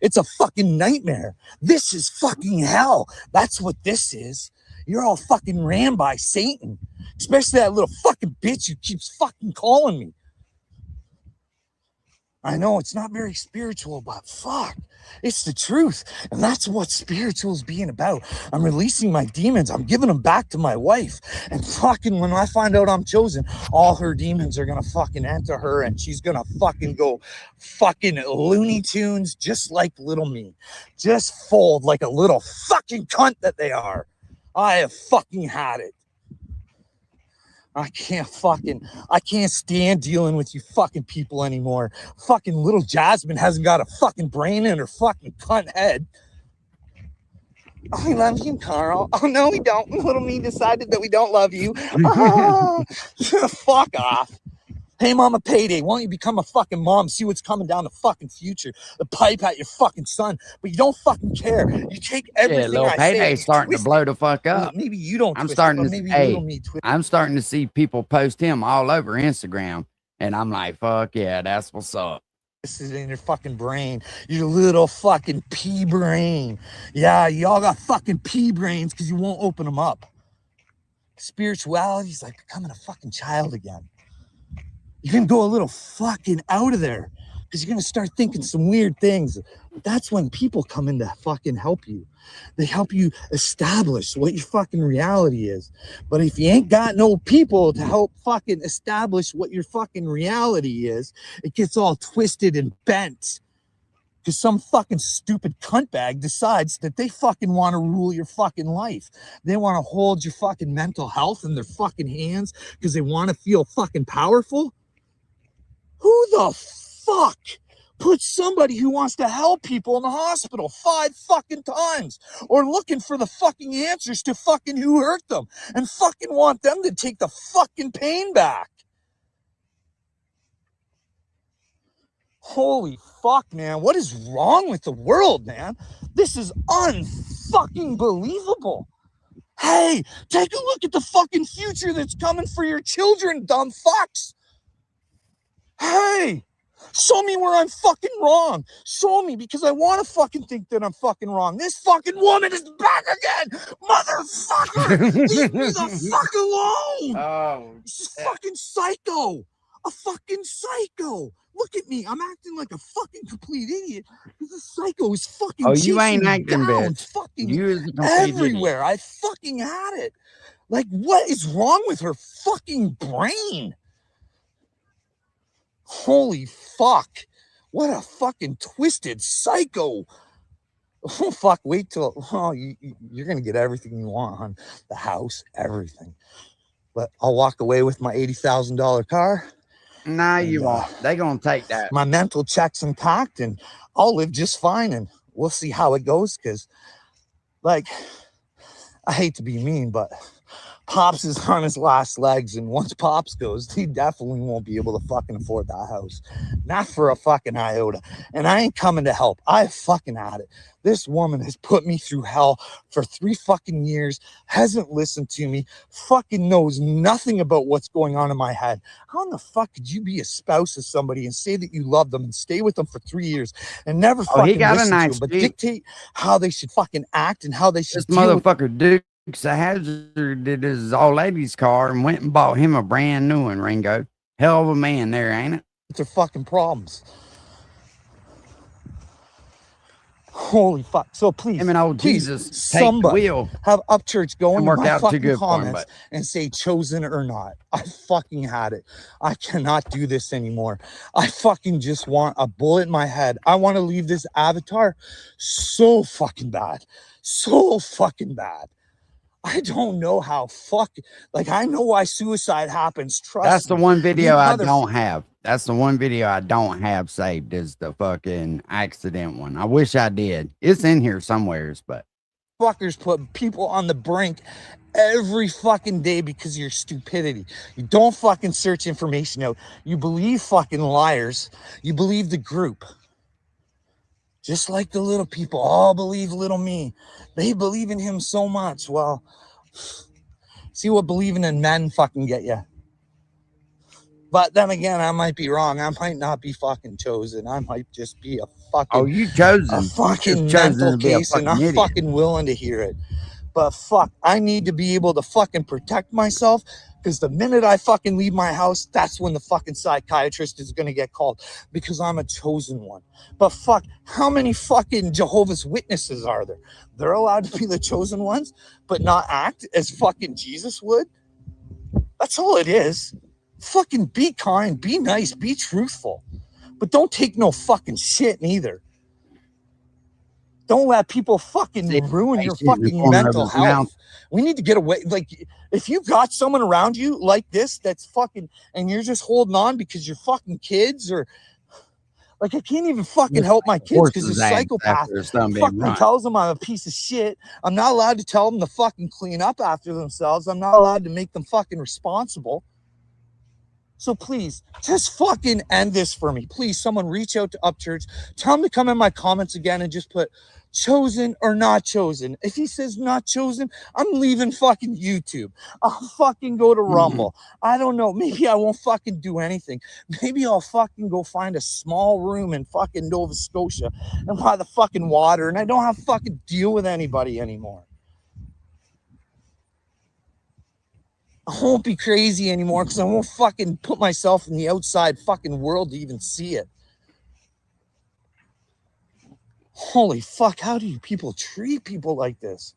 It's a fucking nightmare. This is fucking hell. That's what this is. You're all fucking ran by Satan. Especially that little fucking bitch who keeps fucking calling me. I know it's not very spiritual, but fuck, it's the truth. And that's what spiritual is being about. I'm releasing my demons. I'm giving them back to my wife. And fucking when I find out I'm chosen, all her demons are going to fucking enter her and she's going to fucking go fucking Looney Tunes just like little me. Just fold like a little fucking cunt that they are. I have fucking had it. I can't stand dealing with you fucking people anymore. Fucking little Jasmine hasn't got a fucking brain in her fucking cunt head. I love you, Carl. Oh, no, we don't. Little me decided that we don't love you. Fuck off. Hey, mama, payday. Why don't you become a fucking mom? See what's coming down the fucking future. The pipe at your fucking son. But you don't fucking care. You take everything little I Payday's say. starting to blow the fuck up. Maybe you don't. I'm twist starting it, to but maybe hey, little me twist. I'm starting to see people post him all over Instagram, and I'm like, fuck yeah, that's what's up. This is in your fucking brain. Your little fucking pea brain. Yeah, y'all got fucking pea brains because you won't open them up. Spirituality is like becoming a fucking child again. You're going to go a little fucking out of there because you're going to start thinking some weird things. That's when people come in to fucking help you. They help you establish what your fucking reality is. But if you ain't got no people to help fucking establish what your fucking reality is, it gets all twisted and bent. Because some fucking stupid cuntbag decides that they fucking want to rule your fucking life. They want to hold your fucking mental health in their fucking hands because they want to feel fucking powerful. Who the fuck put somebody who wants to help people in the hospital 5 fucking times or looking for the fucking answers to fucking who hurt them and fucking want them to take the fucking pain back? Holy fuck, man. What is wrong with the world, man? This is unfucking believable. Hey, take a look at the fucking future that's coming for your children, dumb fucks. Hey, show me where I'm fucking wrong. Show me, because I want to fucking think that I'm fucking wrong. This fucking woman is back again. Motherfucker, leave me the fuck alone. Oh, this is fucking psycho. A fucking psycho. Look at me. I'm acting like a fucking complete idiot. This psycho is fucking you ain't chasing me acting, down, bitch. fucking You is a complete everywhere. I fucking had it. Like, what is wrong with her fucking brain? Holy fuck. What a fucking twisted psycho. Oh, fuck. Wait till you're going to get everything you want, hon. The house, everything. But I'll walk away with my $80,000 car. Nah, you won't. They gonna take that. My mental check's intact, and I'll live just fine, and we'll see how it goes. Because, like, I hate to be mean, but Pops is on his last legs, and once Pops goes, he definitely won't be able to fucking afford that house. Not for a fucking iota. And I ain't coming to help. I fucking had it. This woman has put me through hell for 3 fucking years, hasn't listened to me, fucking knows nothing about what's going on in my head. How in the fuck could you be a spouse of somebody and say that you love them and stay with them for 3 years and never fucking he got a listen to nice them, but Jeep. dictate how they should fucking act and how they should This deal with motherfucker Dukes of Hazzard did his old lady's car and went and bought him a brand new one, Ringo. Hell of a man there, ain't it? their fucking problems. Holy fuck. So please, Him and old please, Jesus take the somebody wheel. have Upchurch go in Work my out too fucking good for him, comments and say chosen or not. I fucking had it. I cannot do this anymore. I fucking just want a bullet in my head. I want to leave this avatar so fucking bad. So fucking bad. I don't know how like, I know why suicide happens. Trust That's the me. one video I mother- don't have. That's the one video I don't have saved is the fucking accident one. I wish I did. It's in here somewheres, but Fuckers put people on the brink every fucking day because of your stupidity. You don't fucking search information out. You believe fucking liars. You believe the group. Just like the little people all believe little me. They believe in him so much. Well, see what believing in men fucking get you. But then again, I might be wrong. I might not be fucking chosen. I might just be a fucking you chosen. a fucking You're chosen mental to be a case, and I'm fucking idiot. fucking willing to hear it. But fuck, I need to be able to fucking protect myself, because the minute I fucking leave my house, that's when the fucking psychiatrist is gonna get called, because I'm a chosen one. But fuck, how many fucking Jehovah's Witnesses are there? They're allowed to be the chosen ones, but not act as fucking Jesus would? That's all it is. Fucking be kind, be nice, be truthful. But don't take no fucking shit neither. Don't let people fucking ruin your fucking mental health. We need to get away. Like, if you've got someone around you like this that's fucking, and you're just holding on because you're fucking kids, or like, I can't even fucking help my kids because this psychopath fucking tells them I'm a piece of shit. I'm not allowed to tell them to fucking clean up after themselves. I'm not allowed to make them fucking responsible. So please, just fucking end this for me. Please, someone reach out to Upchurch. Tell him to come in my comments again and just put chosen or not chosen. If he says not chosen, I'm leaving fucking YouTube. I'll fucking go to Rumble. I don't know. Maybe I won't fucking do anything. Maybe I'll fucking go find a small room in fucking Nova Scotia and buy the fucking water, and I don't have to fucking deal with anybody anymore. I won't be crazy anymore because I won't fucking put myself in the outside fucking world to even see it. Holy fuck, how do you people treat people like this?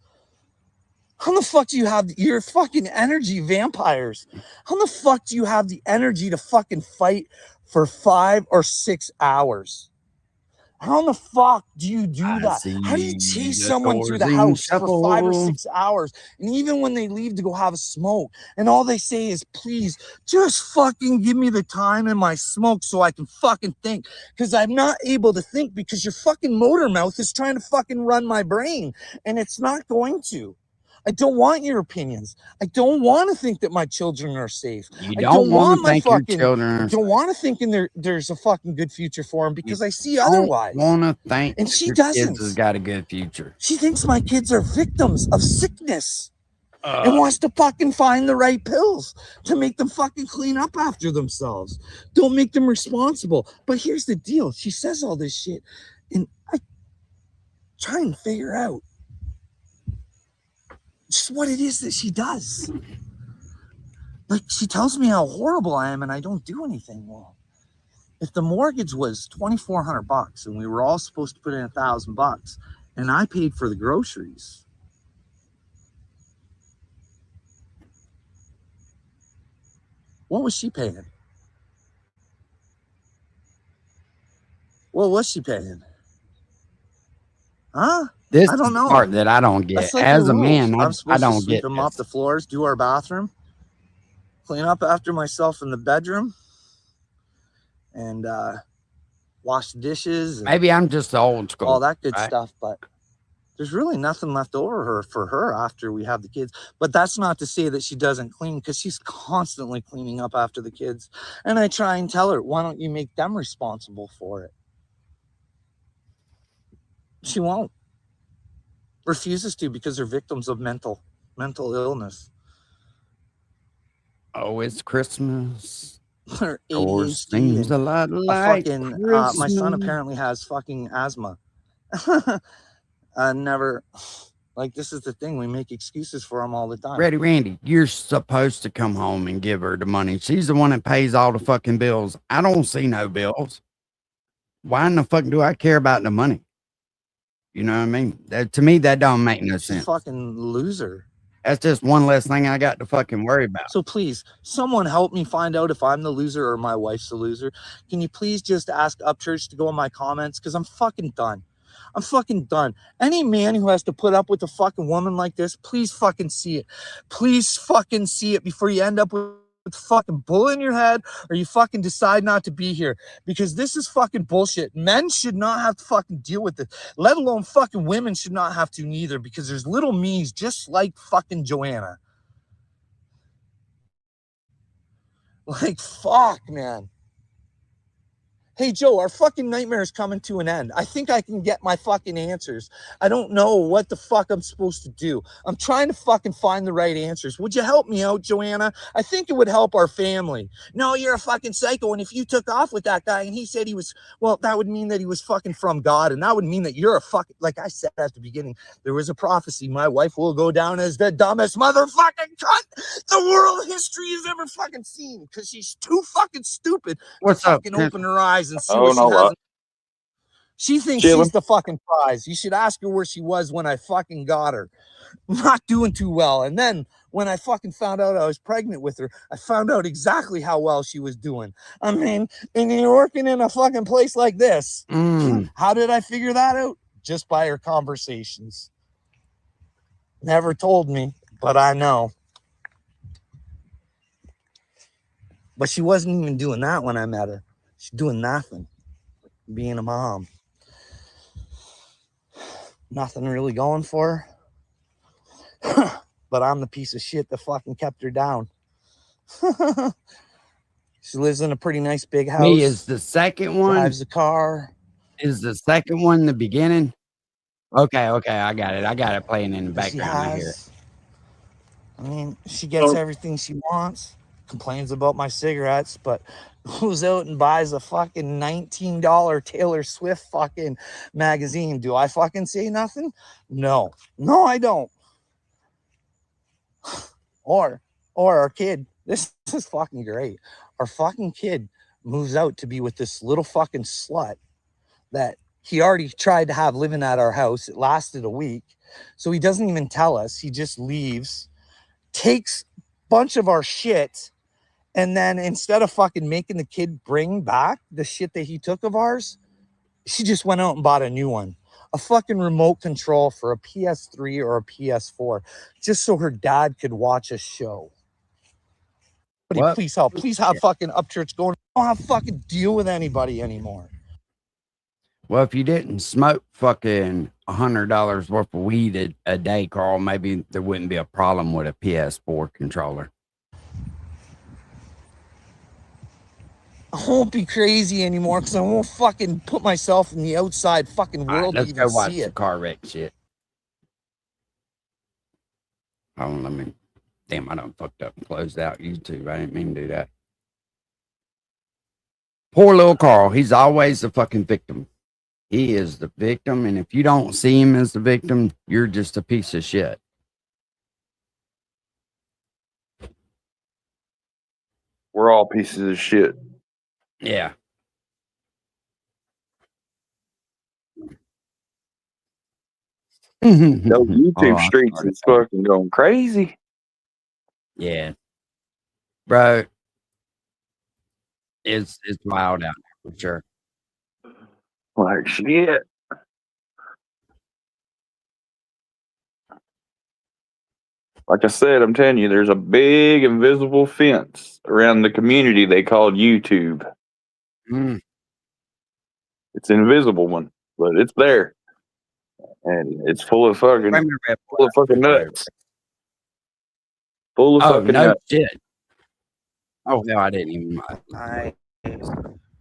How the fuck do you have your fucking energy vampires? How the fuck do you have the energy to fucking fight for 5 or 6 hours? How in the fuck do you do that? How do you chase someone through the house for 5 or 6 hours? And even when they leave to go have a smoke, and all they say is, please, just fucking give me the time in my smoke so I can fucking think. Because I'm not able to think because your fucking motor mouth is trying to fucking run my brain. And it's not going to. I don't want your opinions. I don't want to think that my children are safe. You I don't want to my think your fucking. children I are don't want to think there's a fucking good future for them because I see don't otherwise. want to think And that she your doesn't. kids has got a good future. She thinks my kids are victims of sickness and wants to fucking find the right pills to make them fucking clean up after themselves. Don't make them responsible. But here's the deal. She says all this shit and I try and figure out just what it is that she does. Like, she tells me how horrible I am and I don't do anything wrong. If the mortgage was $2,400 and we were all supposed to put in $1,000 and I paid for the groceries, what was she paying? What was she paying? Huh? This I is don't the know. part that I don't get. That's like As the a man, rules. I'm I supposed don't to sweep get and mop this. the floors, do our bathroom, clean up after myself in the bedroom, and wash the dishes. And Maybe I'm just old school. all that good right? stuff, but there's really nothing left over for her after we have the kids. But that's not to say that she doesn't clean, because she's constantly cleaning up after the kids. And I try and tell her, why don't you make them responsible for it? She won't. Refuses to, because they're victims of mental illness. Oh, it's Christmas. Her Or ADHD seems a and lot a like fucking my son Christmas. apparently has fucking asthma. I never, like, this is the thing, we make excuses for him all the time. Ready, Randy, you're supposed to come home and give her the money. She's the one that pays all the fucking bills. I don't see no bills. Why in the fuck do I care about the money? You know what I mean? To me, that don't make no She's a sense. fucking loser. That's just one less thing I got to fucking worry about. So please, someone help me find out if I'm the loser or my wife's the loser. Can you please just ask Upchurch to go in my comments? Because I'm fucking done. I'm fucking done. Any man who has to put up with a fucking woman like this, please fucking see it. Please fucking see it before you end up with a fucking bullet in your head or you fucking decide not to be here. Because this is fucking bullshit. Men should not have to fucking deal with it. Let alone fucking women should not have to neither, because there's little me's just like fucking Joanna. Like, fuck, man. Hey, Joe, our fucking nightmare is coming to an end. I think I can get my fucking answers. I don't know what the fuck I'm supposed to do. I'm trying to fucking find the right answers. Would you help me out, Joanna? I think it would help our family. No, you're a fucking psycho. And if you took off with that guy and he said he was, well, that would mean that he was fucking from God. And that would mean that you're a fucking, like I said at the beginning, there was a prophecy. My wife will go down as the dumbest motherfucking cunt the world history has ever fucking seen, because she's too fucking stupid What's to up, fucking Chris? open her eyes and see Oh, what she no, has. what? She thinks Chilling. she's the fucking prize. You should ask her where she was when I fucking got her. Not doing too well. And then when I fucking found out I was pregnant with her, I found out exactly how well she was doing. I mean, and you're working in a fucking place like this. How did I figure that out? Just by her conversations. Never told me, but I know. But she wasn't even doing that when I met her. She's doing nothing. Being a mom. Nothing really going for her. But I'm the piece of shit that fucking kept her down. She lives in a pretty nice big house. Me is the second one. Drives a car. Is the second one the beginning? Okay, I got it. I got it playing in the background. I hear it. I mean, she gets everything she wants. Complains about my cigarettes, but goes out and buys a fucking $19 Taylor Swift fucking magazine. Do I fucking say nothing? No, I don't. Or our kid, this is fucking great. Our fucking kid moves out to be with this little fucking slut that he already tried to have living at our house. It lasted a week. So he doesn't even tell us. He just leaves, takes a bunch of our shit, and then instead of fucking making the kid bring back the shit that he took of ours, she just went out and bought a new one. A fucking remote control for a PS3 or a PS4, just so her dad could watch a show. But please help. Please have fucking Upchurch going. I don't have to fucking deal with anybody anymore. Well, if you didn't smoke fucking $100 worth of weed a day, Carl, maybe there wouldn't be a problem with a PS4 controller. I won't be crazy anymore because I won't fucking put myself in the outside fucking world to Let's even go watch see the it. car wreck shit. Hold on, let me. Damn, I done fucked up and closed out YouTube. I didn't mean to do that. Poor little Carl. He's always the fucking victim. He is the victim, and if you don't see him as the victim, you're just a piece of shit. We're all pieces of shit. Yeah. Those YouTube Oh, streets is fucking going crazy. Yeah. Bro. It's wild out there for sure. Like shit. Like I said, I'm telling you, there's a big invisible fence around the community they call YouTube. Mm. It's an invisible one, but it's there. And it's full of fucking nuts. Full of fucking no nuts. shit. Oh no, I didn't even. I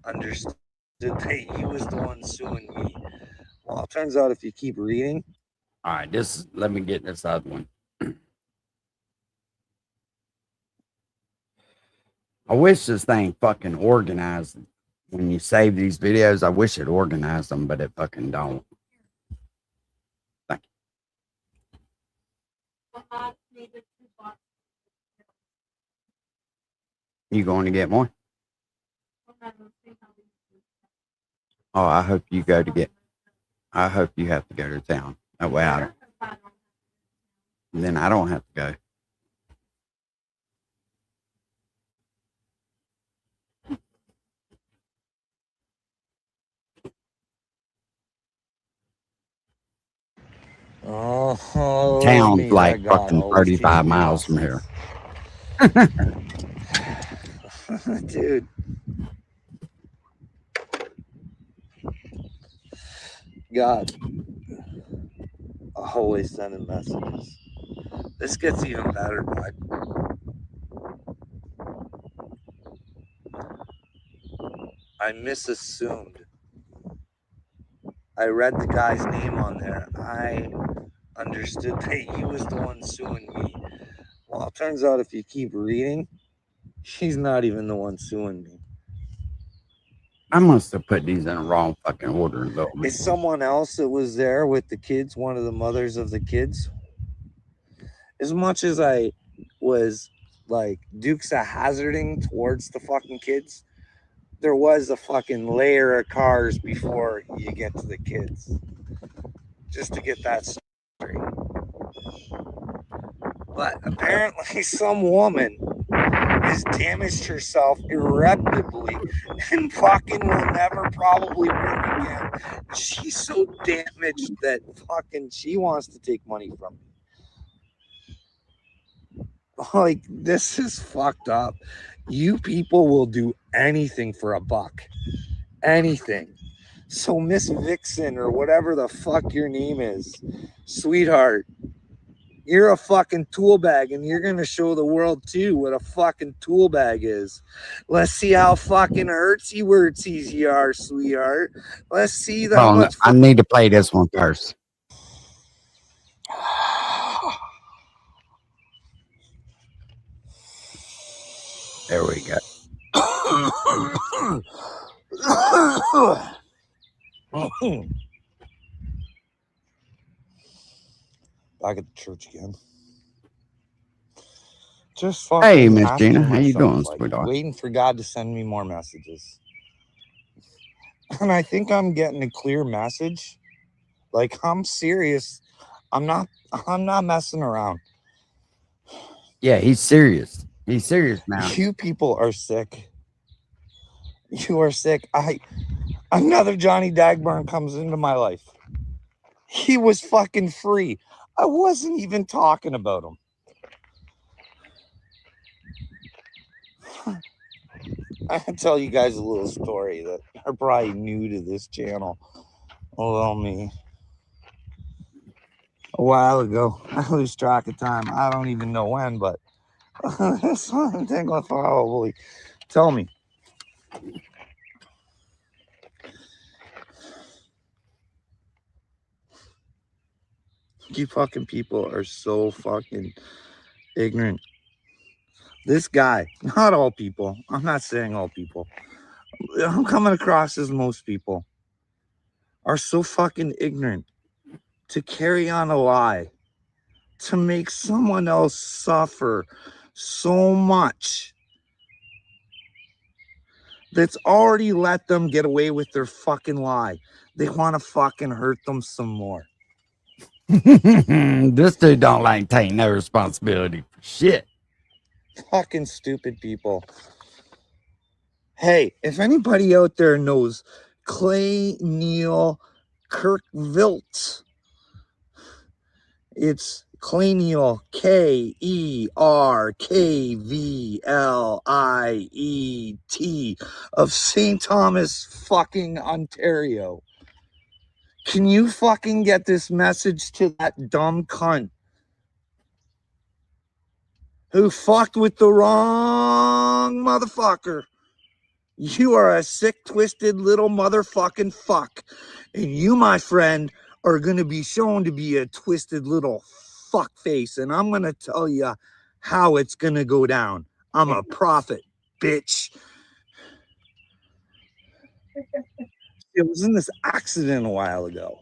understood that he was the one suing me. Well, it turns out if you keep reading. All right, let me get this other one. I wish this thing fucking organized. When you save these videos, I wish it organized them, but it fucking don't. Thank you. You going to get more? Oh, I hope you go to get. I hope you have to go to town. That way I don't. Then I don't have to go. Oh, Town's like fucking 35 miles from here. Dude. God. Always sending messages. This gets even better, bud. I misassumed. I read the guy's name on there. I understood that he was the one suing me. Well, it turns out if you keep reading, she's not even the one suing me. I must have put these in the wrong fucking order. It's someone else that was there with the kids, one of the mothers of the kids. As much as I was like Dukes of Hazzarding towards the fucking kids, there was a fucking layer of cars before you get to the kids. Just to get that straight. But apparently some woman has damaged herself irreparably and fucking will never probably work again. She's so damaged that fucking she wants to take money from me. Like, this is fucked up. You people will do anything for a buck. Anything. So Miss Vixen or whatever the fuck your name is, sweetheart, you're a fucking tool bag and you're going to show the world too what a fucking tool bag is. Let's see how fucking hurtsy-wurtsies you are, sweetheart. Let's see that much. I need to play this one first. There we go. Back at the church again. Just fucking Hey, Miss asking Gina, how you myself, doing, like, sweetheart? waiting for God to send me more messages. And I think I'm getting a clear message. Like, I'm serious. I'm not messing around. Yeah, he's serious. He's serious now. You people are sick. You are sick. Another Johnny Dagburn comes into my life. He was fucking free. I wasn't even talking about him. I can tell you guys a little story that are probably new to this channel. A little me. a while ago. I lose track of time. I don't even know when, but something will probably tell me. You fucking people are so fucking ignorant. This guy, not all people, I'm not saying all people, I'm coming across as most people, are so fucking ignorant to carry on a lie, to make someone else suffer so much that's already let them get away with their fucking lie. They want to fucking hurt them some more. This dude don't like taking no responsibility for shit. Fucking stupid people. Hey, if anybody out there knows Clay Neil Kerkvliet, it's Clay Neil, Kerkvliet of St. Thomas, fucking Ontario. Can you fucking get this message to that dumb cunt who fucked with the wrong motherfucker? You are a sick, twisted little motherfucking fuck. And you, my friend, are going to be shown to be a twisted little fuck face. And I'm going to tell you how it's going to go down. I'm a prophet, bitch. It was in this accident a while ago.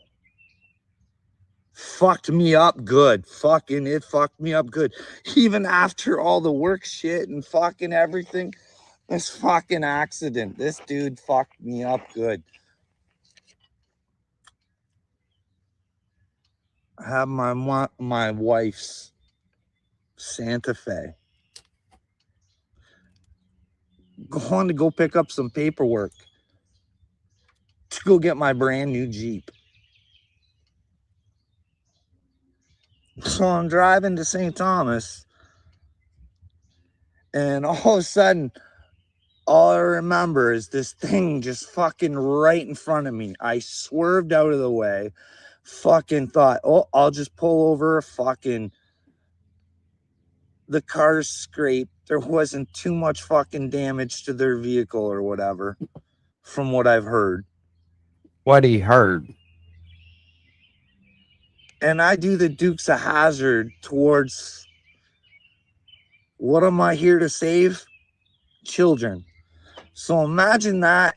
Fucked me up good. Fucking it fucked me up good. Even after all the work shit and fucking everything, this fucking accident, this dude fucked me up good. I have my wife's Santa Fe going to go pick up some paperwork to go get my brand new Jeep. So I'm driving to St. Thomas, and all of a sudden, all I remember is this thing just fucking right in front of me. I swerved out of the way, fucking thought, oh, I'll just pull over. Fucking the car's scraped. There wasn't too much fucking damage to their vehicle or whatever, from what I've heard. What he heard. And I do the Dukes of Hazzard towards, what am I here to save? Children. So imagine that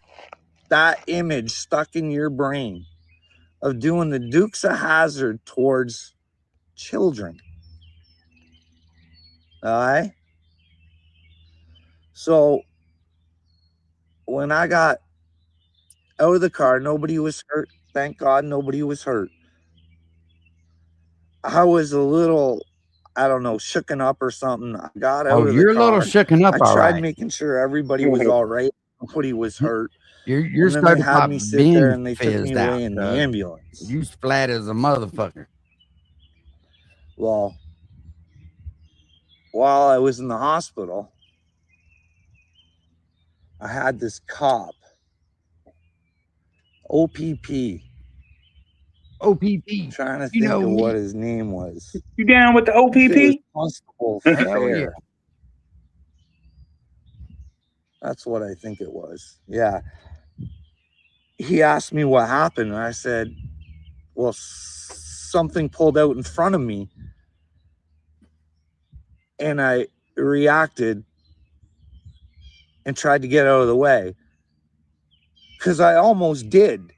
image stuck in your brain of doing the Dukes of Hazzard towards children. All right? So when I got out of the car, nobody was hurt. Thank God nobody was hurt. I was a little, I don't know, shooken up or something. I got out of the car. You're a little shooken up, I all tried right. making sure everybody was all right. Nobody was hurt. You're And then starting they to had pop me sit there and they took fizzed me out. away in the ambulance. You flat as a motherfucker. Well, while I was in the hospital, I had this cop, OPP. OPP. Trying to think of what his name was. You down with the OPP? Constable Hell Fair. yeah. That's what I think it was. Yeah. He asked me what happened, and I said, well, something pulled out in front of me, and I reacted and tried to get out of the way. Because I almost did.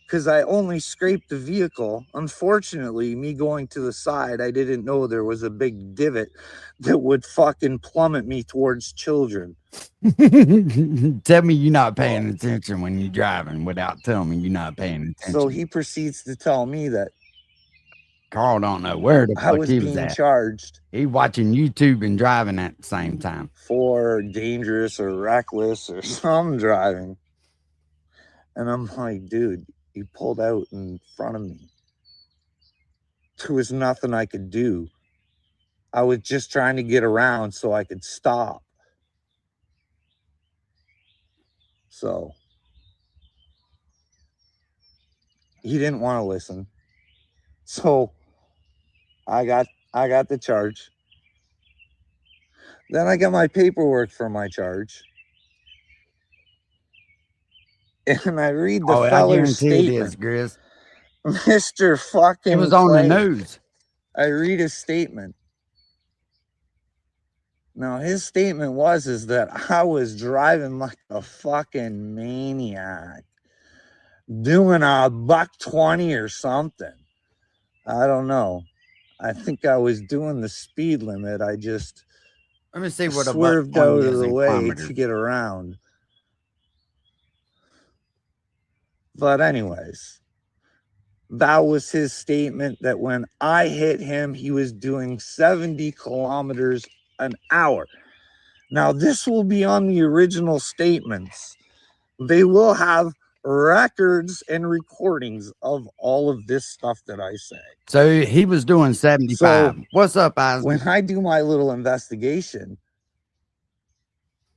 Because I only scraped the vehicle. Unfortunately, me going to the side, I didn't know there was a big divot that would fucking plummet me towards children. Tell me you're not paying attention when you're driving without telling me you're not paying attention. So he proceeds to tell me that Carl don't know where the I fuck was he was being at. charged He watching YouTube and driving at the same time. for dangerous or reckless or some driving. And I'm like, dude, you pulled out in front of me. There was nothing I could do. I was just trying to get around so I could stop. So he didn't want to listen. So I got the charge. Then I got my paperwork for my charge. And I read the I feller's guarantee it is, statement. Grizz. Mr. fucking It was on the Clay. news. I read his statement. Now his statement is that I was driving like a fucking maniac, doing $120 or something. I don't know. I think I was doing the speed limit. I just Let me see what swerved $120 out is of the in way kilometers. to get around. But anyways, that was his statement, that when I hit him, he was doing 70 kilometers an hour. Now, this will be on the original statements. They will have records and recordings of all of this stuff that I say. So he was doing 75. So, What's up, Isaac? when I do my little investigation,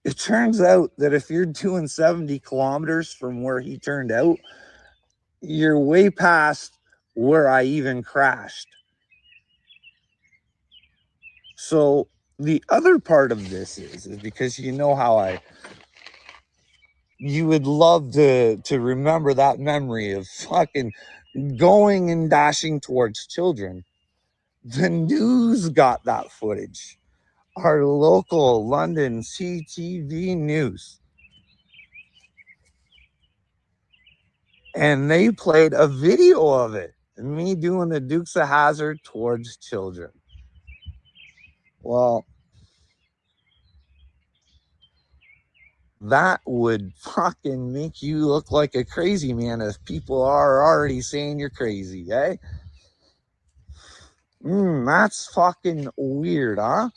it turns out that if you're doing 70 kilometers from where he turned out, you're way past where I even crashed. So the other part of this is because you know how you would love to remember that memory of fucking going and dashing towards children. The news got that footage. Our local London CTV News. And they played a video of it. Me doing the Dukes of Hazzard towards children. Well, that would fucking make you look like a crazy man if people are already saying you're crazy, eh? That's fucking weird, huh?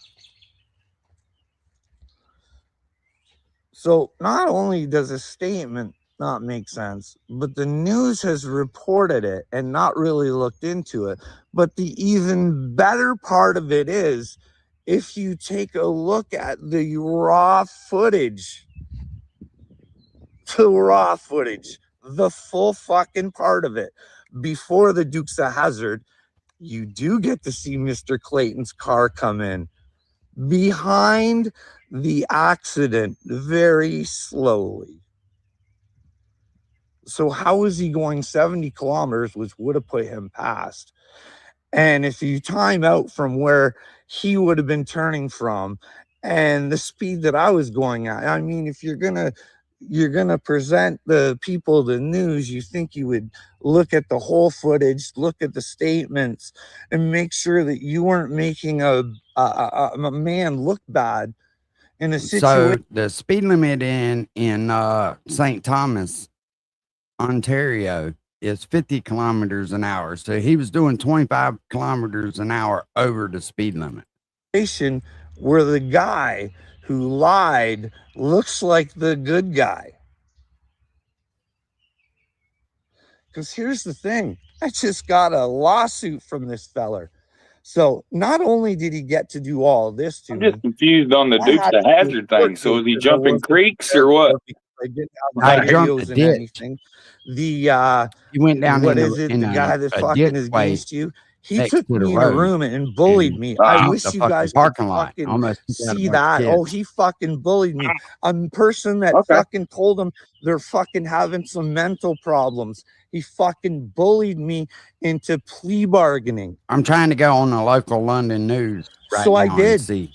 So not only does a statement not make sense, but the news has reported it and not really looked into it. But the even better part of it is, if you take a look at the raw footage, the full fucking part of it, before the Dukes of Hazzard, you do get to see Mr. Clayton's car come in behind the accident very slowly. So how is he going 70 kilometers, which would have put him past? And if you time out from where he would have been turning from and the speed that I was going at, I mean, if you're gonna present the people the news, you think you would look at the whole footage, look at the statements, and make sure that you weren't making a man look bad in a situation. So the speed limit in St. Thomas, Ontario, is 50 kilometers an hour. So he was doing 25 kilometers an hour over the speed limit. Where the guy who lied looks like the good guy. Because here's the thing, I just got a lawsuit from this feller. So not only did he get to do all this to I'm me, just confused on the I Dukes had of to Hazzard report thing. So to is he because I jumping wasn't creeks there or what? because I didn't have I the jumped videos the and ditch. anything. The He went down what in is it? in The guy that a fucking ditch is way against you. He next took to the me in a road room and bullied and me. I jumped wish the you fucking guys could parking lot. fucking Almost took out a see bunch of that. Oh, kids. he fucking bullied me. A person that Okay. fucking told him they're fucking having some mental problems. He fucking bullied me into plea bargaining. I'm trying to go on the local London news right So now I and did. see.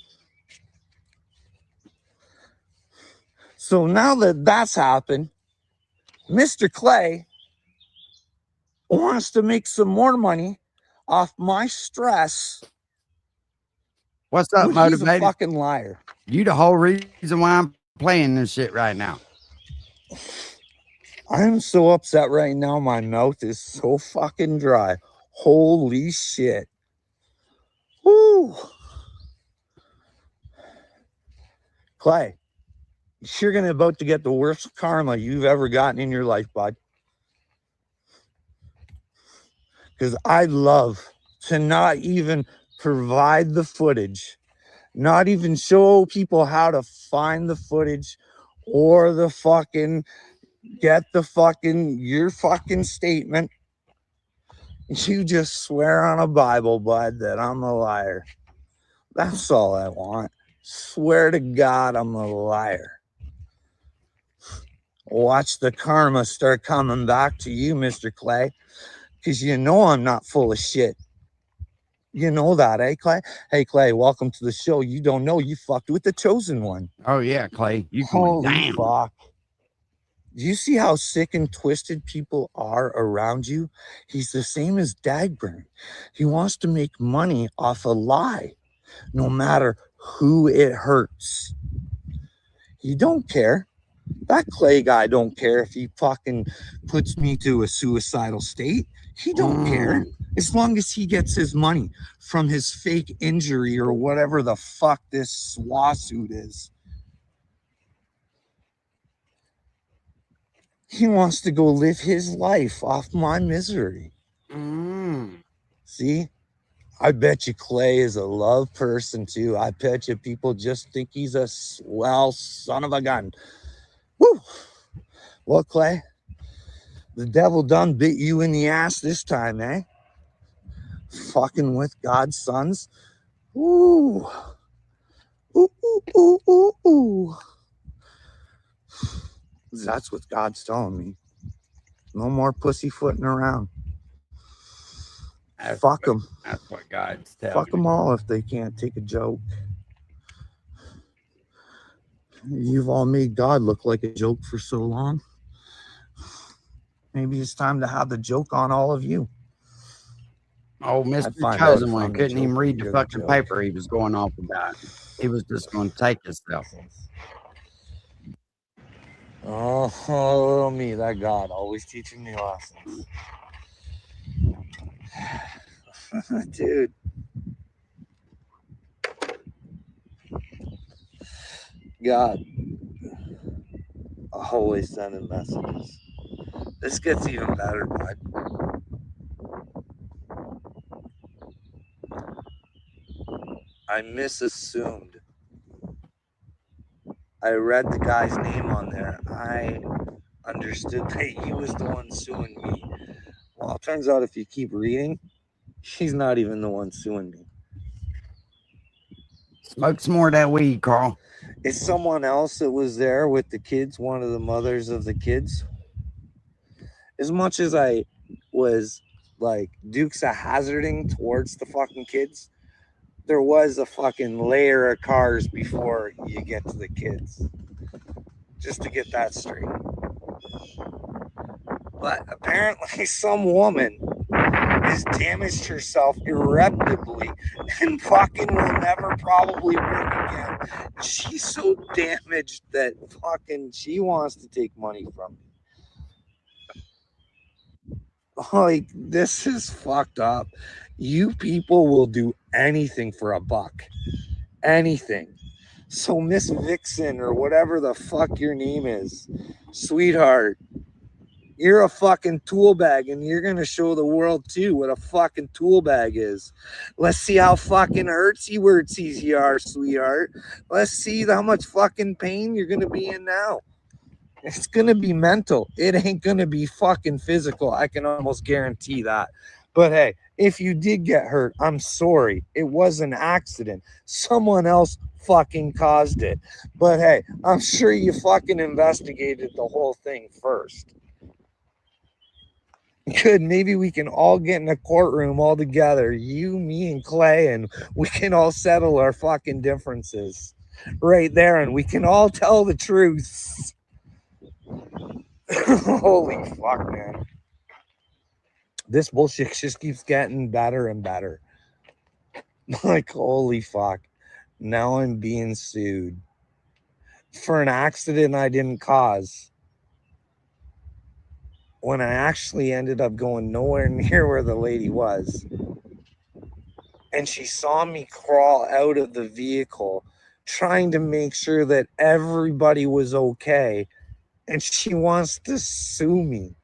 So now that that's happened, Mr. Clay wants to make some more money off my stress. What's up, When he's a Motivated? fucking liar. You the whole reason why I'm playing this shit right now. I'm so upset right now. My mouth is so fucking dry. Holy shit. Woo. Clay, you're about to get the worst karma you've ever gotten in your life, bud. Because I'd love to not even provide the footage, not even show people how to find the footage or the fucking get the fucking your fucking statement. You just swear on a Bible, bud, that I'm a liar. That's all I want. Swear to God I'm a liar. Watch the karma start coming back to you, Mr. Clay, because you know I'm not full of shit. You know that, eh, Clay? Hey, Clay, welcome to the show. You don't know you fucked with the chosen one. Oh, yeah, Clay. You going Holy down. fuck. Do you see how sick and twisted people are around you? He's the same as Dagburn. He wants to make money off a lie, no matter who it hurts. He don't care. That Clay guy don't care if he fucking puts me to a suicidal state. He don't care. As long as he gets his money from his fake injury or whatever the fuck this lawsuit is. He wants to go live his life off my misery. See? I bet you Clay is a love person too. I bet you people just think he's a swell son of a gun. Woo! Well, Clay, the devil done bit you in the ass this time, eh? Fucking with God's sons. Ooh. Ooh, ooh, ooh, ooh, ooh. That's what God's telling me. No more pussyfooting around. Fuck them. That's what God's telling Fuck them all if they can't take a joke. You've all made God look like a joke for so long. Maybe it's time to have the joke on all of you. Oh, Mr. Chosen One couldn't even read the fucking paper he was going off about. He was just going to take himself. Oh, little me, that God always teaching me lessons. Dude. God always sending messages. This gets even better, bud. I misassumed. I read the guy's name on there. I understood that he was the one suing me. Well, it turns out if you keep reading, he's not even the one suing me. Smoke some more of that weed, Carl. It's someone else that was there with the kids, one of the mothers of the kids. As much as I was like Dukes of Hazzarding towards the fucking kids, there was a fucking layer of cars before you get to the kids. Just to get that straight. But apparently some woman has damaged herself irreparably and fucking will never probably work again. She's so damaged that fucking she wants to take money from me. Like, this is fucked up. You people will do anything for a buck. Anything. So Miss Vixen or whatever the fuck your name is, sweetheart, you're a fucking tool bag and you're going to show the world too what a fucking tool bag is. Let's see how fucking hurtsy-wurtsies you are, sweetheart. Let's see how much fucking pain you're going to be in now. It's going to be mental. It ain't going to be fucking physical. I can almost guarantee that. But hey, if you did get hurt, I'm sorry. It was an accident. Someone else fucking caused it. But hey, I'm sure you fucking investigated the whole thing first. Good. Maybe we can all get in a courtroom all together. You, me, and Clay, and we can all settle our fucking differences right there. And we can all tell the truth. Holy fuck, man. This bullshit just keeps getting better and better. Like, holy fuck. Now I'm being sued for an accident I didn't cause. When I actually ended up going nowhere near where the lady was. And she saw me crawl out of the vehicle, trying to make sure that everybody was okay. And she wants to sue me.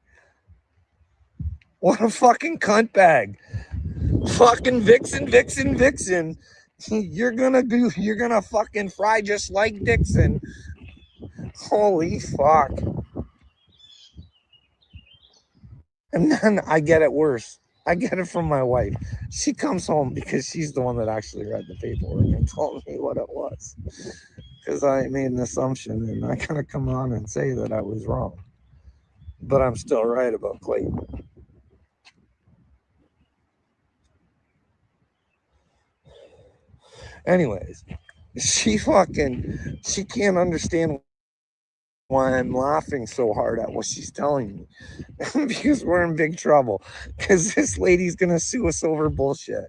What a fucking cunt bag. Fucking Vixen. You're gonna fucking fry just like Dixon. Holy fuck. And then I get it worse. I get it from my wife. She comes home because she's the one that actually read the paperwork and told me what it was. Because I made an assumption, and I kind of come on and say that I was wrong. But I'm still right about Clayton. Anyways, she can't understand why I'm laughing so hard at what she's telling me. Because we're in big trouble. Because this lady's going to sue us over bullshit.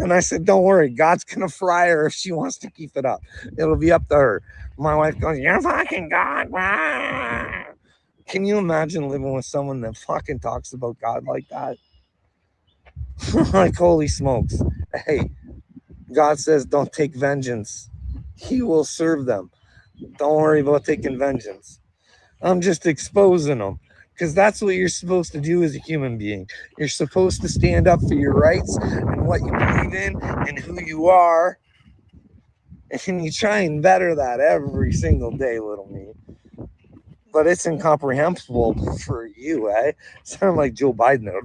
And I said, don't worry, God's going to fry her if she wants to keep it up. It'll be up to her. My wife goes, you're fucking God. Ah. Can you imagine living with someone that fucking talks about God like that? Like, holy smokes. Hey, God says don't take vengeance. He will serve them. Don't worry about taking vengeance. I'm just exposing them. Because that's what you're supposed to do as a human being. You're supposed to stand up for your rights and what you believe in and who you are. And you try and better that every single day, little me. But it's incomprehensible for you, eh? Sound like Joe Biden there.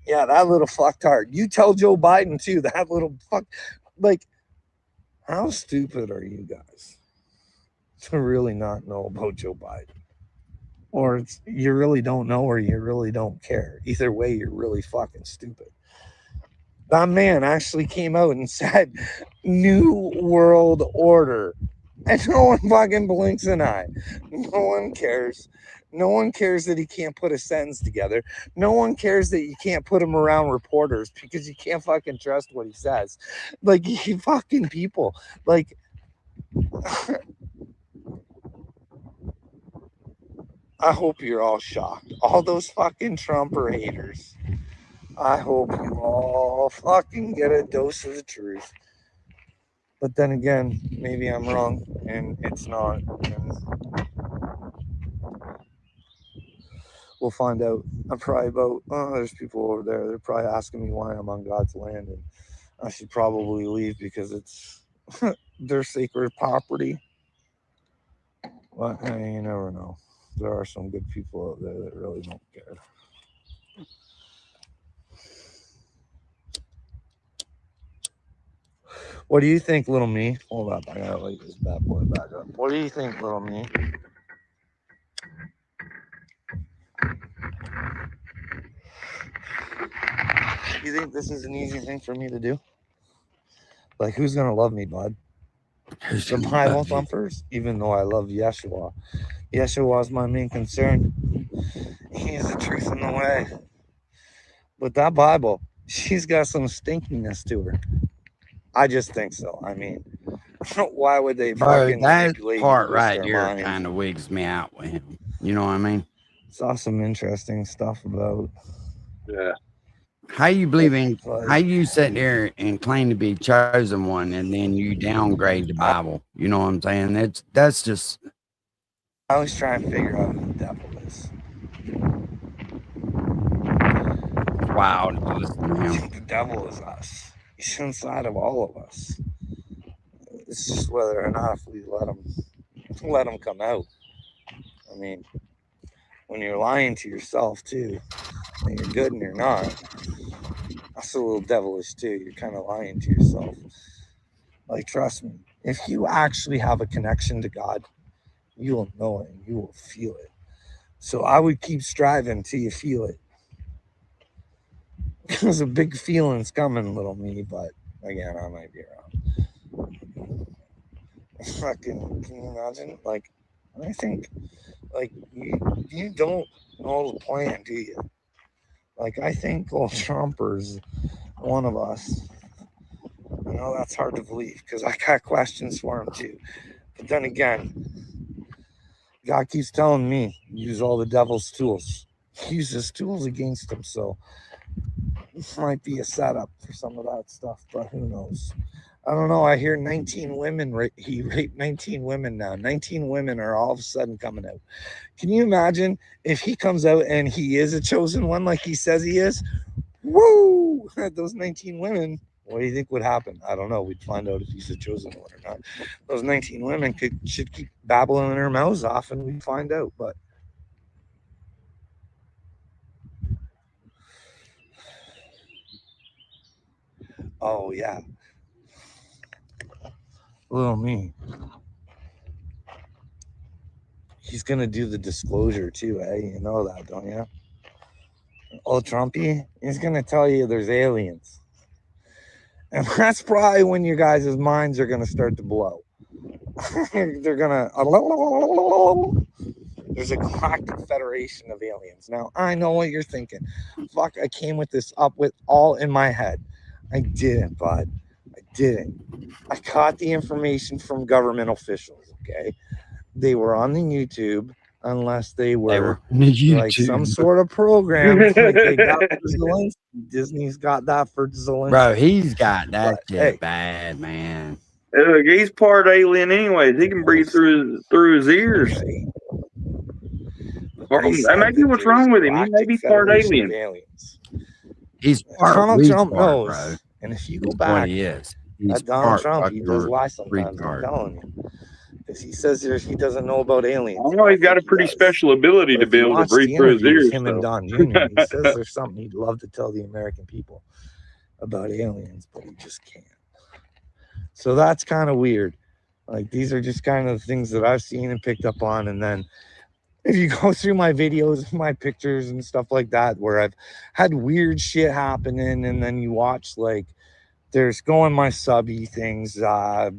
Yeah, that little fucktard. You tell Joe Biden, too, that little fuck. Like, how stupid are you guys to really not know about Joe Biden? Or you really don't know, or you really don't care. Either way, you're really fucking stupid. That man actually came out and said, New World Order. And no one fucking blinks an eye. No one cares. No one cares that he can't put a sentence together. No one cares that you can't put him around reporters because you can't fucking trust what he says. Like, you fucking people. Like, I hope you're all shocked. All those fucking Trumper haters. I hope you all fucking get a dose of the truth. But then again, maybe I'm wrong and it's not. And we'll find out. I'm probably about, there's people over there. They're probably asking me why I'm on God's land. And I should probably leave because it's their sacred property. But hey, you never know. There are some good people out there that really don't care. What do you think, little me? Hold up, I gotta light this bad boy back up. What do you think, little me? You think this is an easy thing for me to do? Like, who's gonna love me, bud? The Bible thumpers, even though I love Yeshua. Yeshua is my main concern. He is the truth and the way. But that Bible, she's got some stinkiness to her. I just think so. I mean, why would they fucking that part right here kind of wigs me out with him. You know what I mean? Saw some interesting stuff about. Yeah. How you believe in? How you sit there and claim to be chosen one, and then you downgrade the Bible? You know what I'm saying? That's just. I was trying to figure out who the devil is. Wow, to listen to him. The devil is us. He's inside of all of us. It's just whether or not if we let him come out. I mean, when you're lying to yourself too, and you're good and you're not, that's a little devilish too. You're kind of lying to yourself. Like, trust me, if you actually have a connection to God, you will know it and you will feel it. So I would keep striving till you feel it. There's a big feeling's coming, little me, but again, I might be wrong. Fucking, can you imagine? Like, I think, like, you don't know the plan, do you? Like, I think old Trumper's one of us. I know that's hard to believe because I got questions for him too. But then again, God keeps telling me, use all the devil's tools. Use his tools against him, so this might be a setup for some of that stuff, but who knows? I don't know. I hear 19 women. He raped 19 women now. 19 women are all of a sudden coming out. Can you imagine if he comes out and he is a chosen one like he says he is? Woo! Those 19 women, what do you think would happen? I don't know. We'd find out if he's a chosen one or not. Those 19 women should keep babbling their mouths off and we'd find out. But Oh yeah. Little me. He's gonna do the disclosure too, eh? You know that, don't you? Oh, Trumpy, he's gonna tell you there's aliens. And that's probably when you guys' minds are gonna start to blow. They're gonna there's a galactic federation of aliens. Now I know what you're thinking. Fuck, I came with this up with all in my head. I didn't, bud. I didn't. I caught the information from government officials, okay? They were on the YouTube, unless they were like some sort of program. Like they got for Zelensky. Disney's got that for Zelensky. Bro, he's got that shit bad, man. Look, he's part alien anyways. He can breathe through his ears. Imagine what's wrong with him. He may be part alien. He's part Donald Trump retard, knows. bro. And if you go That's back, what he is. He's that Donald part Trump, he does fucking lie sometimes. I'm retard. telling you. Because he says he doesn't know about aliens. I know he's got a pretty special ability to be able to breathe through his ears. Him and Don Jr. He says there's something he'd love to tell the American people about aliens, but he just can't. So that's kind of weird. Like, these are just kind of the things that I've seen and picked up on. And then if you go through my videos, my pictures and stuff like that, where I've had weird shit happening, and then you watch, like, there's going my subby things, Mr.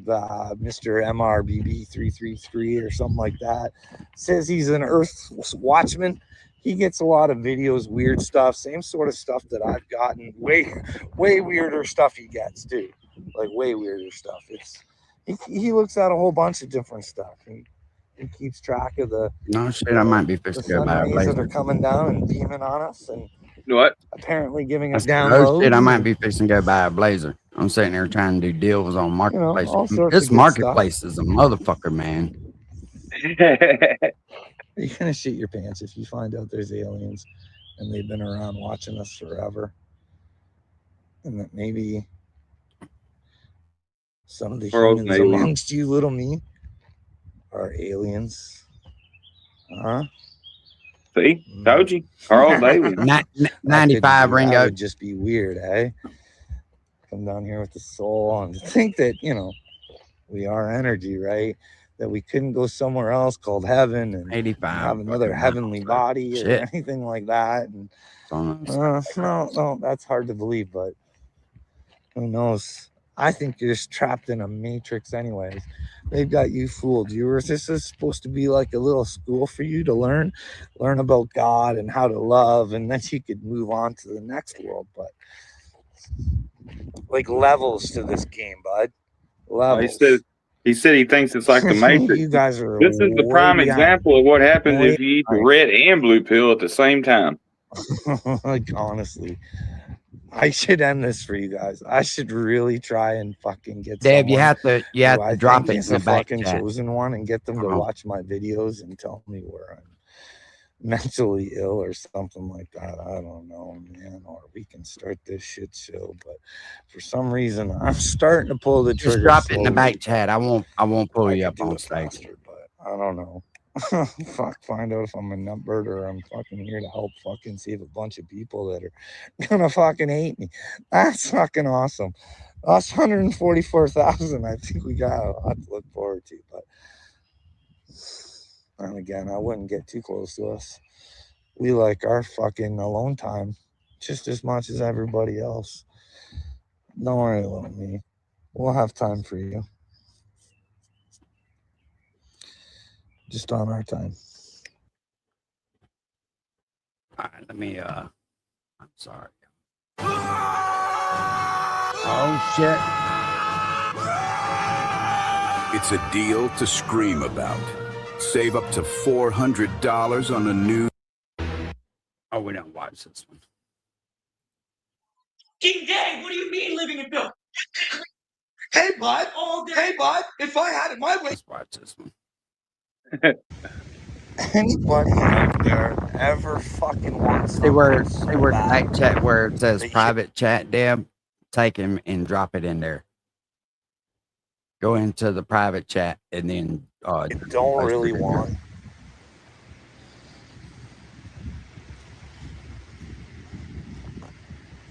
MRBB 333 or something like that. Says he's an Earth watchman. He gets a lot of videos, weird stuff, same sort of stuff that I've gotten. Way weirder stuff he gets too. Like way weirder stuff. He looks at a whole bunch of different stuff. He keeps track of the I might be fixing to go buy a rays blazer. that are coming down and beaming on us, and what? Apparently giving us Oh downloads. shit, I might be fixing to go buy a blazer. I'm sitting there trying to do deals on Marketplace. all sorts This of good Marketplace is a motherfucker, man. You're gonna shit your pants if you find out there's aliens and they've been around watching us forever, and that maybe some of the humans amongst you, little me, are aliens. Huh? See, told you. Carl's alien. 95 Ringo. That would just be weird, eh? Come down here with the soul and to think that, we are energy, right? That we couldn't go somewhere else called heaven and 85 have another heavenly body or anything like that. And no, that's hard to believe, but who knows? I think you're just trapped in a matrix anyways. They've got you fooled. This is supposed to be like a little school for you to learn about God and how to love, and then you could move on to the next world. But like levels to this game, bud. Levels. He said he thinks it's like the Matrix. You guys are This is the prime example of what happens if you eat the red and blue pill at the same time. Like, honestly, I should end this for you guys. I should really try and fucking get Dave, you have to drop it in the back fucking chat. chosen one and get them to watch my videos and tell me where I'm mentally ill or something like that. I don't know, man. Or we can start this shit show, but for some reason I'm starting to pull the trigger. Just drop it in the slowly. back chat. I won't pull you up on stage. But I don't know. Fuck, find out if I'm a nutbird or I'm fucking here to help fucking save a bunch of people that are gonna fucking hate me. That's fucking awesome. Us 144,000. I think we got a lot to look forward to, but and again, I wouldn't get too close to us. We like our fucking alone time just as much as everybody else. Don't worry about me. We'll have time for you. Just on our time. All right, let me I'm sorry. Oh shit. It's a deal to scream about. Save up to $400 on a new. Oh, we don't watch this one. King Daddy, what do you mean living in Bill? Hey, bud. All day. Hey, bud. If I had it my way. Let's watch this one. Anybody out there ever fucking wants See where the back chat where it says private chat, Deb? Take him and drop it in there. Go into the private chat and then don't really want.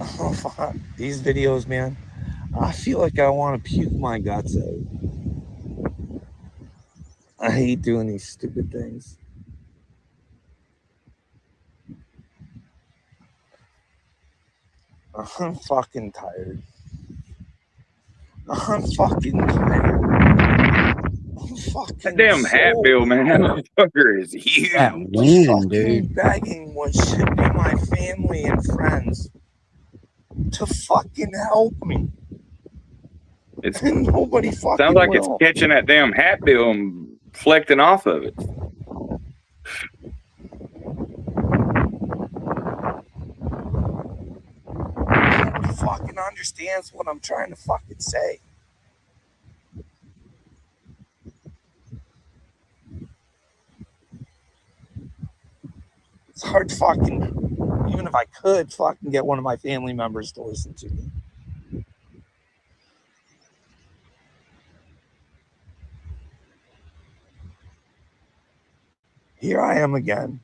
Oh, fuck. These videos, man, I feel like I want to puke my guts out. I hate doing these stupid things. I'm fucking tired. I'm fucking tired. I'm fucking That damn hat bill, man. That motherfucker is huge. That wind, dude. Begging what should be my family and friends to fucking help me. It's And nobody fucking sounds like will. it's catching that damn hat bill and flecting off of it. Nobody fucking understands what I'm trying to fucking say. It's hard to fucking, even if I could fucking get one of my family members to listen to me. Here I am again.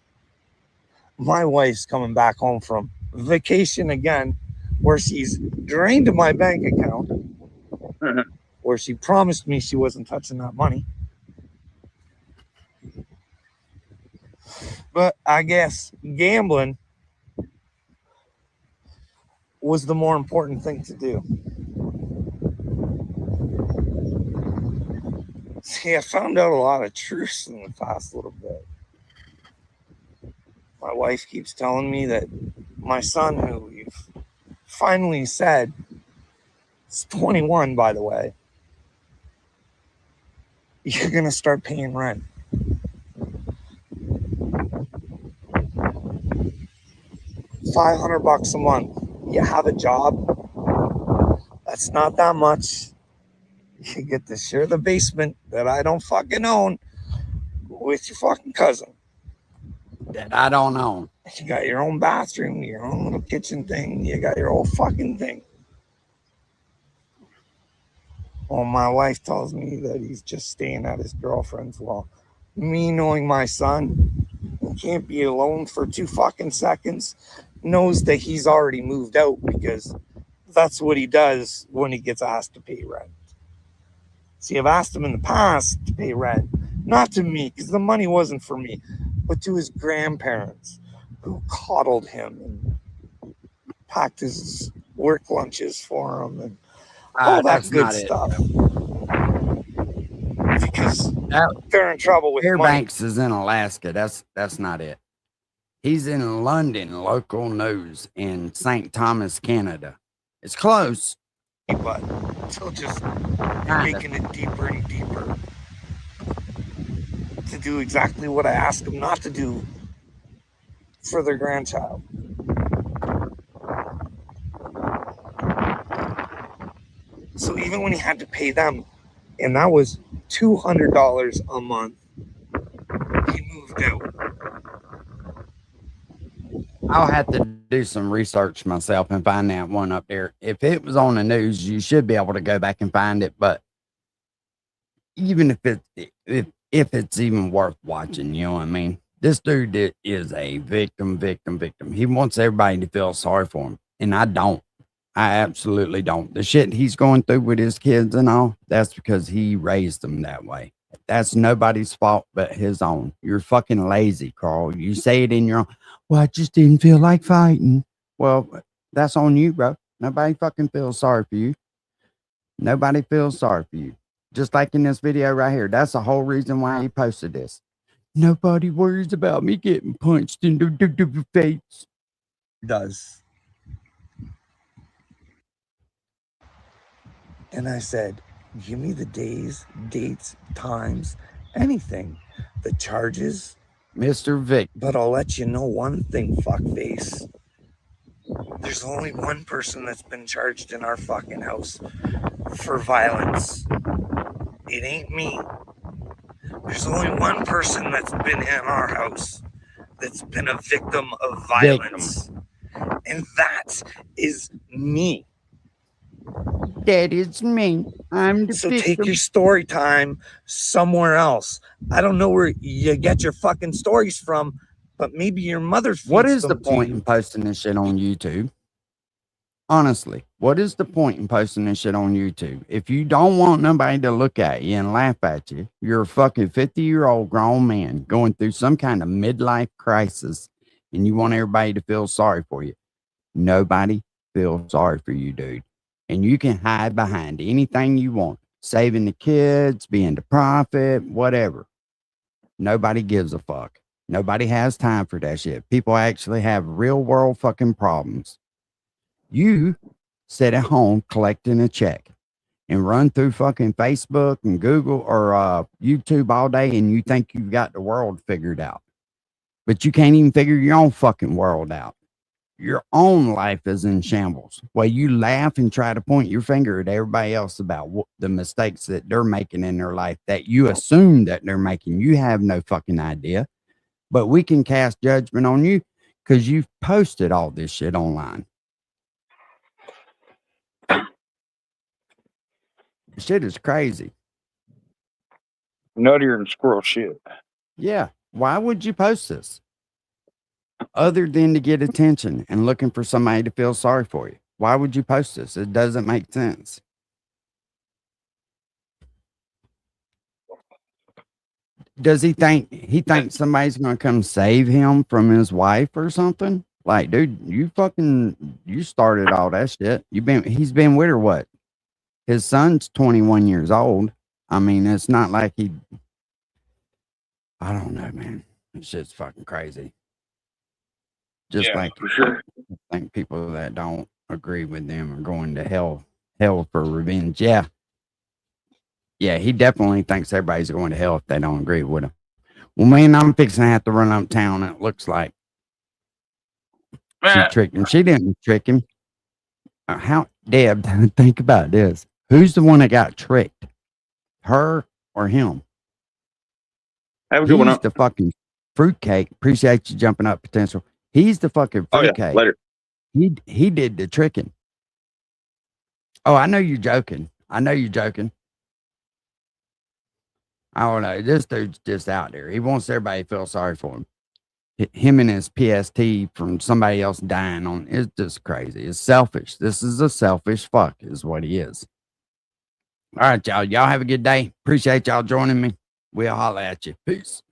My wife's coming back home from vacation again, where she's drained my bank account, where she promised me she wasn't touching that money. But I guess gambling was the more important thing to do. See, I found out a lot of truths in the past little bit. My wife keeps telling me that my son, who we've finally said is 21, by the way, you're going to start paying rent. $500 a month. You have a job. That's not that much. You get to share the basement that I don't fucking own with your fucking cousin. That I don't own. You got your own bathroom, your own little kitchen thing. You got your whole fucking thing. Well, my wife tells me that he's just staying at his girlfriend's. Well, me knowing my son, he can't be alone for 2 fucking seconds, knows that he's already moved out because that's what he does when he gets asked to pay rent. See, I've asked him in the past to pay rent, not to me, because the money wasn't for me, but to his grandparents who coddled him and packed his work lunches for him and all that good stuff. Because they're in trouble with money. Fairbanks is in Alaska. That's not it. He's in London, local news in St. Thomas, Canada. It's close. But still just making it deeper and deeper to do exactly what I asked them not to do for their grandchild. So even when he had to pay them, and that was $200 a month, he moved out. I'll have to do some research myself and find that one up there. If it was on the news, you should be able to go back and find it. But even if it's even worth watching, you know what I mean? This dude is a victim. He wants everybody to feel sorry for him. And I don't. I absolutely don't. The shit he's going through with his kids and all, that's because he raised them that way. That's nobody's fault but his own. You're fucking lazy, Carl. You say it in your own, well, I just didn't feel like fighting. Well, that's on you, bro. Nobody fucking feels sorry for you. Nobody feels sorry for you. Just like in this video right here. That's the whole reason why he posted this. Nobody worries about me getting punched in the face. Does. And I said, give me the days, dates, times, anything. The charges. Mr. Vic. But I'll let you know one thing, fuckface. There's only one person that's been charged in our fucking house for violence. It ain't me. There's only one person that's been in our house that's been a victim of violence. And that is me. That is me. I'm the So victim. take your story time somewhere else. I don't know where you get your fucking stories from, but maybe your mother feeds What is the them to point you. in posting this shit on YouTube? Honestly, What is the point in posting this shit on YouTube? If you don't want nobody to look at you and laugh at you, you're a fucking 50-year-old grown man going through some kind of midlife crisis and you want everybody to feel sorry for you. Nobody feels sorry for you, dude. And you can hide behind anything you want. Saving the kids, being the prophet, whatever. Nobody gives a fuck. Nobody has time for that shit. People actually have real world fucking problems. You sit at home collecting a check and run through fucking Facebook and Google or YouTube all day and you think you've got the world figured out. But you can't even figure your own fucking world out. Your own life is in shambles. While you laugh and try to point your finger at everybody else about the mistakes that they're making in their life that you assume that they're making. You have no fucking idea. But we can cast judgment on you because you've posted all this shit online. Shit is crazy. Nuttier than squirrel shit. Yeah. Why would you post this? Other than to get attention and looking for somebody to feel sorry for you. Why would you post this? It doesn't make sense. Does he think somebody's going to come save him from his wife or something? Like, dude, you started all that shit. He's been with her what? His son's 21 years old. I mean, it's not like I don't know, man. It's just fucking crazy. Just like for sure. I think people that don't agree with them are going to hell for revenge. Yeah. Yeah, he definitely thinks everybody's going to hell if they don't agree with him. Well, man, I'm fixing to have to run uptown, and it looks like she tricked him. She didn't trick him. Deb, think about this. Who's the one that got tricked? Her or him? Have a good one. He's the fucking fruitcake. Appreciate you jumping up, Potential. He's the fucking fruitcake. Later. He did the tricking. Oh, I know you're joking. I don't know. This dude's just out there. He wants everybody to feel sorry for him. Him and his PST from somebody else dying on. It's just crazy. It's selfish. This is a selfish fuck is what he is. All right, y'all. Y'all have a good day. Appreciate y'all joining me. We'll holler at you. Peace.